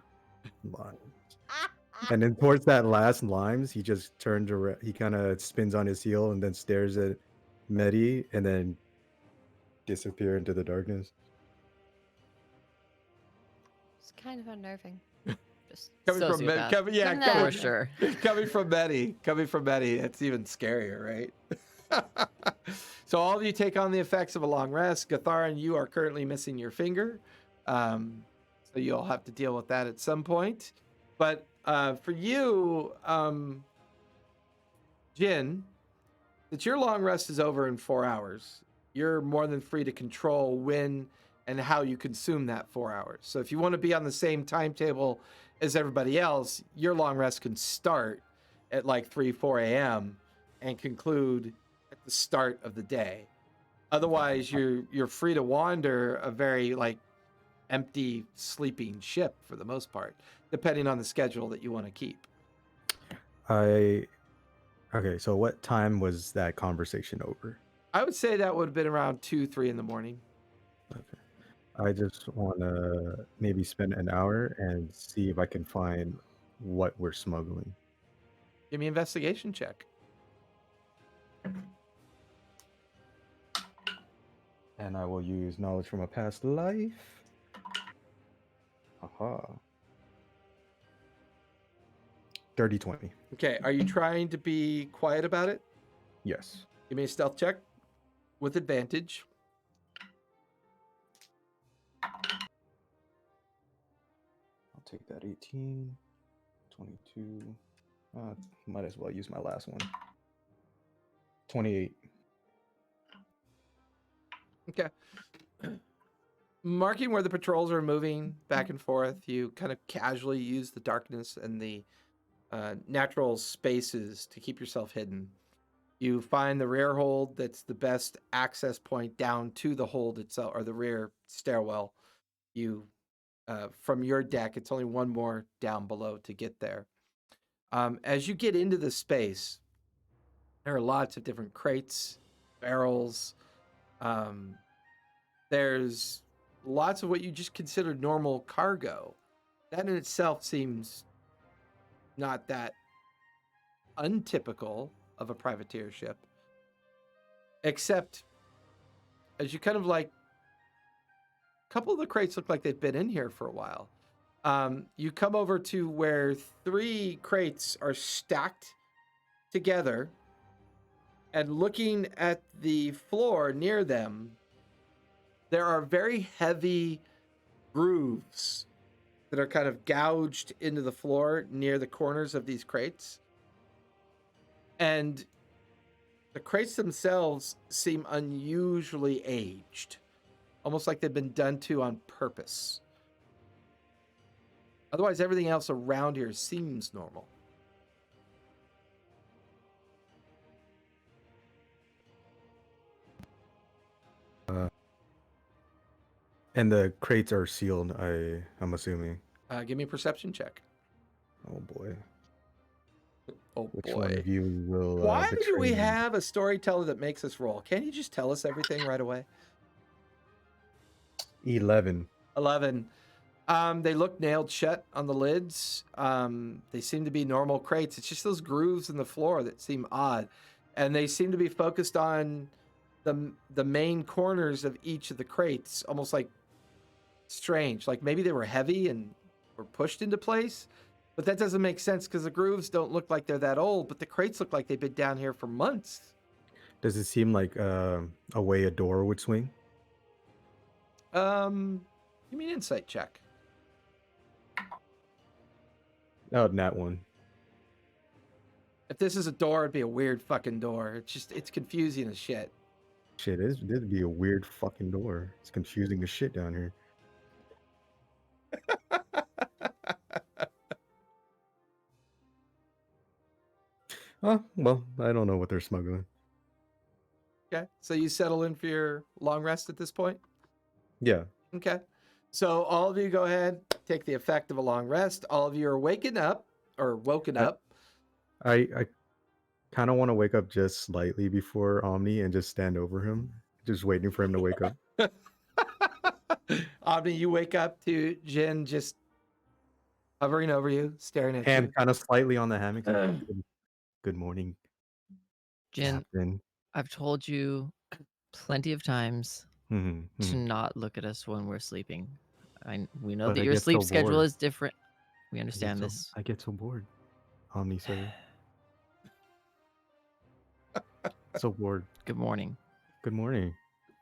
limes. And then towards that last limes, he just turns around. He kind of spins on his heel and then stares at Medi and then disappear into the darkness. It's kind of unnerving. Just Coming from Sociopath. coming, yeah, Couldn't, coming, For sure. coming from Betty, it's even scarier, right? So all of you take on the effects of a long rest. Gatharan, you are currently missing your finger, so you'll have to deal with that at some point. But for you, Jin, since your long rest is over in 4 hours, you're more than free to control when and how you consume that 4 hours. So if you want to be on the same timetable as everybody else, your long rest can start at like 4 a.m. and conclude at the start of the day. Otherwise, you're free to wander a very like empty sleeping ship for the most part, depending on the schedule that you want to keep. Okay, so what time was that conversation over? I would say that would have been around 2-3 in the morning. Okay. I just want to maybe spend an hour and see if I can find what we're smuggling. Give me an investigation check. And I will use knowledge from a past life. Aha. 30-20. Okay, are you trying to be quiet about it? Yes. Give me a stealth check with advantage. I'll take that 18, 22. Might as well use my last one. 28. Okay. Marking where the patrols are moving back and forth, you kind of casually use the darkness and the natural spaces to keep yourself hidden. You find the rear hold that's the best access point down to the hold itself, or the rear stairwell. You, from your deck, it's only one more down below to get there. As you get into the space, there are lots of different crates, barrels. There's lots of what you just consider normal cargo. That in itself seems not that untypical of a privateer ship. Except as you kind of like, a couple of the crates look like they've been in here for a while. You come over to where 3 crates are stacked together, and looking at the floor near them, there are very heavy grooves that are kind of gouged into the floor near the corners of these crates. And the crates themselves seem unusually aged, almost like they've been done to on purpose. Otherwise, everything else around here seems normal. And the crates are sealed, I'm assuming. Give me a perception check. Oh boy. Oh Which boy. one of you will Why do betray we me? have a storyteller that makes us roll? Can't you just tell us everything right away? 11. 11. They look nailed shut on the lids. They seem to be normal crates. It's just those grooves in the floor that seem odd. And they seem to be focused on the main corners of each of the crates, almost like strange. Like maybe they were heavy and were pushed into place. But that doesn't make sense because the grooves don't look like they're that old, but the crates look like they've been down here for months. Does it seem like a way a door would swing? Give me an insight check. Oh, that one. If this is a door, it'd be a weird fucking door. It's confusing as shit. Shit, it'd be a weird fucking door. It's confusing as shit down here. Well, I don't know what they're smuggling. Okay. So you settle in for your long rest at this point? Yeah. Okay. So all of you go ahead, take the effect of a long rest. All of you are waking up or woken up. I kind of want to wake up just slightly before Omni and just stand over him, just waiting for him to wake up. Omni, you wake up to Jin just hovering over you, staring at Hand you. kind of slightly on the hammock. Good morning, Jin, Captain. I've told you plenty of times to not look at us when we're sleeping. We know But that I your get sleep so schedule bored. is different. We understand this. I get so bored. Omni, sir. So bored. Good morning. Good morning.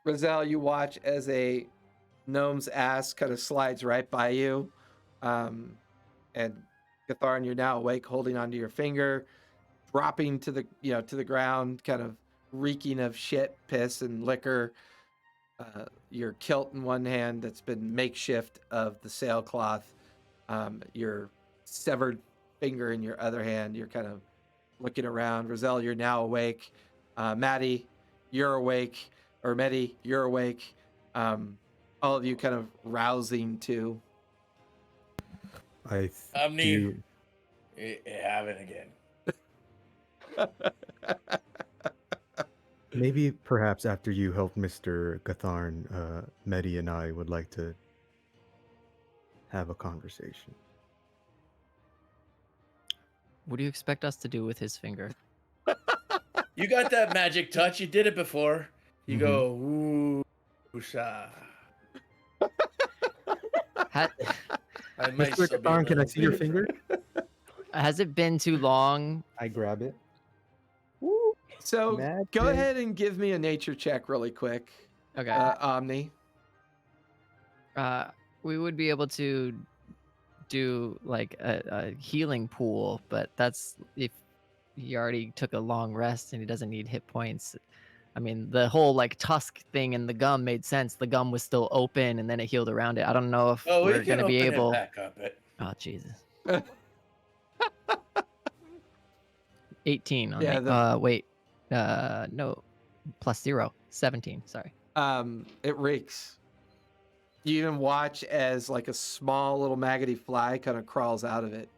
Roselle, you watch as a gnome's ass kind of slides right by you. And Gatharn, you're now awake, holding onto your finger, dropping to the ground, kind of reeking of shit, piss, and liquor. Your kilt in one hand that's been makeshift of the sailcloth. Your severed finger in your other hand. You're kind of looking around. Roselle, you're now awake. Maddie, you're awake. Or Medi, you're awake. All of you kind of rousing too. Omni, it happened again. Maybe perhaps after you help Mr. Gatharn, Medi and I would like to have a conversation. What do you expect us to do with his finger? You got that magic touch. You did it before. You go, ooh, sha. Mr. Gatharn, can I see your finger? Has it been too long? I grab it. So Magic. go ahead and give me a nature check really quick. Okay. Omni. We would be able to do like a healing pool, but that's if he already took a long rest and he doesn't need hit points. I mean, the whole like tusk thing and the gum made sense. The gum was still open and then it healed around it. I don't know if Oh, we're we can gonna be open able. it back up. Oh Jesus. 18 on wait. No. +0. 17. Sorry. It reeks. You even watch as like a small little maggoty fly kind of crawls out of it.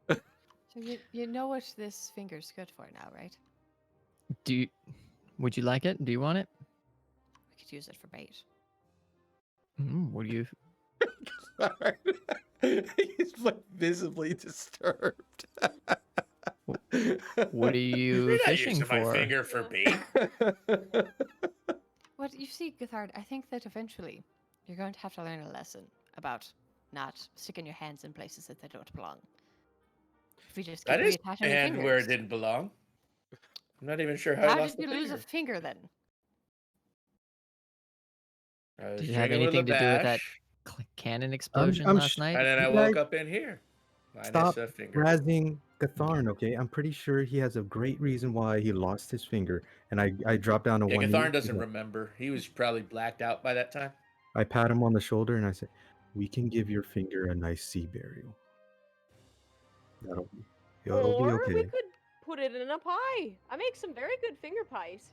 So you know what this finger's good for now, right? Would you like it? Do you want it? We could use it for bait. What do you? He's like visibly disturbed. What are you You're not fishing using for? my finger for bait. Well, you see, Guthard, I think that eventually you're going to have to learn a lesson about not sticking your hands in places that they don't belong. If we just keep That is reattaching my your hand fingers. where it didn't belong. I'm not even sure how I How lost did the you lose a finger. finger then? I was Did it have drinking with anything to do with that Labash, cannon explosion I'm last night? and then I You woke guys up in here. Minus Stop a finger. razzing Gatharn, okay? I'm pretty sure he has a great reason why he lost his finger. And I dropped down to Yeah, one knee. Gatharn doesn't remember. He was probably blacked out by that time. I pat him on the shoulder and I said, "We can give your finger a nice sea burial. It'll be Or okay." we could put it in a pie. I make some very good finger pies.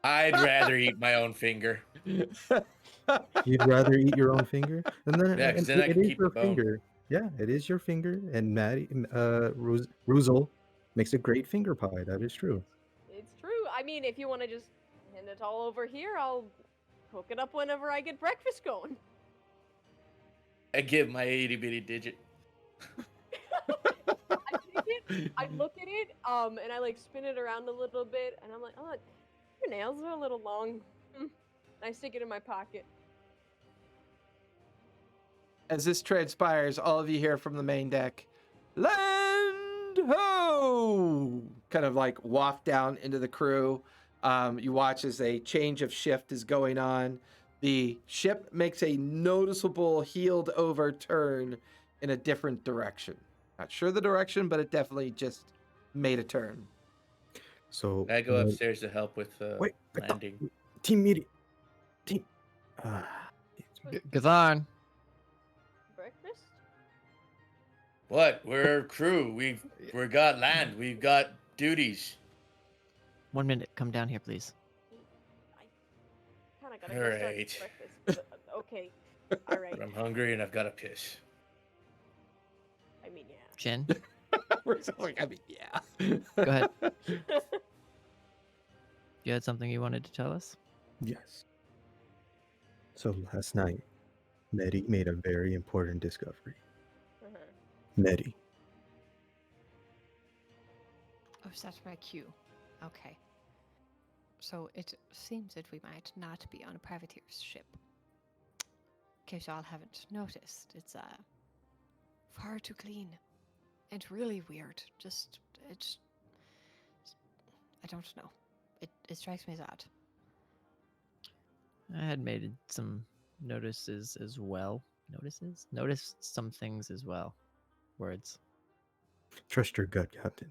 I'd rather eat my own finger. You'd rather eat your own finger? And then, Yeah, 'cause then I it can is keep your the bone. finger. Yeah, it is your finger. And Maddie, Ruzel makes a great finger pie. That is true. It's true. I mean, if you want to just hand it all over here, I'll cook it up whenever I get breakfast going. I give my itty bitty digit. I take it, I look at it, and I like spin it around a little bit, and I'm like, oh, your nails are a little long. I stick it in my pocket. As this transpires, all of you hear from the main deck, "Land ho!" kind of like waft down into the crew. You watch as a change of shift is going on. The ship makes a noticeable heeled over turn in a different direction. Not sure the direction, but it definitely just made a turn. So I go upstairs to help with wait, landing. team meeting. Team. Gatharn. Breakfast? What? We're crew. We got land. We've got duties. 1 minute. Come down here, please. I kind of gotta go start Alright. breakfast. But, okay. All right. I'm hungry and I've got to piss. I mean, yeah. Jin, We're just like, I mean, yeah. go ahead. You had something you wanted to tell us? Yes. So last night, Medi made a very important discovery. Medi. Oh, that's my cue. Okay. So it seems that we might not be on a privateer's ship. In case y'all haven't noticed, it's far too clean and really weird. It's I don't know. It strikes me as odd. I had made some notices as well. Noticed some things as well. Words. Trust your gut, Captain.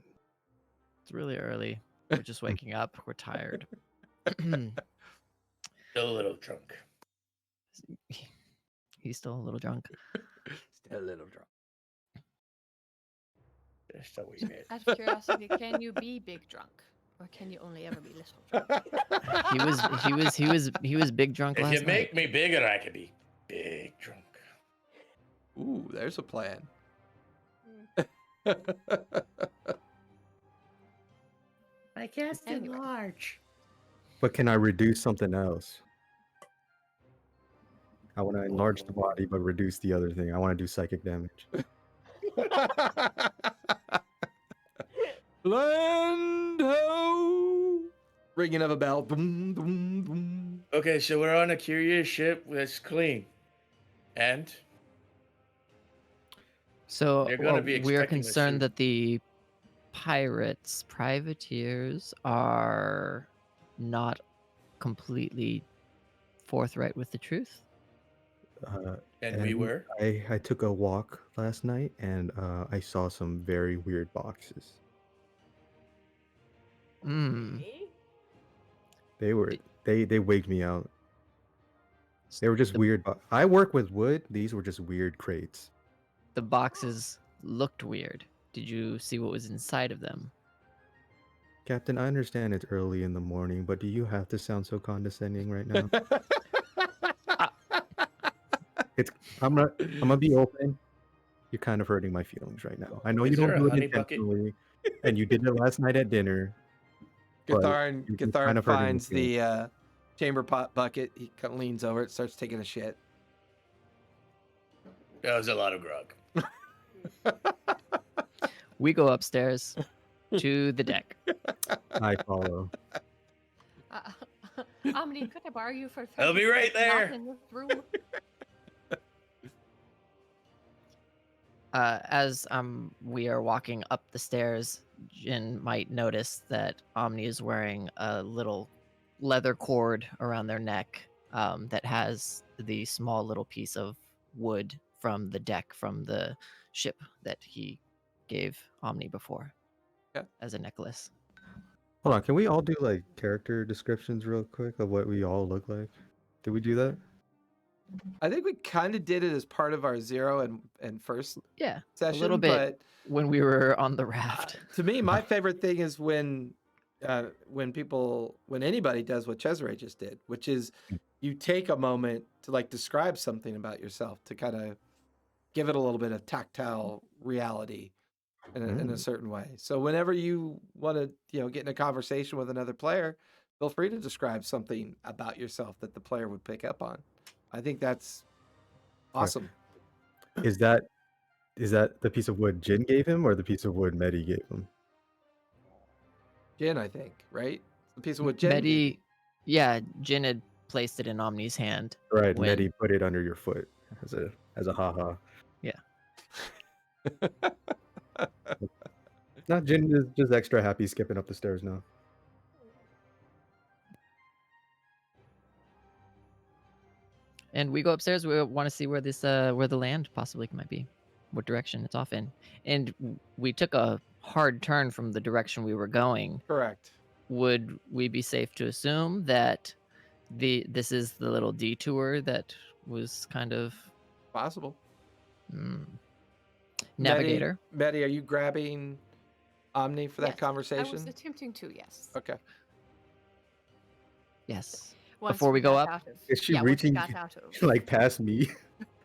It's really early. We're just waking up. We're tired. Still a little drunk. He's still a little drunk. Still a little drunk. Just a wee bit. Out of curiosity, can you be big drunk, or can you only ever be little drunk? He was big drunk If last you night. make me bigger, I could be big drunk. Ooh, there's a plan. I guess Anyway. large. But can I reduce something else? I want to enlarge the body, but reduce the other thing. I want to do psychic damage. Land ho! Ringing of a bell. Boom, boom, boom. Okay, so we're on a curious ship that's clean. And So They're gonna be we are expecting us concerned to- that the privateers are not completely forthright with the truth. and we were. I took a walk last night and I saw some very weird boxes. Mm. Okay. They wigged me out. They were just The- weird. I work with wood. These were just weird crates. The boxes looked weird. Did you see what was inside of them? Captain, I understand it's early in the morning, but do you have to sound so condescending right now? I'm gonna be open. You're kind of hurting my feelings right now. I know Is you don't there a do it honey bucket? intentionally, and you did it last night at dinner. But Gatharin you're kind of hurting my finds the chamber pot bucket. He leans over it, starts taking a shit. That was a lot of grog. We go upstairs to the deck. I follow. Omni, could I borrow you for 30 I'll be right seconds? Not there. in this room. As we are walking up the stairs, Jin might notice that Omni is wearing a little leather cord around their neck that has the small little piece of wood from the deck from the ship that he gave Omni before. Yeah. As a necklace. Hold on, can we all do like character descriptions real quick of what we all look like? Did we do that? I think we kind of did it as part of our 0 and first Yeah, session. a little bit But when we were on the raft. to me, my favorite thing is when anybody does what Cesare just did, which is you take a moment to like describe something about yourself to kind of give it a little bit of tactile reality in a certain way. So whenever you want to, get in a conversation with another player, feel free to describe something about yourself that the player would pick up on. I think that's awesome. Is that the piece of wood Jin gave him or the piece of wood Medi gave him? Jin, I think, right? The piece of wood Jin. Medi, yeah, Jin had placed it in Omni's hand. Right, When- Medi put it under your foot as a haha. Yeah. Not Jin is just extra happy skipping up the stairs now. And we go upstairs. We want to see where this where the land possibly might be, what direction it's off in. And we took a hard turn from the direction we were going. Correct. Would we be safe to assume that this is the little detour that was kind of Possible. Navigator. Betty, are you grabbing Omni for that Yes, I conversation? was attempting to, yes. Okay. Yes. Once Before we go got up? out of- Is she yeah, once we reaching got out of like past me?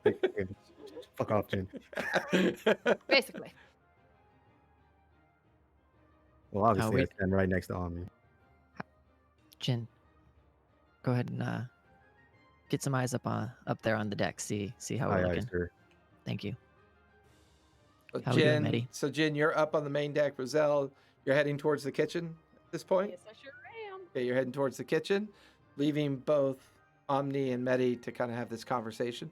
Like, okay, fuck off, Jen. basically. Well, obviously we- I stand right next to Omni. Jin, go ahead and get some eyes up there on the deck. See how we're Aye, aye, looking. sir. Thank you. So How we doing, Jin, Maddie? you're up on the main deck. Roselle, you're heading towards the kitchen at this point? Yes, I sure am. Okay, you're heading towards the kitchen, leaving both Omni and Medi to kind of have this conversation.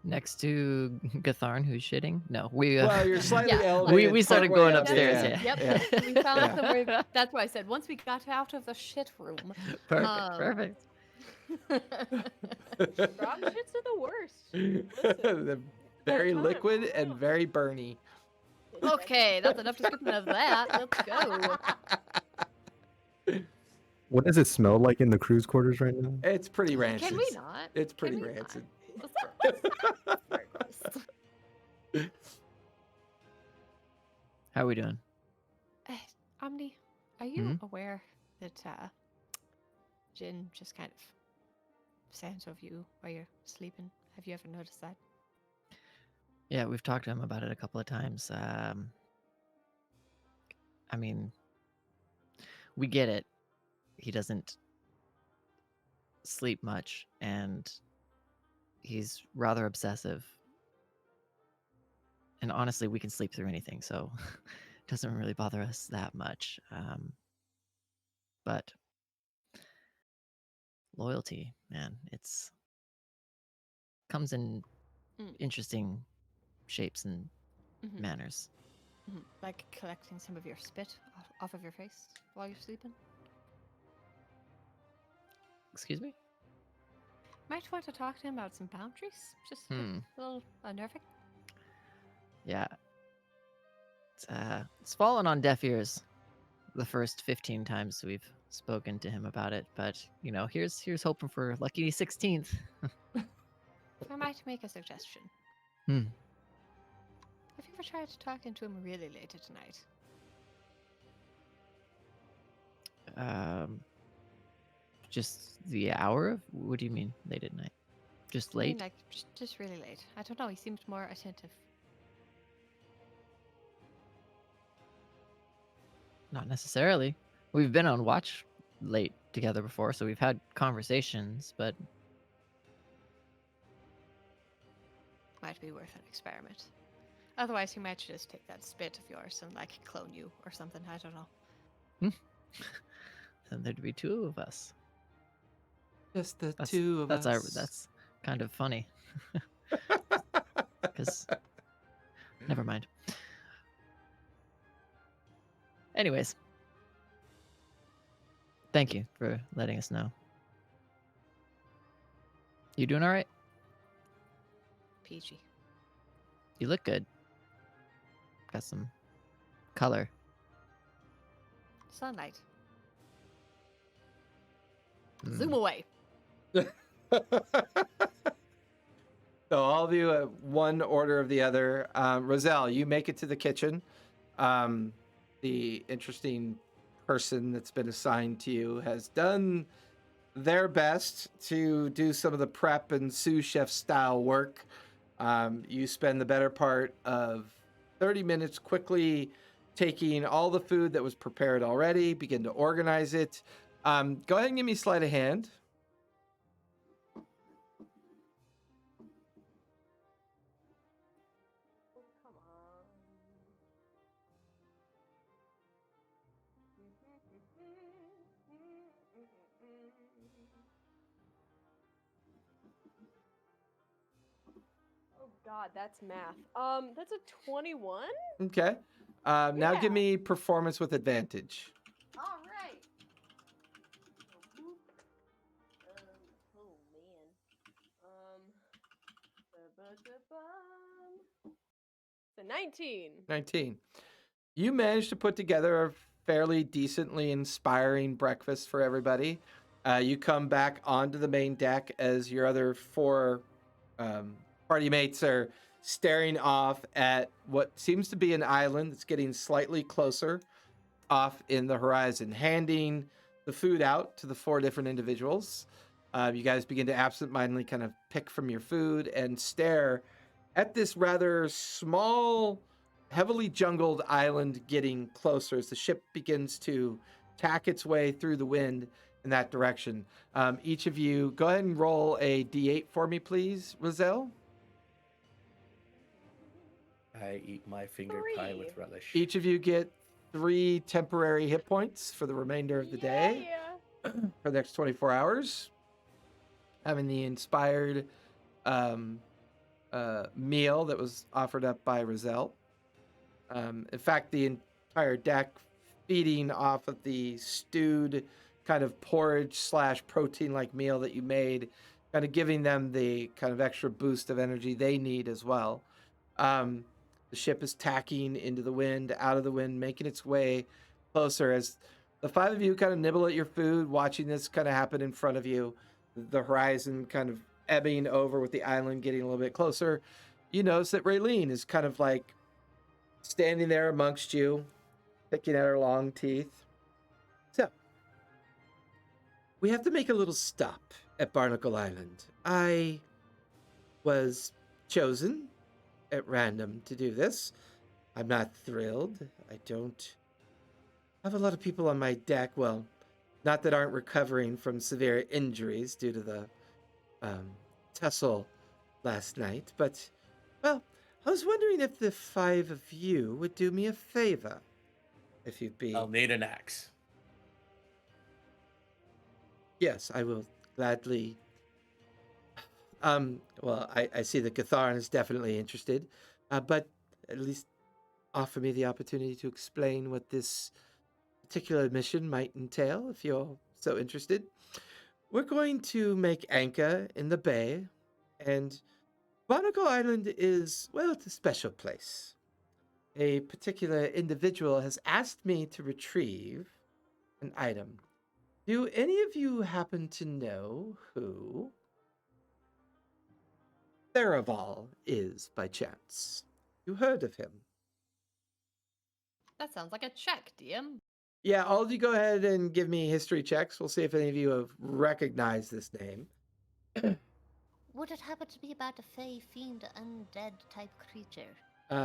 Next to Gatharn, who's shitting. No, we. Well, you're slightly Yeah. elevated. We started partway going up, upstairs. yeah. Yeah. Yep. We found them. That's why I said once we got out of the shit room. Perfect. Frog shits are the worst. Listen. They're very Time. liquid and very burny. Okay, that's enough description of that. Let's go. What does it smell like in the cruise quarters right now? It's pretty rancid. Can we not? It's pretty Can we rancid. Not? Let's not. How are we doing? Omni, are you aware that Jin just kind of stands over you while you're sleeping? Have you ever noticed that? Yeah, we've talked to him about it a couple of times. I mean, we get it. He doesn't sleep much, and he's rather obsessive. And honestly, we can sleep through anything, so it doesn't really bother us that much. But loyalty, man, it's comes in interesting shapes and manners. Like collecting some of your spit off of your face while you're sleeping? Excuse me? Might want to talk to him about some boundaries. Just a little unnerving. Yeah. It's fallen on deaf ears the first 15 times we've spoken to him about it, but you know, here's hoping for lucky 16th. I might make a suggestion. Hmm. Have you ever tried talking to him really late at night? Just the hour of, what do you mean late at night? Just I mean, late? like just really late. I don't know. He seemed more attentive. Not necessarily. We've been on watch late together before, so we've had conversations, but Might be worth an experiment. Otherwise, he might just take that spit of yours and like clone you or something. I don't know. then there'd be two of us. Just the two of us. That's kind of funny. Because never mind. Anyways, thank you for letting us know. You doing all right? Peachy. You look good. Got some color. Sunlight. Mm. Zoom away. So all of you at one order of the other. Roselle, you make it to the kitchen. The interesting person that's been assigned to you has done their best to do some of the prep and sous chef style work. You spend the better part of 30 minutes quickly taking all the food that was prepared already, begin to organize it. Go ahead and give me sleight of hand. Come on. Oh God, that's math. That's a 21. Okay. Now Yeah. give me performance with advantage. All right. Oh man. It's a 19. 19. You managed to put together a fairly decently inspiring breakfast for everybody. You come back onto the main deck as your other four party mates are staring off at what seems to be an island that's getting slightly closer off in the horizon, handing the food out to the 4 different individuals. You guys begin to absentmindedly kind of pick from your food and stare at this rather small, heavily jungled island getting closer as the ship begins to tack its way through the wind in that direction. Each of you, go ahead and roll a d8 for me, please, Roselle. I eat my finger pie with relish. Each of you get 3 temporary hit points for the remainder of the day for the next 24 hours. Having the inspired meal that was offered up by Roselle. In fact, the entire deck feeding off of the stewed kind of porridge / protein-like meal that you made, kind of giving them the kind of extra boost of energy they need as well. The ship is tacking into the wind, out of the wind, making its way closer as the 5 of you kind of nibble at your food, watching this kind of happen in front of you. The horizon kind of ebbing over with the island getting a little bit closer. You notice that Raylene is kind of like standing there amongst you, picking at her long teeth. So, we have to make a little stop at Barnacle Island. I was chosen at random to do this. I'm not thrilled. I don't have a lot of people on my deck. Well, not that aren't recovering from severe injuries due to the tussle last night, but, well, I was wondering if the 5 of you would do me a favor. If you'd be... I'll need an axe. Yes, I will gladly. Well, I see that Gatharn is definitely interested, but at least offer me the opportunity to explain what this particular mission might entail, if you're so interested. We're going to make anchor in the bay, and Barnacle Island is, well, it's a special place. A particular individual has asked me to retrieve an item. Do any of you happen to know who Tharivol is by chance? You heard of him? That sounds like a check, DM. Yeah, all of you go ahead and give me history checks. We'll see if any of you have recognized this name. Would it happen to be about a fey, fiend, undead type creature?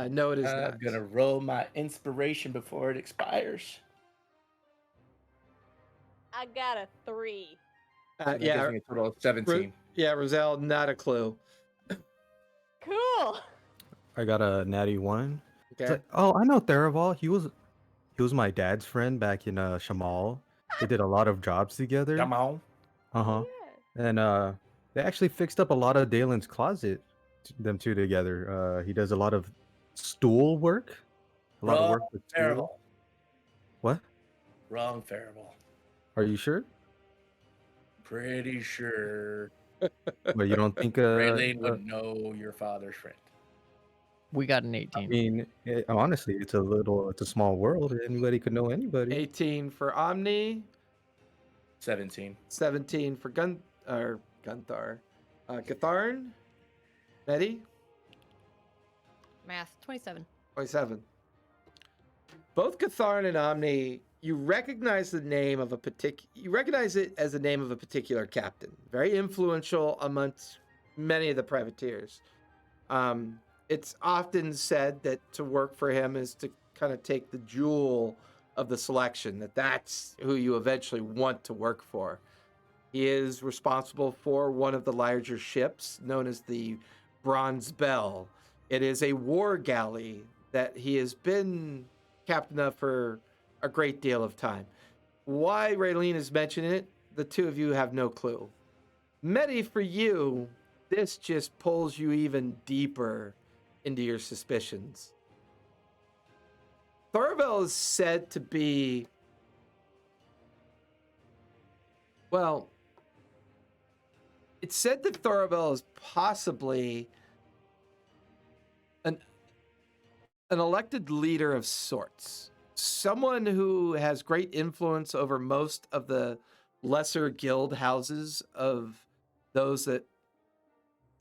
No, it is I'm not. gonna roll my inspiration before it expires. I got a 3. That Yeah, gives me a total of 17. yeah, Roselle, not a clue. Cool. I got a natty 1. It's Okay. like, oh, I know Tharivol. He was my dad's friend back in Shamal. They did a lot of jobs together. Come on. Uh-huh. Yeah. And they actually fixed up a lot of Dalen's closet, them two together. He does a lot of stool work. A lot of work with stool. Farival. What? Wrong Farival. Are you sure? Pretty sure But you don't think Raylene would know your father's friend. We got an I 18. mean, honestly, it's a small world. Anybody could know anybody. 18 for Omni, 17. 17 for Gunthar. Gatharn, Nettie, Math, 27. 27. Both Gatharn and Omni, you recognize the name of you recognize it as the name of a particular captain, very influential amongst many of the privateers. It's often said that to work for him is to kind of take the jewel of the selection, that's who you eventually want to work for. He is responsible for one of the larger ships known as the Bronze Bell. It is a war galley that he has been captain of for a great deal of time. Why Raylene is mentioning it, the 2 of you have no clue. Medi, for you, this just pulls you even deeper into your suspicions. Tharivol is said to be, well, it's said that Tharivol is possibly an elected leader of sorts. Someone who has great influence over most of the lesser guild houses of those that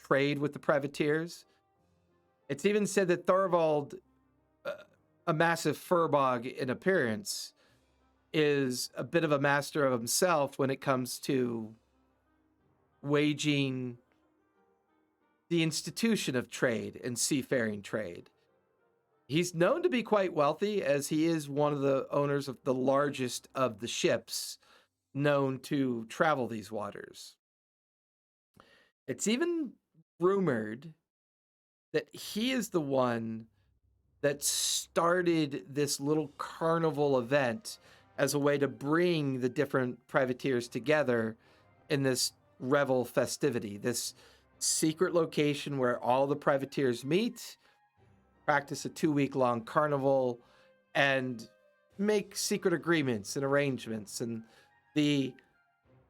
trade with the privateers. It's even said that Tharivol, a massive Firbolg in appearance, is a bit of a master of himself when it comes to waging the institution of trade and seafaring trade. He's known to be quite wealthy, as he is one of the owners of the largest of the ships known to travel these waters. It's even rumored that he is the one that started this little carnival event as a way to bring the different privateers together in this revel festivity, this secret location where all the privateers meet, practice a 2-week-long carnival, and make secret agreements and arrangements. And the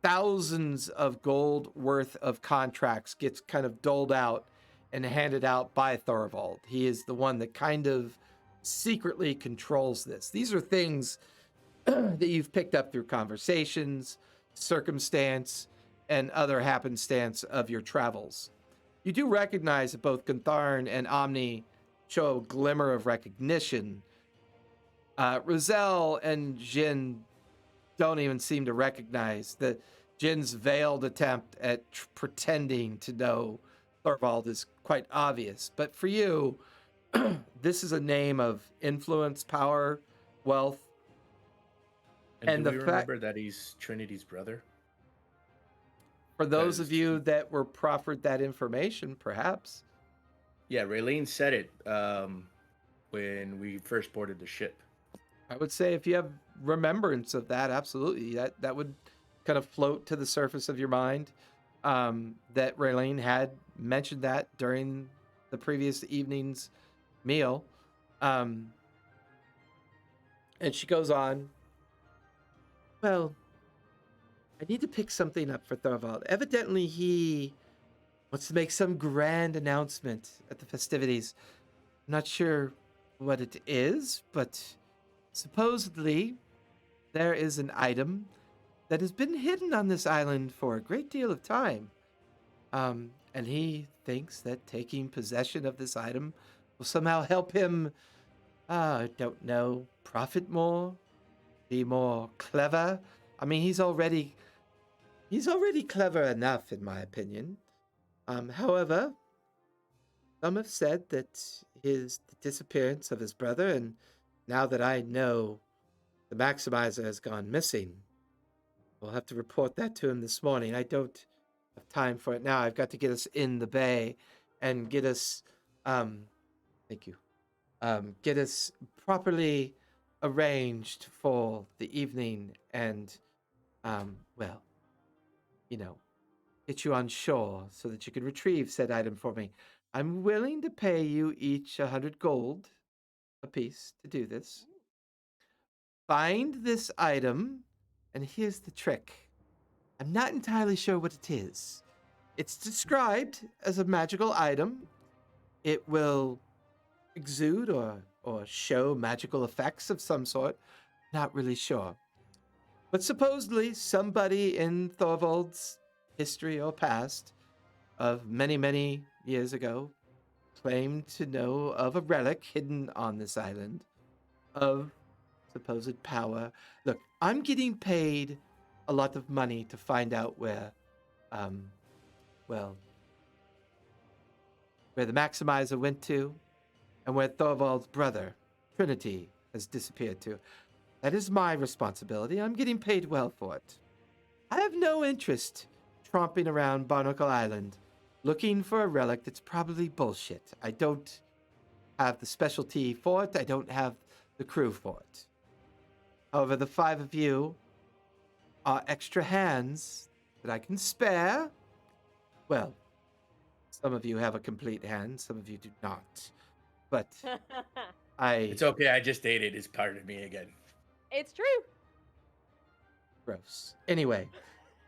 thousands of gold worth of contracts gets kind of doled out and handed out by Tharivol. He is the one that kind of secretly controls this. These are things that you've picked up through conversations, circumstance, and other happenstance of your travels. You do recognize that both Guntharn and Omni show a glimmer of recognition. Roselle and Jin don't even seem to recognize that Jin's veiled attempt at pretending to know Thorvald is quite obvious. But for you, this is a name of influence, power, wealth. And do we remember that he's Trinity's brother? For those of you that were proffered that information, perhaps. Yeah, Raylene said it when we first boarded the ship. I would say if you have remembrance of that, absolutely, that would kind of float to the surface of your mind. That Raylene had mentioned that during the previous evening's meal. And she goes on, well, I need to pick something up for Thorvald. Evidently, he wants to make some grand announcement at the festivities. I'm not sure what it is, but supposedly there is an item that has been hidden on this island for a great deal of time. And he thinks that taking possession of this item will somehow help him, I don't know, profit more, be more clever. I mean, he's already clever enough, in my opinion. However, some have said that the disappearance of his brother, and now that I know the Maximizer has gone missing, we'll have to report that to him this morning. I don't have time for it now. I've got to get us in the bay and get us, thank you, get us properly arranged for the evening and, well, you know, get you on shore so that you can retrieve said item for me. I'm willing to pay you each 100 gold apiece to do this. Find this item, and here's the trick. I'm not entirely sure what it is. It's described as a magical item. It will exude or show magical effects of some sort. Not really sure. But supposedly somebody in Thorvald's history or past of many, many years ago claimed to know of a relic hidden on this island of supposed power. Look, I'm getting paid a lot of money to find out where the Maximizer went to and where Thorvald's brother, Trinity, has disappeared to. That is my responsibility. I'm getting paid well for it. I have no interest tromping around Barnacle Island looking for a relic that's probably bullshit. I don't have the specialty for it. I don't have the crew for it. However, the 5 of you are extra hands that I can spare. Well, some of you have a complete hand, some of you do not. But It's okay, I just dated is part of me again. It's true. Gross. Anyway,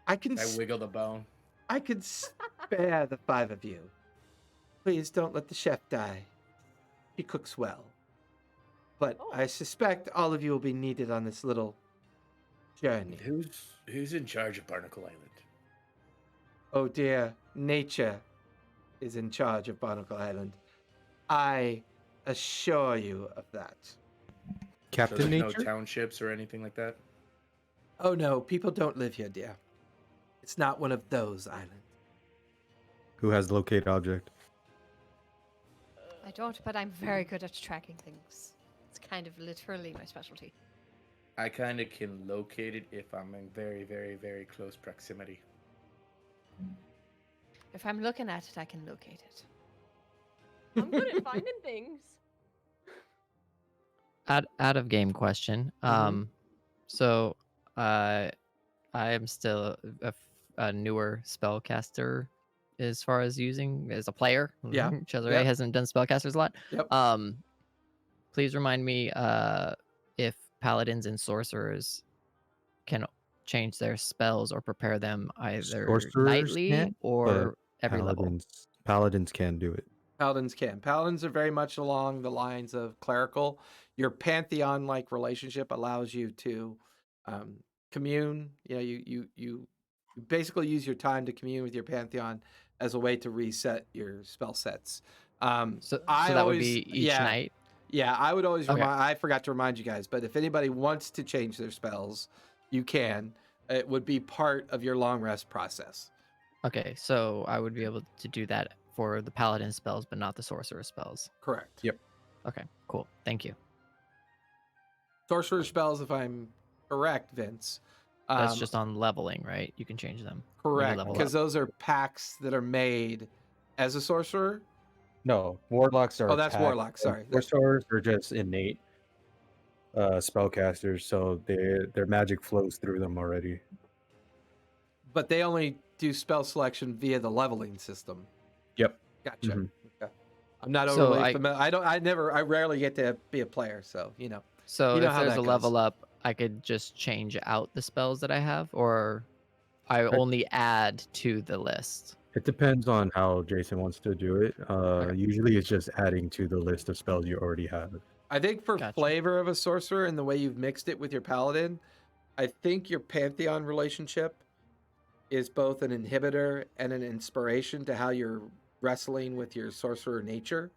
I wiggle the bone. I could spare the 5 of you. Please don't let the chef die. He cooks well. But I suspect all of you will be needed on this little journey. Who's in charge of Barnacle Island? Oh dear, nature is in charge of Barnacle Island. I assure you of that. So Captain there's no Nature? townships or anything like that? Oh no, people don't live here, dear. It's not one of those islands. Who has the locate object? I don't, but I'm very good at tracking things. It's kind of literally my specialty. I kind of can locate it if I'm in very, very, very close proximity. If I'm looking at it, I can locate it. I'm good at finding things. Out of game question. So, I am still a newer spellcaster as far as using as a player. Yeah. Cesare Yep. hasn't done spellcasters a lot. Yep. Please remind me if paladins and sorcerers can change their spells or prepare them either Sorcerers nightly can't, or every level. Paladins can do it. Paladins can. Paladins are very much along the lines of clerical. Your pantheon-like relationship allows you to commune. You know, you basically use your time to commune with your pantheon as a way to reset your spell sets. So I that always, would be each night. Yeah, I would always Okay. remind. I forgot to remind you guys, but if anybody wants to change their spells, you can. It would be part of your long rest process. Okay, so I would be able to do that for the paladin spells, but not the sorcerer spells. Correct. Yep. Okay, cool. Thank you. Sorcerer spells, if I'm correct, Vince. That's just on leveling, right? You can change them. when you Correct, level because up. those are packs that are made as a sorcerer. No, warlocks are. Oh, that's packed, warlock. and Sorry. sorcerers are just innate spellcasters, so their magic flows through them already. But they only do spell selection via the leveling system. Yep. Gotcha. Mhm. Okay. I'm not So overly I- familiar. I rarely get to be a player, so you know. So You know if how there's that a level goes. up, I could just change out the spells that I have, or I only add to the list. It depends on how Jason wants to do it. Usually, it's just adding to the list of spells you already have. I think for Gotcha. flavor of a sorcerer and the way you've mixed it with your paladin, I think your pantheon relationship is both an inhibitor and an inspiration to how you're wrestling with your sorcerer nature.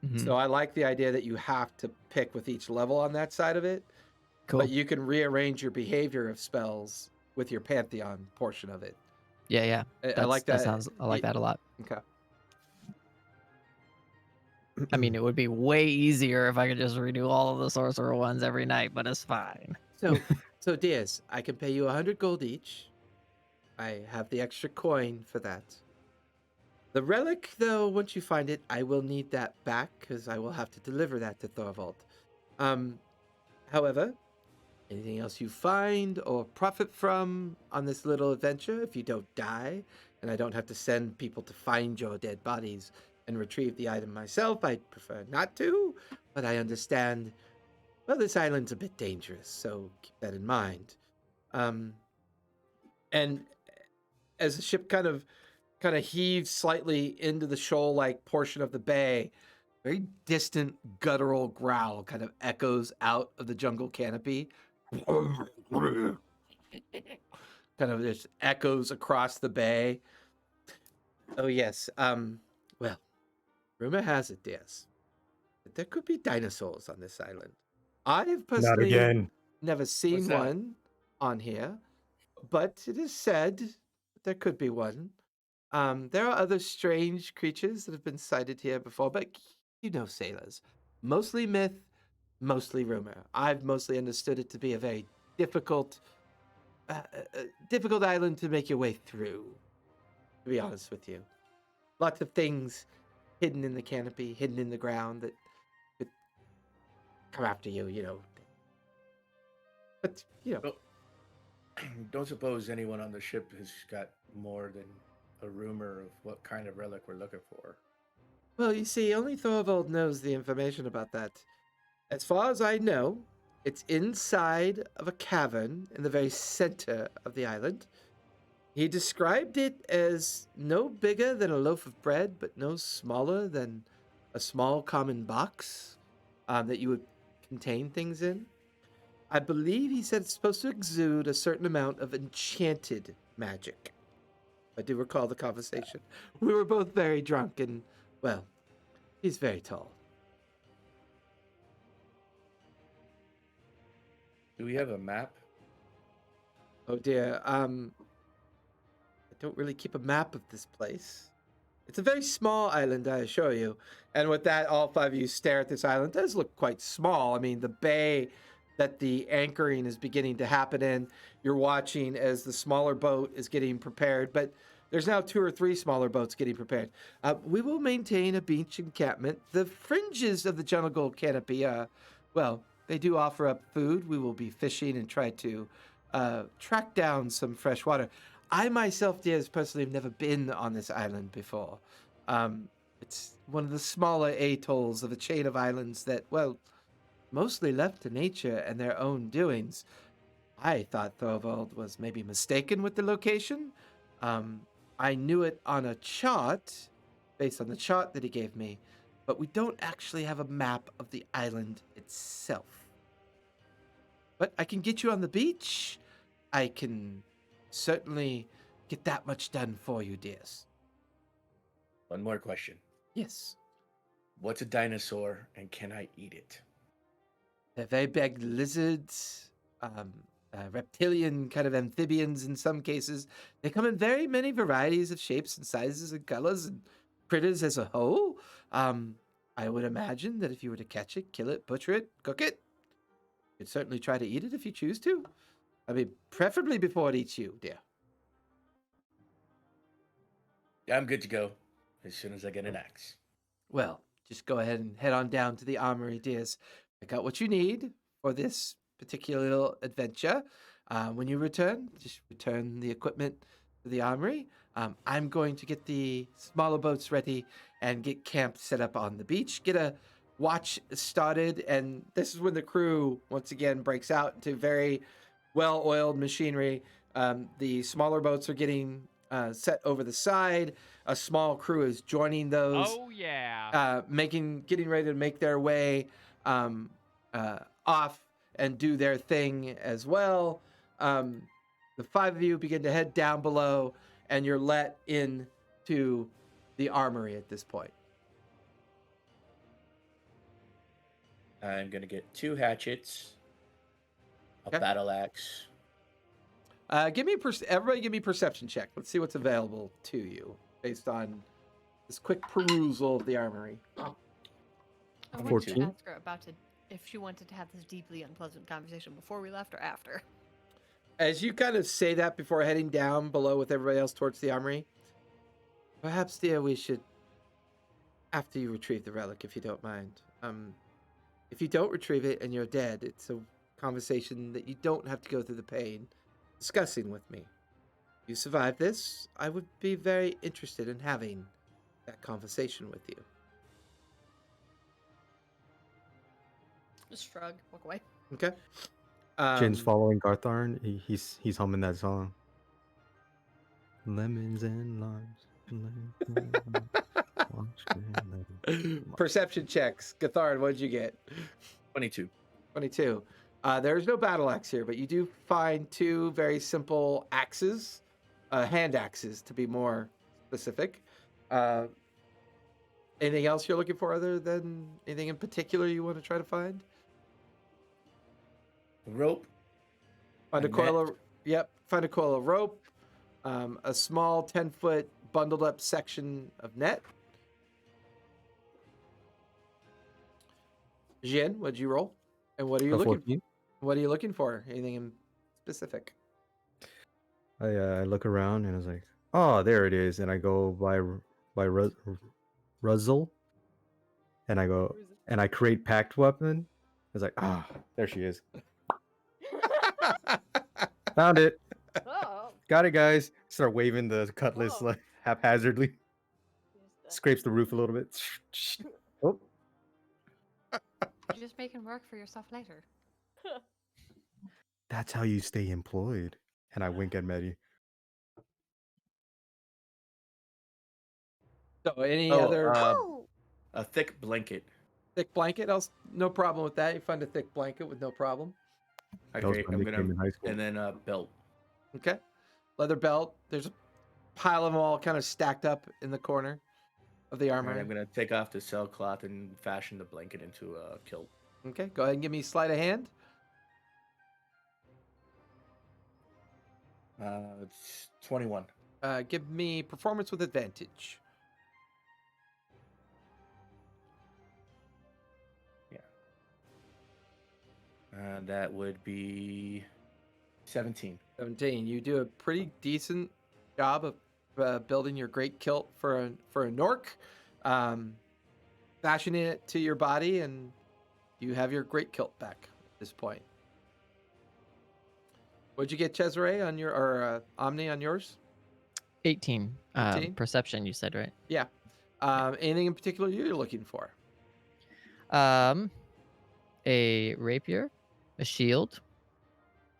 Mhm. So I like the idea that you have to pick with each level on that side of it, Cool. but you can rearrange your behavior of spells with your pantheon portion of it. Yeah. I like that. I like that a lot. Okay. I mean, it would be way easier if I could just redo all of the sorcerer ones every night, but it's fine. So Diaz, I can pay you 100 gold each. I have the extra coin for that. The relic, though, once you find it, I will need that back because I will have to deliver that to Tharivol. However, anything else you find or profit from on this little adventure, if you don't die, and I don't have to send people to find your dead bodies and retrieve the item myself, I'd prefer not to, but I understand, well, this island's a bit dangerous, so keep that in mind. And as the ship kind of heaves slightly into the shoal-like portion of the bay, very distant guttural growl kind of echoes out of the jungle canopy. Kind of just echoes across the bay. Oh yes. Well, rumor has it, yes, that there could be dinosaurs on this island. I've Not again. never seen What's that? one on here, but it is said that there could be one. There are other strange creatures that have been sighted here before, but you know sailors. Mostly myth, mostly rumor. I've mostly understood it to be a very difficult island to make your way through, to be honest with you. Lots of things hidden in the canopy, hidden in the ground that could come after you, you know. But, you know. Well, don't suppose anyone on the ship has got more than a rumor of what kind of relic we're looking for. Well, you see, only Thorvald knows the information about that. As far as I know, it's inside of a cavern in the very center of the island. He described it as no bigger than a loaf of bread, but no smaller than a small common box that you would contain things in. I believe he said it's supposed to exude a certain amount of enchanted magic. I do recall the conversation. We were both very drunk and, well, He's very tall. Do we have a map? Oh dear. I don't really keep a map of this place. It's a very small island, I assure you. And with that, all five of you stare at this island. It does look quite small. I mean, the bay that the anchoring is beginning to happen in, you're watching as the smaller boat is getting prepared, but there's now 2 or 3 smaller boats getting prepared. We will maintain a beach encampment. The fringes of the jungle canopy, well, they do offer up food. We will be fishing and try to track down some fresh water. I myself, Diaz, personally have never been on this island before. It's one of the smaller atolls of a chain of islands that, well, mostly left to nature and their own doings. I thought Thorvald was maybe mistaken with the location. I knew it on a chart, based on the chart that he gave me, but we don't actually have a map of the island itself. But I can get you on the beach. I can certainly get that much done for you, dears. One more question. Yes. What's a dinosaur and can I eat it? They're very big lizards, reptilian kind of amphibians in some cases. They come in very many varieties of shapes and sizes and colors and critters as a whole. I would imagine that if you were to catch it, kill it, butcher it, cook it, you'd certainly try to eat it if you choose to. I mean, preferably before it eats you, dear. I'm good to go as soon as I get an axe. Well, just go ahead and head on down to the armory, dears. I got what you need for this particular little adventure. When you return, just return the equipment to the armory. I'm going to get the smaller boats ready and get camp set up on the beach. Get a watch started, and this is when the crew once again breaks out into very well-oiled machinery. The smaller boats are getting set over the side. A small crew is joining those. Oh yeah. Getting ready to make their way off and do their thing as well. The 5 of you begin to head down below, and you're let into the armory at this point. I'm gonna get 2 hatchets, a Okay. battle axe. Everybody give me a perception check. Let's see what's available to you based on this quick perusal of the armory. I wanted 14? to ask her if she wanted to have this deeply unpleasant conversation before we left or after. As you kind of say that before heading down below with everybody else towards the armory, perhaps, dear, we should, after you retrieve the relic, if you don't mind. If you don't retrieve it and you're dead, it's a conversation that you don't have to go through the pain discussing with me. If you survive this, I would be very interested in having that conversation with you. Just shrug, walk away. Okay? Jin's following Gartharn. He's humming that song. Lemons and limes. Lemons and limes. Perception checks. Gathard, what did you get? 22. 22. There's no battle axe here, but you do find 2 very simple axes, hand axes to be more specific. Anything else you're looking for other than anything in particular you want to try to find? Rope. Find a A coil net. of, yep, find a coil of rope, a small 10-foot bundled up section of net. Jin, what'd you roll? And what are you A looking 14? What are you looking for? Anything in specific? I look around and I was like, oh, there it is. And I go by Ruzzle, and I go and I create packed weapon. I was like, ah, there she is. Found it. Oh, Got it, guys. Start waving the cutlass Whoa. like haphazardly. just, Scrapes the roof a little bit. Oh, You're just making work for yourself later. that's how you stay employed. And I wink at Medi. So any Oh, other Oh, a thick blanket. thick blanket? No problem with that. You find a thick blanket with no problem. That was Okay, my I'm nickname in high school. and then a belt. Okay. Leather belt. There's a pile of them all kind of stacked up in the corner. of the All armor. right, I'm gonna take off the sailcloth and fashion the blanket into a kilt. Okay, go ahead and give me sleight of hand. It's 21. Give me performance with advantage. That would be 17. 17. You do a pretty decent job of building your great kilt for a Nork, fashioning it to your body, and you have your great kilt back at this point. What'd you get, Cesare, on your or Omni on yours? 18. 18? Perception, you said, right? Yeah. Anything in particular you're looking for? A rapier, a shield.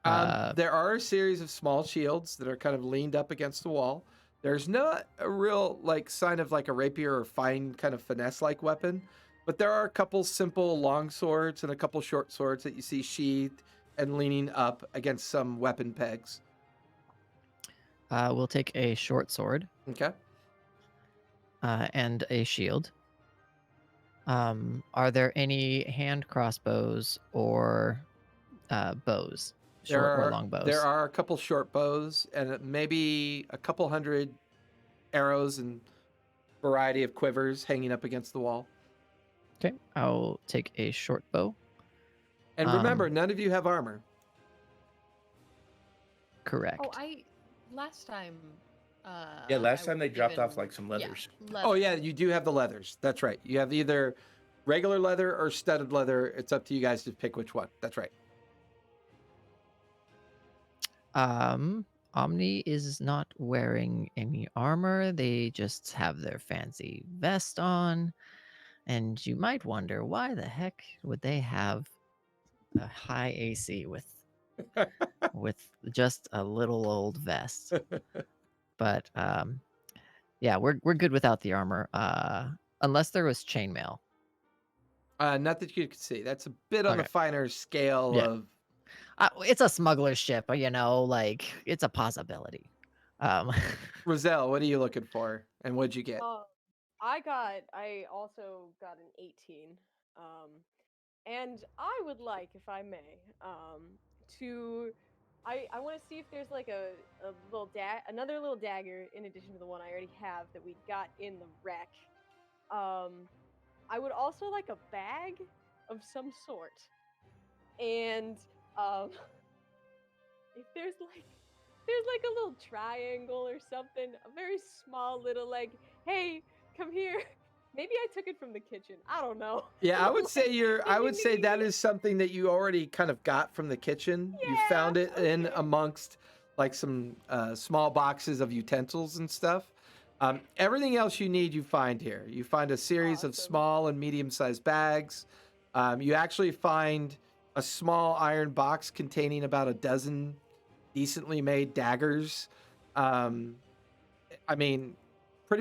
There are a series of small shields that are kind of leaned up against the wall. There's not a real sign of a rapier or fine kind of finesse-like weapon, but there are a couple simple long swords and a couple short swords that you see sheathed and leaning up against some weapon pegs. We'll take a short sword. Okay. And a shield. Are there any hand crossbows or bows? Short or long bows? There are a couple short bows and maybe a couple hundred arrows and variety of quivers hanging up against the wall. Okay, I'll take a short bow. And remember, none of you have armor. Correct. Oh, last time. Last time they dropped off some yeah, leathers. Oh yeah, you do have the leathers. That's right. You have either regular leather or studded leather. It's up to you guys to pick which one. That's right. Omni is not wearing any armor. They just have their fancy vest on. And you might wonder, why the heck would they have a high AC with just a little old vest? But yeah, we're good without the armor. Unless there was chainmail. Not that you could see. That's a bit on the Okay. finer scale Yeah. of. It's a smuggler ship, it's a possibility. Roselle, what are you looking for? And what'd you get? I also got an 18. And I would like, if I may, I want to see if there's a little another little dagger in addition to the one I already have that we got in the wreck. I would also like a bag of some sort. And if there's a little triangle or something, a very small little hey, come here. Maybe I took it from the kitchen. I don't know. Yeah, I would say that is something that you already kind of got from the kitchen. You found it in amongst some small boxes of utensils and stuff. Everything else you need, you find here. You find a series of small and medium-sized bags. You actually find a small iron box containing about a dozen decently made daggers. Pretty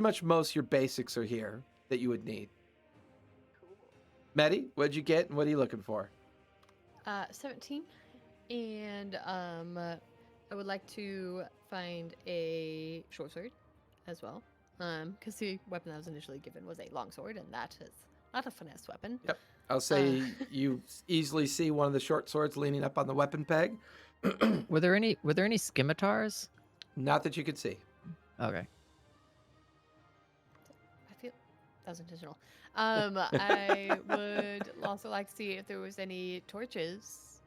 much most of your basics are here that you would need. Cool. Medi, what'd you get and what are you looking for? 17. And I would like to find a short sword as well. Because the weapon I was initially given was a long sword, and that is not a finesse weapon. Yep. I'll say you easily see one of the short swords leaning up on the weapon peg. Were there any scimitars? Not that you could see. Okay. I feel that was intentional. I would also like to see if there was any torches.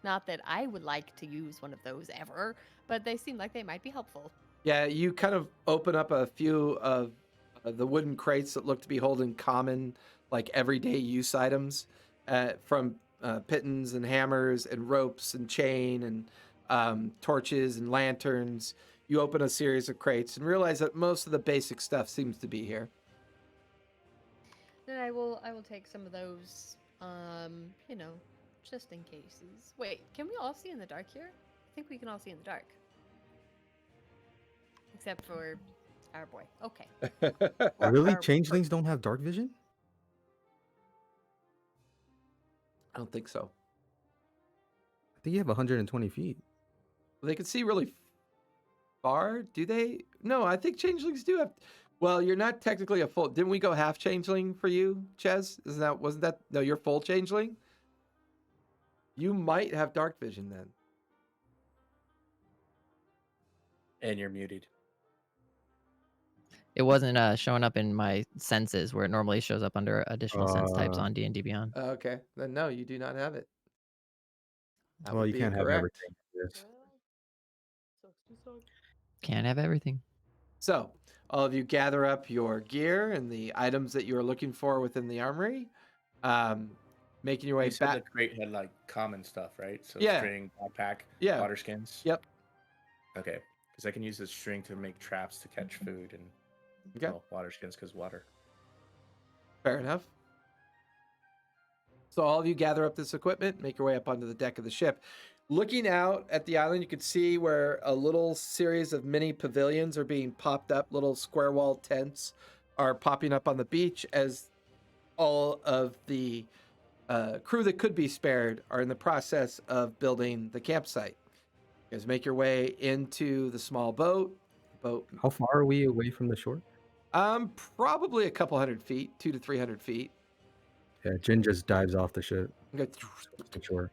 Not that I would like to use one of those ever, but they seem like they might be helpful. Yeah, you kind of open up a few of the wooden crates that look to be holding common, everyday use items, from pittons and hammers and ropes and chain and torches and lanterns. You open a series of crates and realize that most of the basic stuff seems to be here. Then I will take some of those, just in cases. Wait, can we all see in the dark here? I think we can all see in the dark. Except for our boy. Okay. Really? Our- Changelings don't have dark vision? I don't think so. I think you have 120 feet. They can see really far. Do they? No, I think changelings do have. Well, you're not technically a full. Didn't we go half changeling for you, Ches? Wasn't that? No, you're full changeling. You might have dark vision then. And you're muted. It wasn't showing up in my senses where it normally shows up under additional sense types on D&D Beyond. Okay, then no, you do not have it. That Well, would you be can't have correct. everything. Yes. Sucks to suck. Can't have everything. So, all of you gather up your gear and the items that you are looking for within the armory, making your way You said back. the crate had like common stuff, right? So Yeah. string, backpack, Yeah. water skins. Yep. Okay, because I can use this string to make traps to catch food and Okay. water skins because water. Fair enough. So all of you gather up this equipment, make your way up onto the deck of the ship. Looking out at the island, you can see where a little series of mini pavilions are being popped up. Little square wall tents are popping up on the beach as all of the crew that could be spared are in the process of building the campsite. You guys make your way into the small boat. How far are we away from the shore? Probably a couple 100 feet, 200 to 300 feet. Yeah, Jin just dives off the ship. You go To the shore.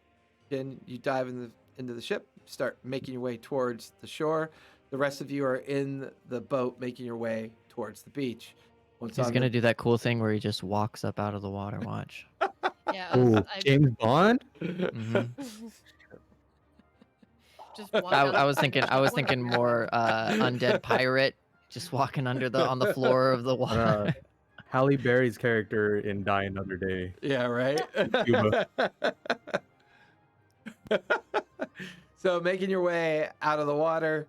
Then you dive into the ship, start making your way towards the shore. The rest of you are in the boat making your way towards the beach. Once He's on going to the- do that cool thing where he just walks up out of the water. Watch. Yeah, Oh, James Bond? hmm just walk I, down I the was thinking. I was thinking more undead pirate, just walking on the floor of the water. Halle Berry's character in Die Another Day. Yeah, right? Cuba. So making your way out of the water,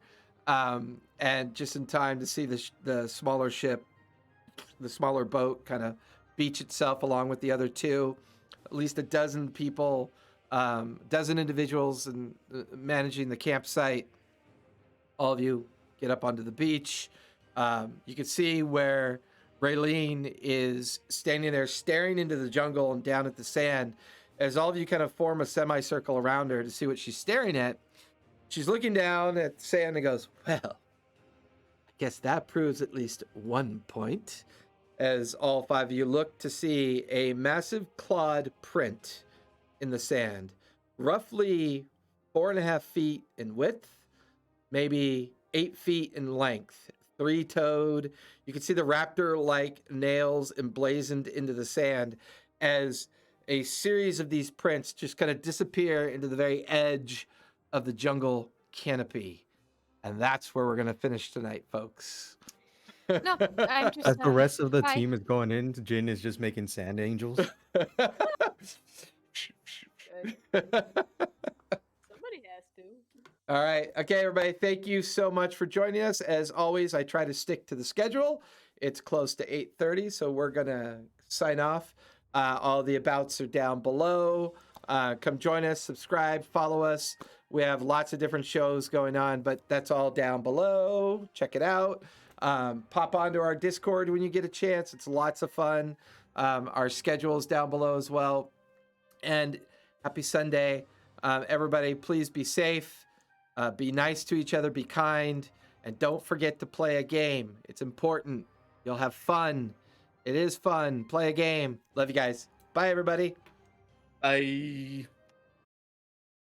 and just in time to see the smaller ship, the smaller boat kind of beach itself along with the other two. At least a dozen people, dozen individuals and managing the campsite. All of you get up onto the beach. You can see where Raylene is standing there staring into the jungle and down at the sand. As all of you kind of form a semicircle around her to see what she's staring at, she's looking down at the sand and goes, well, I guess that proves at least one point. As all five of you look to see a massive clawed print in the sand, roughly 4.5 feet in width, maybe 8 feet in length, 3-toed. You can see the raptor-like nails emblazoned into the sand as a series of these prints just kind of disappear into the very edge of the jungle canopy. And that's where we're going to finish tonight, folks. No, I'm just. As the rest of the Hi. team is going in, Jin is just making sand angels. Somebody has to. All right. Okay, everybody. Thank you so much for joining us. As always, I try to stick to the schedule. It's close to 8:30, so we're going to sign off. All the abouts are down below. Come join us, subscribe, follow us. We have lots of different shows going on, but that's all down below. Check it out. Pop onto our Discord when you get a chance. It's lots of fun. Our schedule is down below as well. And happy Sunday. Everybody, please be safe. Be nice to each other. Be kind. And don't forget to play a game. It's important. You'll have fun. It is fun. Play a game. Love you guys. Bye, everybody. Bye.